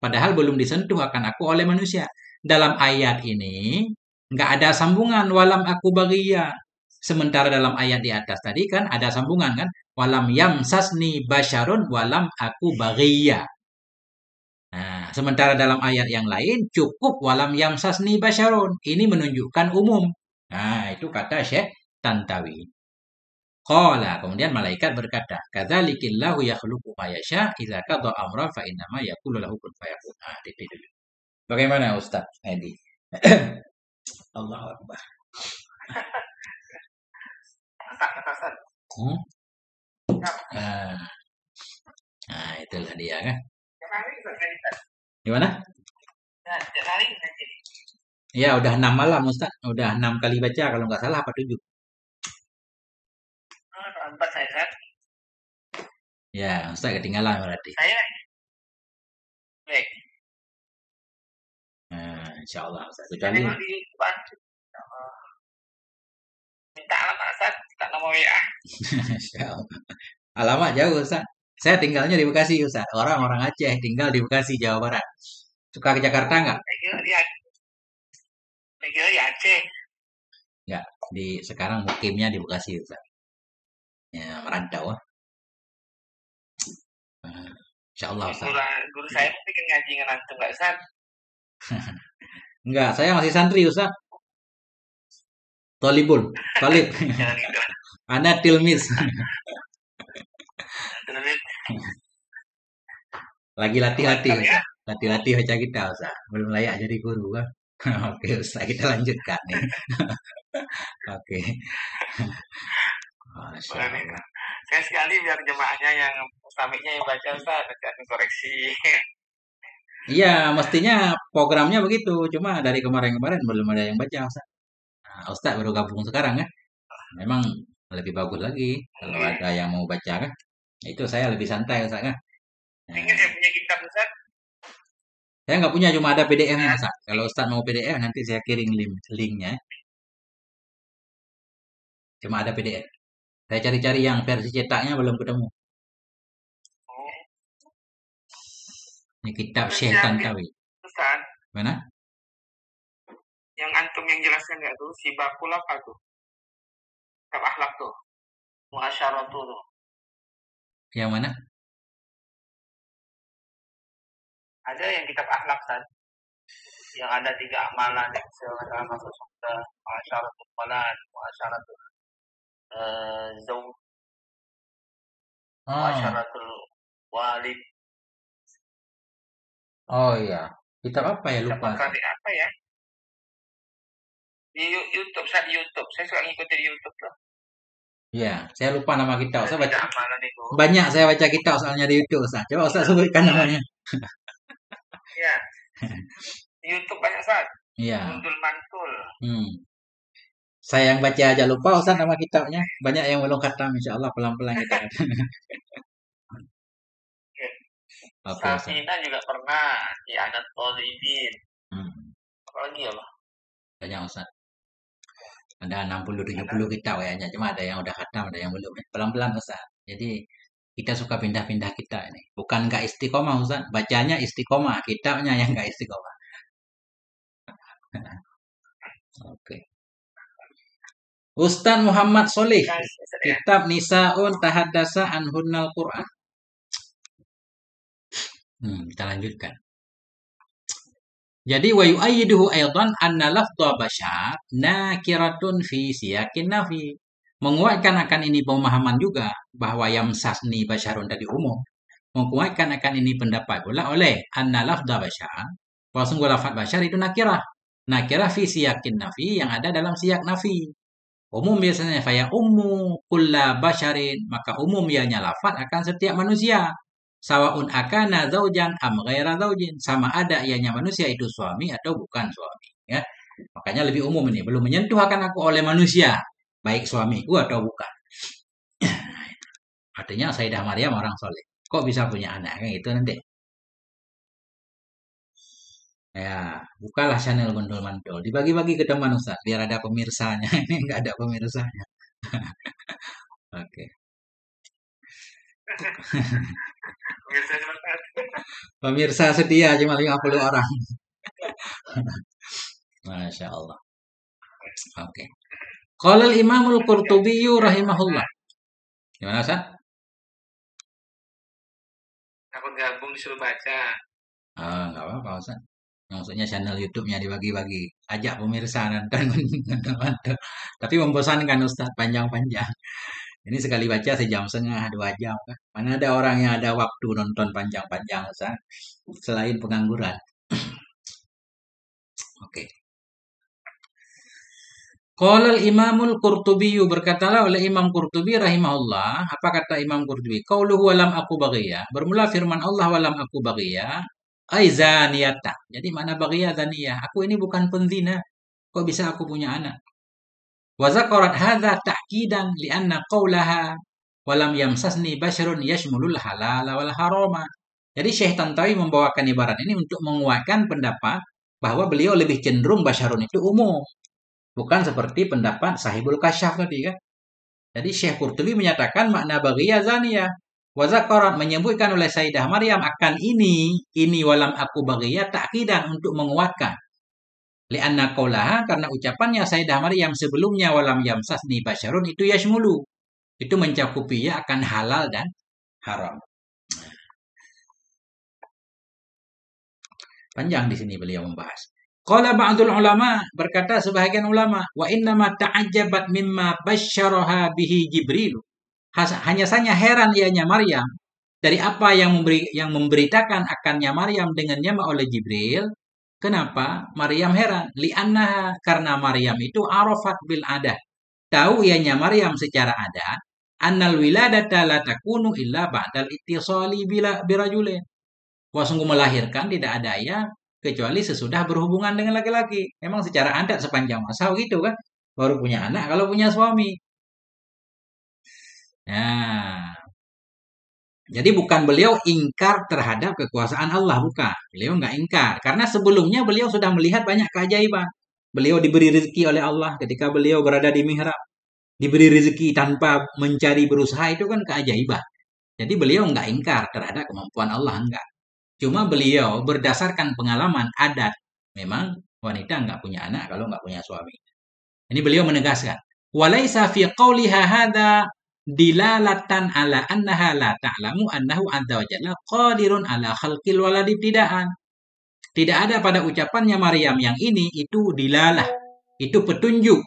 Padahal belum disentuh akan aku oleh manusia. Dalam ayat ini, nggak ada sambungan, walam aku bagia. Sementara dalam ayat di atas tadi kan ada sambungan kan. Walam yamsasni basyarun, walam aku bagia. Nah, sementara dalam ayat yang lain cukup walam yamsasni basyarun. Ini menunjukkan umum. Nah, itu kata Syekh Tantawi. Qala, kemudian malaikat berkata, "Kadzalikillahu yakhluqu ma yasha, idza qada amran fa innama yaqulu lahu kun fayakun." Nah, itu dulu. Bagaimana Ustaz Edi? Allahu Akbar. Ustaz. Hmm? Ah, nah, itulah dia kan. Gimana? Ya, udah 6 malam Ustaz. Udah 6 kali baca kalau nggak salah apa 7. 4 saya, Ustaz. Ya, Ustaz ketinggalan berarti. Saya. Baik. Nah, insyaallah Ustaz. Saya Kecuali memang dibantu. Minta alamat Ustaz, minta nomor WA. Insyaallah. Alamat jauh Ustaz. Saya tinggalnya di Bekasi Ustaz. Orang Aceh tinggal di Bekasi, Jawa Barat. Suka ke Jakarta nggak? Saya kira di Aceh. Nggak. Sekarang mukimnya di Bekasi Ustaz. Ya, merantau. Insyaallah Ustaz. Guru saya mungkin ngaji dengan antum nggak Ustaz? Enggak, saya masih santri Ustaz. Talib. Jangan gitu. Ana tilmis. Lagi latih-latih Ustaz. Latih-latih baca kita Ustaz. Belum layak jadi guru kan. Oke Ustaz, kita lanjutkan nih. Oke. Masya Allah. Saya sekali biar jemaahnya yang mustamiknya yang baca Ustaz, nanti aku koreksi. Iya, mestinya programnya begitu. Cuma dari kemarin-kemarin belum ada yang baca Ustaz. Nah, Ustaz baru gabung sekarang kan. Memang lebih bagus lagi kalau ada yang mau baca kan. Itu saya lebih santai Ustaz kan. Ingin saya punya kitab Ustaz. Saya nggak punya, cuma ada PDF-nya Ustaz. Kalau Ustaz mau PDF nanti saya kirim linknya. Cuma ada PDF. Saya cari-cari yang versi cetaknya belum ketemu. Ini kitab Syekh Tantawi. Ustaz, Mana? yang antum yang jelaskan nggak tuh, si bakul apa tuh? Kitab akhlak tuh. Muasyaratu tuh. Yang mana? Ada yang kitab akhlak Ustaz. Yang ada 3 amalan yang seorang masuk surga. Muasyaratul walad, muasyaratul zauj, muasyaratul walid. Oh iya. Kitab apa ya, lupa. Apa ya? Di YouTube, Ustaz, di YouTube. Saya suka ngikutin di YouTube loh. Iya, saya lupa nama kitab. Saya baca. Amalan itu. Banyak saya baca kitab soalnya di YouTube Ustaz. Coba Ustaz sebutkan namanya. Iya. Di YouTube banyak Ustaz. Iya. Mantul. Saya yang baca aja lupa Ustaz nama kitabnya. Banyak yang belum khatam, insyaallah pelan-pelan kita. Oke, Safina juga pernah di Adat Tolibin. Apalagi ya, Pak? Banyak Ustaz. Ada 60-70 kitab kayaknya. Cuma ada yang udah khatam, ada yang belum. Pelan-pelan Ustaz. Jadi kita suka pindah-pindah kitab ini. Bukan nggak istiqomah Ustaz. Bacanya istiqomah. Kitabnya yang nggak istiqomah. Oke. Ustaz Muhammad Solih. Kitab Nisaun Tahaddasa Anhunnal Quran. Kita lanjutkan. Jadi wa yu'ayyiduhu aidan anna lafdha basyar nakiratun fi siyaqin nafi. Menguatkan akan ini pemahaman juga bahwa yamsasni basyarun tadi umum. Menguatkan akan ini pendapat pula oleh anna lafdha basyar. Bahwa sungguh lafaz basyar itu nakirah. Nakirah fi siyaqin nafi yang ada dalam siyak nafi. Umum biasanya faya ummu kulla basyarin. Maka umum ianya lafaz akan setiap manusia. Sawaun akana zaujan am ghaira zaujin, sama ada ianya manusia itu suami atau bukan suami, ya. Makanya lebih umum ini, belum menyentuh akan aku oleh manusia, baik suamiku atau bukan. Artinya Sayyidah Maryam orang soleh. Kok bisa punya anak? Kayak gitu nanti. Ya, bukalah channel Gundul Mantul. Dibagi-bagi ke teman Ustaz, biar ada pemirsanya. Ini nggak ada pemirsanya. Oke. Bisa cepat. Pemirsa setia cuma 50 orang. Masya Allah. Oke. Qala al-Imamul Qurtubi rahimahullah. Gimana, Ustaz? Aku gabung disuruh baca. Ah, nggak apa-apa, Ustaz. Maksudnya channel YouTube-nya dibagi-bagi. Ajak pemirsa nonton. Tapi membosankan Ustaz, panjang-panjang. Ini sekali baca sejam setengah, 2 jam kan. Mana ada orang yang ada waktu nonton panjang-panjang Ustaz. Selain pengangguran. Oke. Qala al-Imamul Qurtubi, berkatalah oleh Imam Qurtubi rahimahullah, apa kata Imam Qurtubi? Qauluhu walam aku baghiya. Bermula firman Allah walam aku baghiya, ai zaniyata. Jadi mana baghiya zaniyah? Aku ini bukan penzina. Kok bisa aku punya anak? Wa zakarat hadza ta'kidan li anna qaulaha walam yamsasni basyarun yashmulul halal wal harama. Jadi Syekh Tantawi membawakan ibarat ini untuk menguatkan pendapat bahwa beliau lebih cenderung basyarun itu umum. Bukan seperti pendapat Sahibul Kasyaf tadi kan. Jadi Syekh Qurtubi menyatakan makna baghiyah zaniyah. Wa zakarat menyebutkan oleh Sayyidah Maryam akan ini walam aku baghiyah ta'kidan untuk menguatkan. Li'anna qaulaha karena ucapannya Sayyidah Maryam sebelumnya walam yamsasni basyarun itu yashmulu. Itu mencakupi ya akan halal dan haram. Panjang di sini beliau membahas. Qala ba'dul ulama, berkata sebahagian ulama, wa inna ma ta'ajjabat mimma basyaraha bihi Jibril. Hanya saja heran ianya Maryam dari apa yang memberitakan akannya Maryam dengannya oleh Jibril. Kenapa Maryam heran? Li'annaha karena Maryam itu arafat bil adah. Tahu ianya Maryam secara adat annal wiladata la takunu illa ba'dal ittisali bila birajulin. Wah, sungguh melahirkan tidak ada ayah kecuali sesudah berhubungan dengan laki-laki. Memang secara adat sepanjang masa gitu kan. Baru punya anak kalau punya suami. Nah, jadi bukan beliau ingkar terhadap kekuasaan Allah, bukan. Beliau nggak ingkar. Karena sebelumnya beliau sudah melihat banyak keajaiban. Beliau diberi rezeki oleh Allah ketika beliau berada di mihrab. Diberi rezeki tanpa mencari berusaha itu kan keajaiban. Jadi beliau nggak ingkar terhadap kemampuan Allah, enggak. Cuma beliau berdasarkan pengalaman adat. Memang wanita nggak punya anak kalau nggak punya suami. Ini beliau menegaskan. Walaysa fi qawliha hadha dilalatan ala annaha la ta'lamu annahu azza wa jalla qadirun ala khalqil walad ibtidaan. Tidak ada pada ucapannya Maryam yang ini itu dilalah. Itu petunjuk.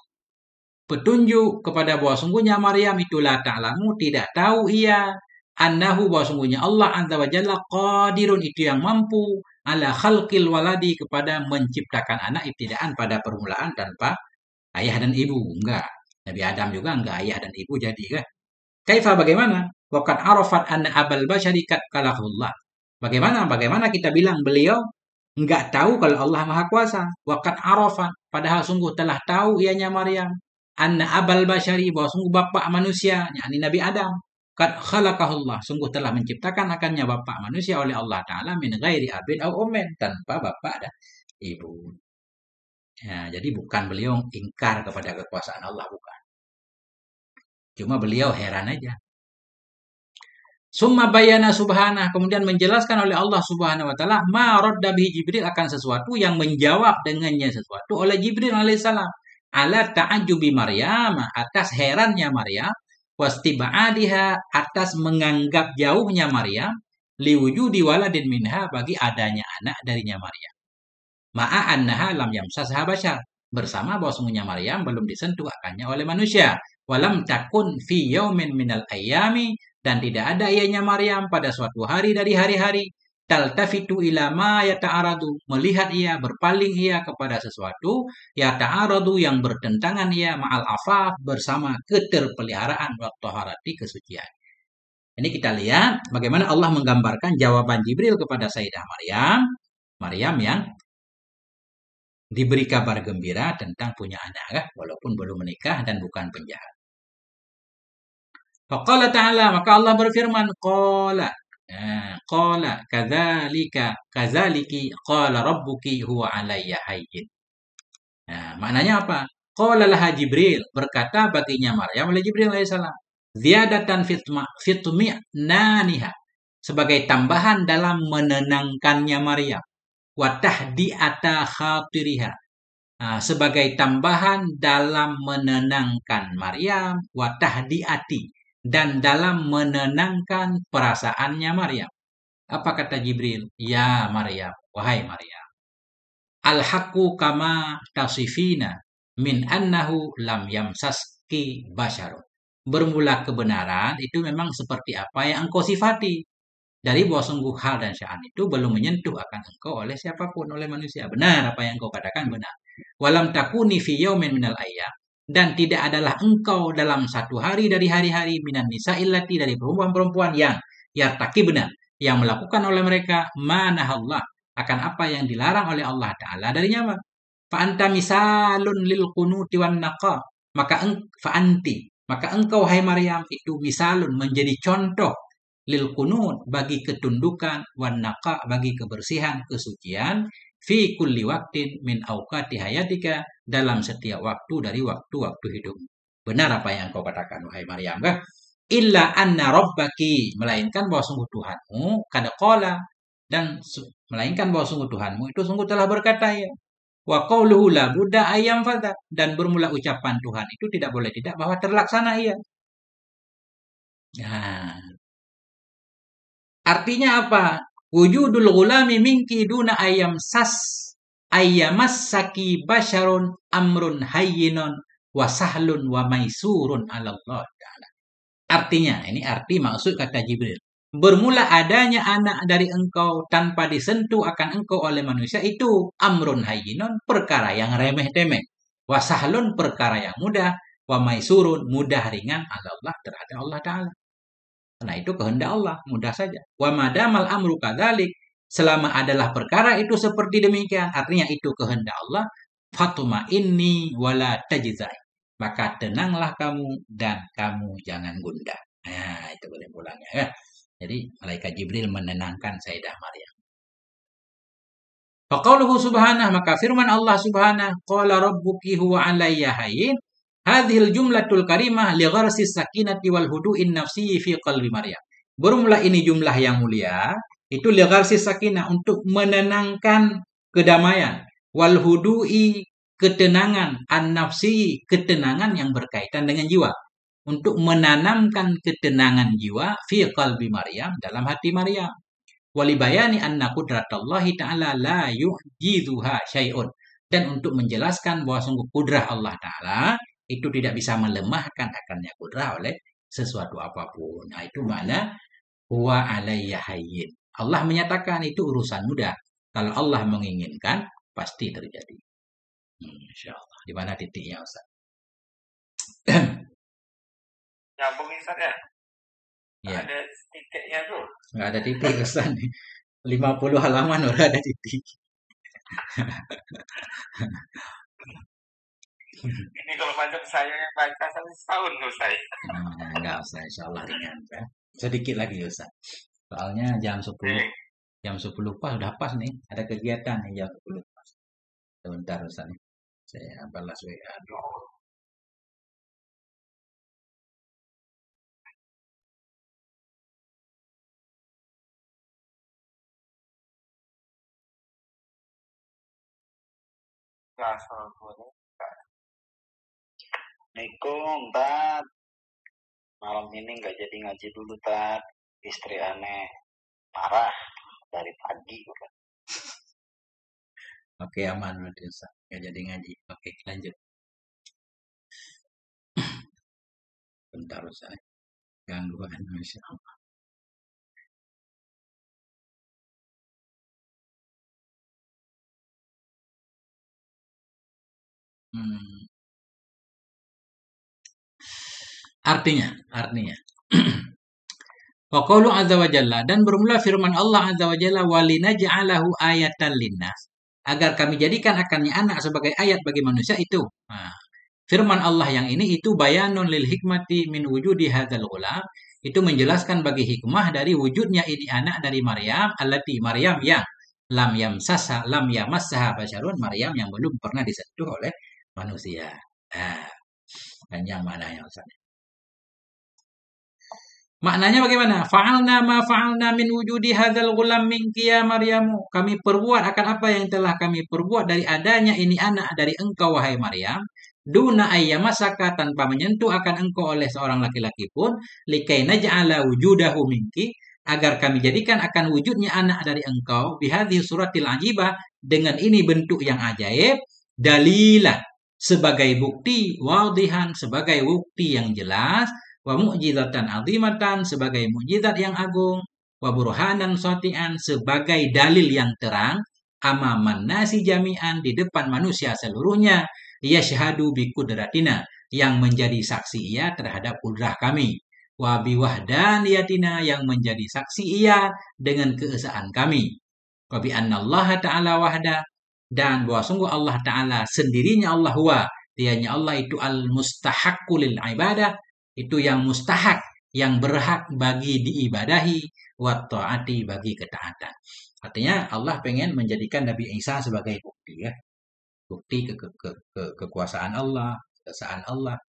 Petunjuk kepada bahwa sungguhnya Maryam itu la ta'lamu, tidak tahu ia annahu bahwa sungguhnya Allah azza wa jalla qadirun itu yang mampu ala khalqil waladi kepada menciptakan anak ibtidaan pada permulaan tanpa ayah dan ibu. Enggak. Nabi Adam juga enggak ayah dan ibu jadi kan. Kaifa bagaimana? Waqad arafat anna abal basyari kat kalahullah. Bagaimana kita bilang beliau enggak tahu kalau Allah Maha Kuasa. Waqad arafat padahal sungguh telah tahu ianya Maryam anna abal basyari bahwa sungguh bapak manusia yakni Nabi Adam kat khalaqahullah sungguh telah menciptakan akannya bapak manusia oleh Allah Ta'ala min ghairi abin au ummin tanpa bapak dan ibu. Ya, jadi bukan beliau ingkar kepada kekuasaan Allah, bukan. Cuma beliau heran aja. Summa bayana subhanah, kemudian menjelaskan oleh Allah Subhanahu wa taala ma radda bihi Jibril akan sesuatu yang menjawab dengannya sesuatu oleh Jibril alaihissalam ala ta'ajjubi Maryam atas herannya Maryam wastiba'adiha atas menganggap jauhnya Maryam liwujudi waladin minha bagi adanya anak darinya Maryam. Ma'a annaha lam yamsasha basyar. Bersama bahwa sungguhnya Maryam belum disentuh akannya oleh manusia. Walam takun fi yaumin minal ayyami. Dan tidak ada ianya Maryam pada suatu hari dari hari-hari. Taltafitu ila ma yata'aradu. Melihat ia, berpaling ia kepada sesuatu. Yata'aradu yang bertentangan ia ma'al afaf bersama keterpeliharaan wa taharati kesucian. Ini kita lihat bagaimana Allah menggambarkan jawaban Jibril kepada Sayyidah Maryam. Maryam yang diberi kabar gembira tentang punya anak, walaupun belum menikah dan bukan penjahat. Faqala ta'ala, maka Allah berfirman, qala. Qala kadzaliki qala rabbuki huwa alayya hayyin. Nah, maknanya apa? Qala laha Jibril, berkata baginya Maryam oleh Jibril alaihissalam, ziyadatan fitmi'naniha, sebagai tambahan dalam menenangkannya Maryam. Wa tahdi'ata khatiriha, sebagai tambahan dalam menenangkan Maryam, wa tahdi'ati, dan dalam menenangkan perasaannya Maryam. Apa kata Jibril? Ya Maryam, wahai Maryam, al-haqqu kama tasifina min annahu lam yamsaski basyarun. Bermula kebenaran itu memang seperti apa yang engkau sifati. Dari bahwa sungguh hal dan sya'an itu belum menyentuh akan engkau oleh siapapun, oleh manusia. Benar apa yang engkau katakan, benar. Walam takuni fi yaumin minal ayyam, dan tidak adalah engkau dalam satu hari dari hari-hari minan nisa illati, dari perempuan-perempuan yang yartaki, benar, yang melakukan oleh mereka manahullah, akan apa yang dilarang oleh Allah Ta'ala darinya. Fa anta misalun lil qunuti wan naqa, maka fa anti, maka engkau hai Maryam itu misalun, menjadi contoh, lil qunut, bagi ketundukan, wan naqa, bagi kebersihan, kesucian, fi kulli waktin min awqati hayatika, dalam setiap waktu dari waktu-waktu hidup. Benar apa yang engkau katakan wahai Maryam, kah? Illa anna rabbaki, melainkan bahwa sungguh Tuhanmu, kada qala, dan melainkan bahwa sungguh Tuhanmu itu sungguh telah berkata, ya. Wa qauluhu la budda ayam fadha, dan bermula ucapan Tuhan itu tidak boleh tidak bahwa terlaksana, iya. Nah, artinya apa? Wujudul gulami minki duna ayyamas saki basyarun amrun hayyinun wa sahlun wa maisurun ala Allah Ta'ala. Artinya, ini arti maksud kata Jibril. Bermula adanya anak dari engkau tanpa disentuh akan engkau oleh manusia itu amrun hayyinun, perkara yang remeh-temeh. Wa sahlun, perkara yang mudah. Wa maisurun, mudah ringan ala Allah, terhadap Allah Ta'ala. Karena itu kehendak Allah, mudah saja. Wa madamal amru kadzalik, selama adalah perkara itu seperti demikian, artinya itu kehendak Allah, fatuma inni wala tajzai, maka tenanglah kamu dan kamu jangan gundah. Nah, itu kesimpulannya, ya. Jadi malaikat Jibril menenangkan Sayyidah Maryam. Faqauluhu subhanahu, maka firman Allah subhanahu, qala rabbuki huwa alayya hayyin, hadhil jumlatul karimah li gharsi sakinati wal hudu'in nafsi fi qalbi Maryam. Bermula ini jumlah yang mulia, itu li gharsi sakinah, untuk menenangkan kedamaian, wal hudu'i, ketenangan, an nafsi, ketenangan yang berkaitan dengan jiwa, untuk menanamkan ketenangan jiwa fi qalbi Maryam, dalam hati Maryam. Walibayani anna qudratallahi ta'ala la yu'jizuha syai'un, dan untuk menjelaskan bahwa sungguh kudrah Allah Ta'ala itu tidak bisa melemahkan akannya kudrah oleh sesuatu apapun. Nah, itu makna huwa alayya hayyin. Allah menyatakan itu urusan mudah. Kalau Allah menginginkan, pasti terjadi. Insyaallah. Di mana titiknya, Ustaz? Nyambung Ustaz ya? Ya. Ada titiknya tuh. Nggak ada titik, Ustaz. 50 halaman udah ada titik. Ini kalau macam saya yang baca setahun tuh saya. Enggak usah, insya Allah ringan, ya. Sedikit lagi, Ustaz. Soalnya jam 10 pas, udah pas nih. Ada kegiatan nih jam 10 pas. Sebentar, Ustaz. Saya balas WA dulu. Assalamualaikum, Tat. Malam ini nggak jadi ngaji dulu, Tat. Istri aneh marah dari pagi. Oke, aman berarti, Ustaz. Nggak jadi ngaji. Oke, lanjut. Bentar, Ustaz. Gangguan, Masya Allah. Artinya. Wa qaulu azza wa jalla, dan bermula firman Allah azza wa jalla, walinaj'alahu ayatan linnas, agar kami jadikan akannya anak sebagai ayat bagi manusia itu. Nah, Firman Allah yang ini itu bayanun lil hikmati min wujudi hadzal ghulam, itu menjelaskan bagi hikmah dari wujudnya ini anak dari Maryam, allati Maryam yang lam yamassaha basyarun, Maryam yang belum pernah disentuh oleh manusia. Panjang maknanya Ustaz. Maknanya bagaimana? Fa'alna ma fa'alna min wujudi hadzal ghulam minki ya Maryamu. Kami perbuat akan apa yang telah kami perbuat dari adanya ini anak dari engkau wahai Maryam. Duna ayyamasaka, tanpa menyentuh akan engkau oleh seorang laki-laki pun. Likai naj'ala wujudahu minki, agar kami jadikan akan wujudnya anak dari engkau. Bihadhi suratil ajibah, dengan ini bentuk yang ajaib. Dalilah, sebagai bukti. Wadihan, sebagai bukti yang jelas. Wa mu'jizatan azimatan, sebagai mukjizat yang agung. Wa burhanan sotian, sebagai dalil yang terang. Amaman nasi jami'an, di depan manusia seluruhnya. Yashhadu bi kudratina, yang menjadi saksi ia terhadap kudrah kami. Wa bi wahdaniyatina, yang menjadi saksi ia dengan keesaan kami. Wa bi annallaha ta'ala wahda, dan bahwa sungguh Allah Ta'ala sendirinya Allah huwa, dianya Allah itu al-mustahaqqu lil ibadah, itu yang mustahak, yang berhak bagi diibadahi, wa ta'ati, bagi ketaatan. Artinya Allah pengen menjadikan Nabi Isa sebagai bukti, ya. Bukti kekuasaan Allah, keesaan Allah.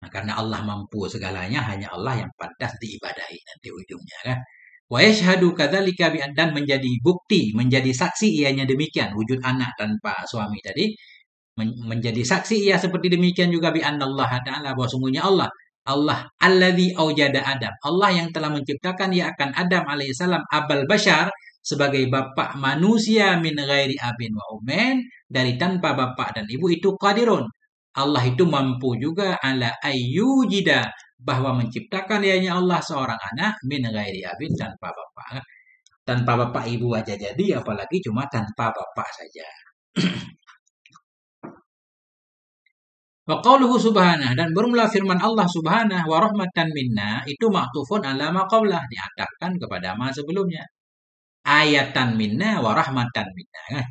Nah, karena Allah mampu segalanya, hanya Allah yang pantas diibadahi nanti ujungnya, kan. Wa yashhadu kadzalika bi, dan menjadi bukti, menjadi saksi ianya demikian, wujud anak tanpa suami tadi. Menjadi saksi ia seperti demikian juga bi annallaha ta'ala, bahwa sungguhnya Allah alladzi aujada Adam, Allah yang telah menciptakan ia akan Adam alaihissalam, abal bashar, sebagai bapak manusia, min ghairi abin wa ummin, dari tanpa bapak dan ibu, itu qadirun, Allah itu mampu juga, ala ayyujida, bahwa menciptakan ianya Allah seorang anak, min ghairi abin, tanpa bapak ibu aja jadi, apalagi cuma tanpa bapak saja. Wa qauluhu subhanah, dan bermula firman Allah subhanah, wa rahmatan minna, itu ma'tufun ala ma qablah, diatafkan kepada ma sebelumnya. Ayatan minna wa rahmatan minna.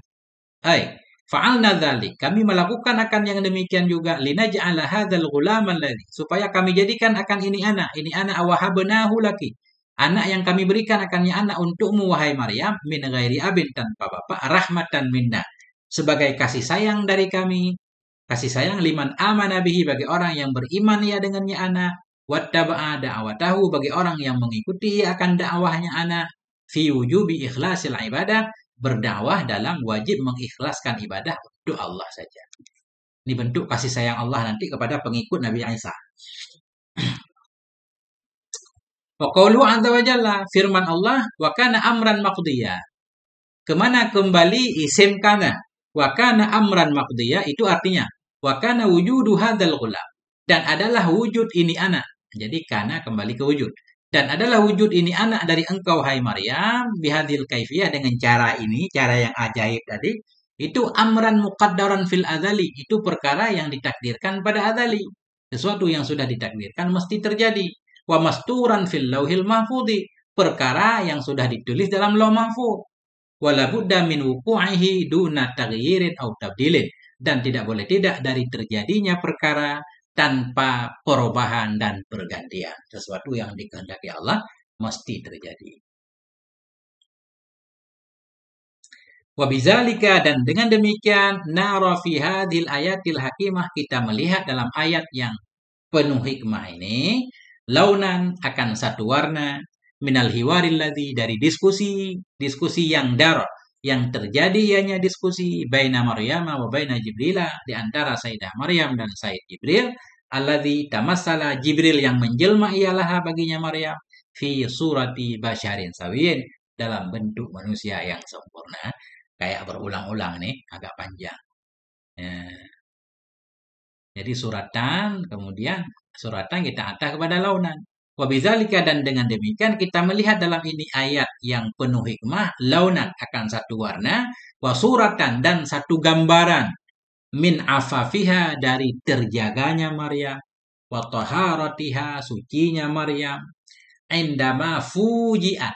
Fa'alna dzalik, kami melakukan akan yang demikian juga, linaj'ala hadzal ghulam alladzi, supaya kami jadikan akan ini anak wahabnahu laki, anak yang kami berikan akannya anak untukmu wahai Maryam, min ghairi abin, tanpa bapak, rahmatan minna, sebagai kasih sayang dari kami. Kasih sayang liman amana bihi, bagi orang yang beriman ia dengannya anak, wattaba'a da'watahu, bagi orang yang mengikuti akan dakwahnya anak, fi wujubi ikhlasil ibadah, berdakwah dalam wajib mengikhlaskan ibadah untuk Allah saja. Ini bentuk kasih sayang Allah nanti kepada pengikut Nabi Isa. Wa qauluhu azza wa jalla, firman Allah, wa kana amran maqdiya. Kemana kembali isim kana? Wa kana amran maqdiya, itu artinya wa kana wujudu hadzal ghulam, dan adalah wujud ini anak. Jadi kana kembali ke wujud. Dan adalah wujud ini anak dari engkau hai Maryam, bihadil kaifiyah, dengan cara ini, cara yang ajaib tadi, itu amran muqaddaran fil adzali, itu perkara yang ditakdirkan pada adzali. Sesuatu yang sudah ditakdirkan mesti terjadi. Wa masturan fil lauhil mahfudhi, perkara yang sudah ditulis dalam lauh mahfuz. Wala budda min wuqu'ihi duna taghyirin aw tabdilin, dan tidak boleh tidak dari terjadinya perkara tanpa perubahan dan pergantian. Sesuatu yang dikehendaki Allah mesti terjadi. Wa bizalika, dan dengan demikian, nara fi hadhil ayatil hakimah, kita melihat dalam ayat yang penuh hikmah ini, launan, akan satu warna, minal hiwaril ladzi, dari diskusi yang darah, yang terjadi ianya diskusi baina Maryam wa baina Jibril, di antara Sayyidah Maryam dan Sayyid Jibril, alladzi tamassala, Jibril yang menjelma ialah baginya Maryam, fi surati basyarin sawin, dalam bentuk manusia yang sempurna. Kayak berulang-ulang nih, agak panjang. Jadi suratan, kemudian suratan kita atah kepada launan. Wabizalika, dan dengan demikian kita melihat dalam ini ayat yang penuh hikmah, launan akan satu warna, wasuratan, dan satu gambaran, min afafiha, dari terjaganya Maryam, wa taharatiha, sucinya Maryam, indama fujiat,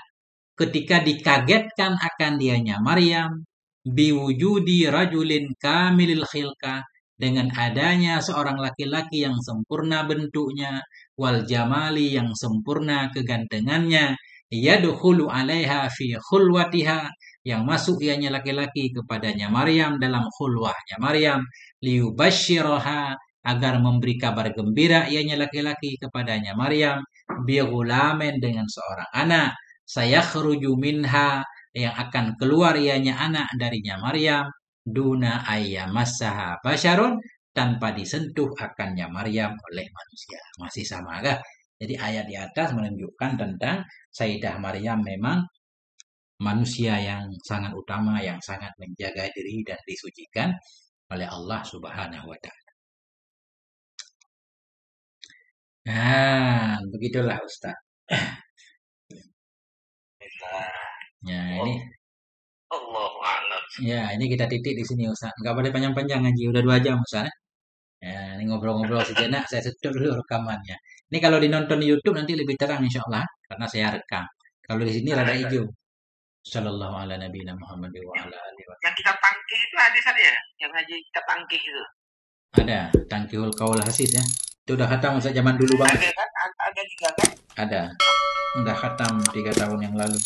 ketika dikagetkan akan dianya Maryam, biwujudi rajulin kamilil khilqah, dengan adanya seorang laki-laki yang sempurna bentuknya, wal jamali yang sempurna kegantengannya, yadkhulu 'alaiha fi khulwatiha, yang masuk ianya laki-laki kepadanya Maryam dalam khulwahnya Maryam, liyubashshiraha, agar memberi kabar gembira ianya laki-laki kepadanya Maryam, bi ghulamin, dengan seorang anak, sayakhruju minha, yang akan keluar ianya anak darinya Maryam, duna ayyamassaha basyarun, tanpa disentuh akannya Maryam oleh manusia. Masih sama kah? Jadi ayat di atas menunjukkan tentang Sayyidah Maryam memang manusia yang sangat utama, yang sangat menjaga diri dan disucikan oleh Allah Subhanahu wa taala. Nah, begitulah Ustaz. Ya, Allahu a'lam. ini kita titik di sini Ustaz. Enggak boleh panjang-panjang ngaji, udah 2 jam Ustaz. Ya, ini ngobrol-ngobrol sejenak, saya tutup dulu rekamannya. Ini kalau dinonton di YouTube nanti lebih terang insya Allah, karena saya rekam. Kalau di sini rada hijau. Sallallahu ala nabiyina Muhammad wa ala alihi wa Yang kita tangkih itu hadis ada ya? Yang haji kita tangkih itu. Ada Tangkihul Qaul Hasid ya. Itu udah khatam Ustaz zaman dulu banget. Ada kan? Ada juga kan? Ada. Udah khatam 3 tahun yang lalu.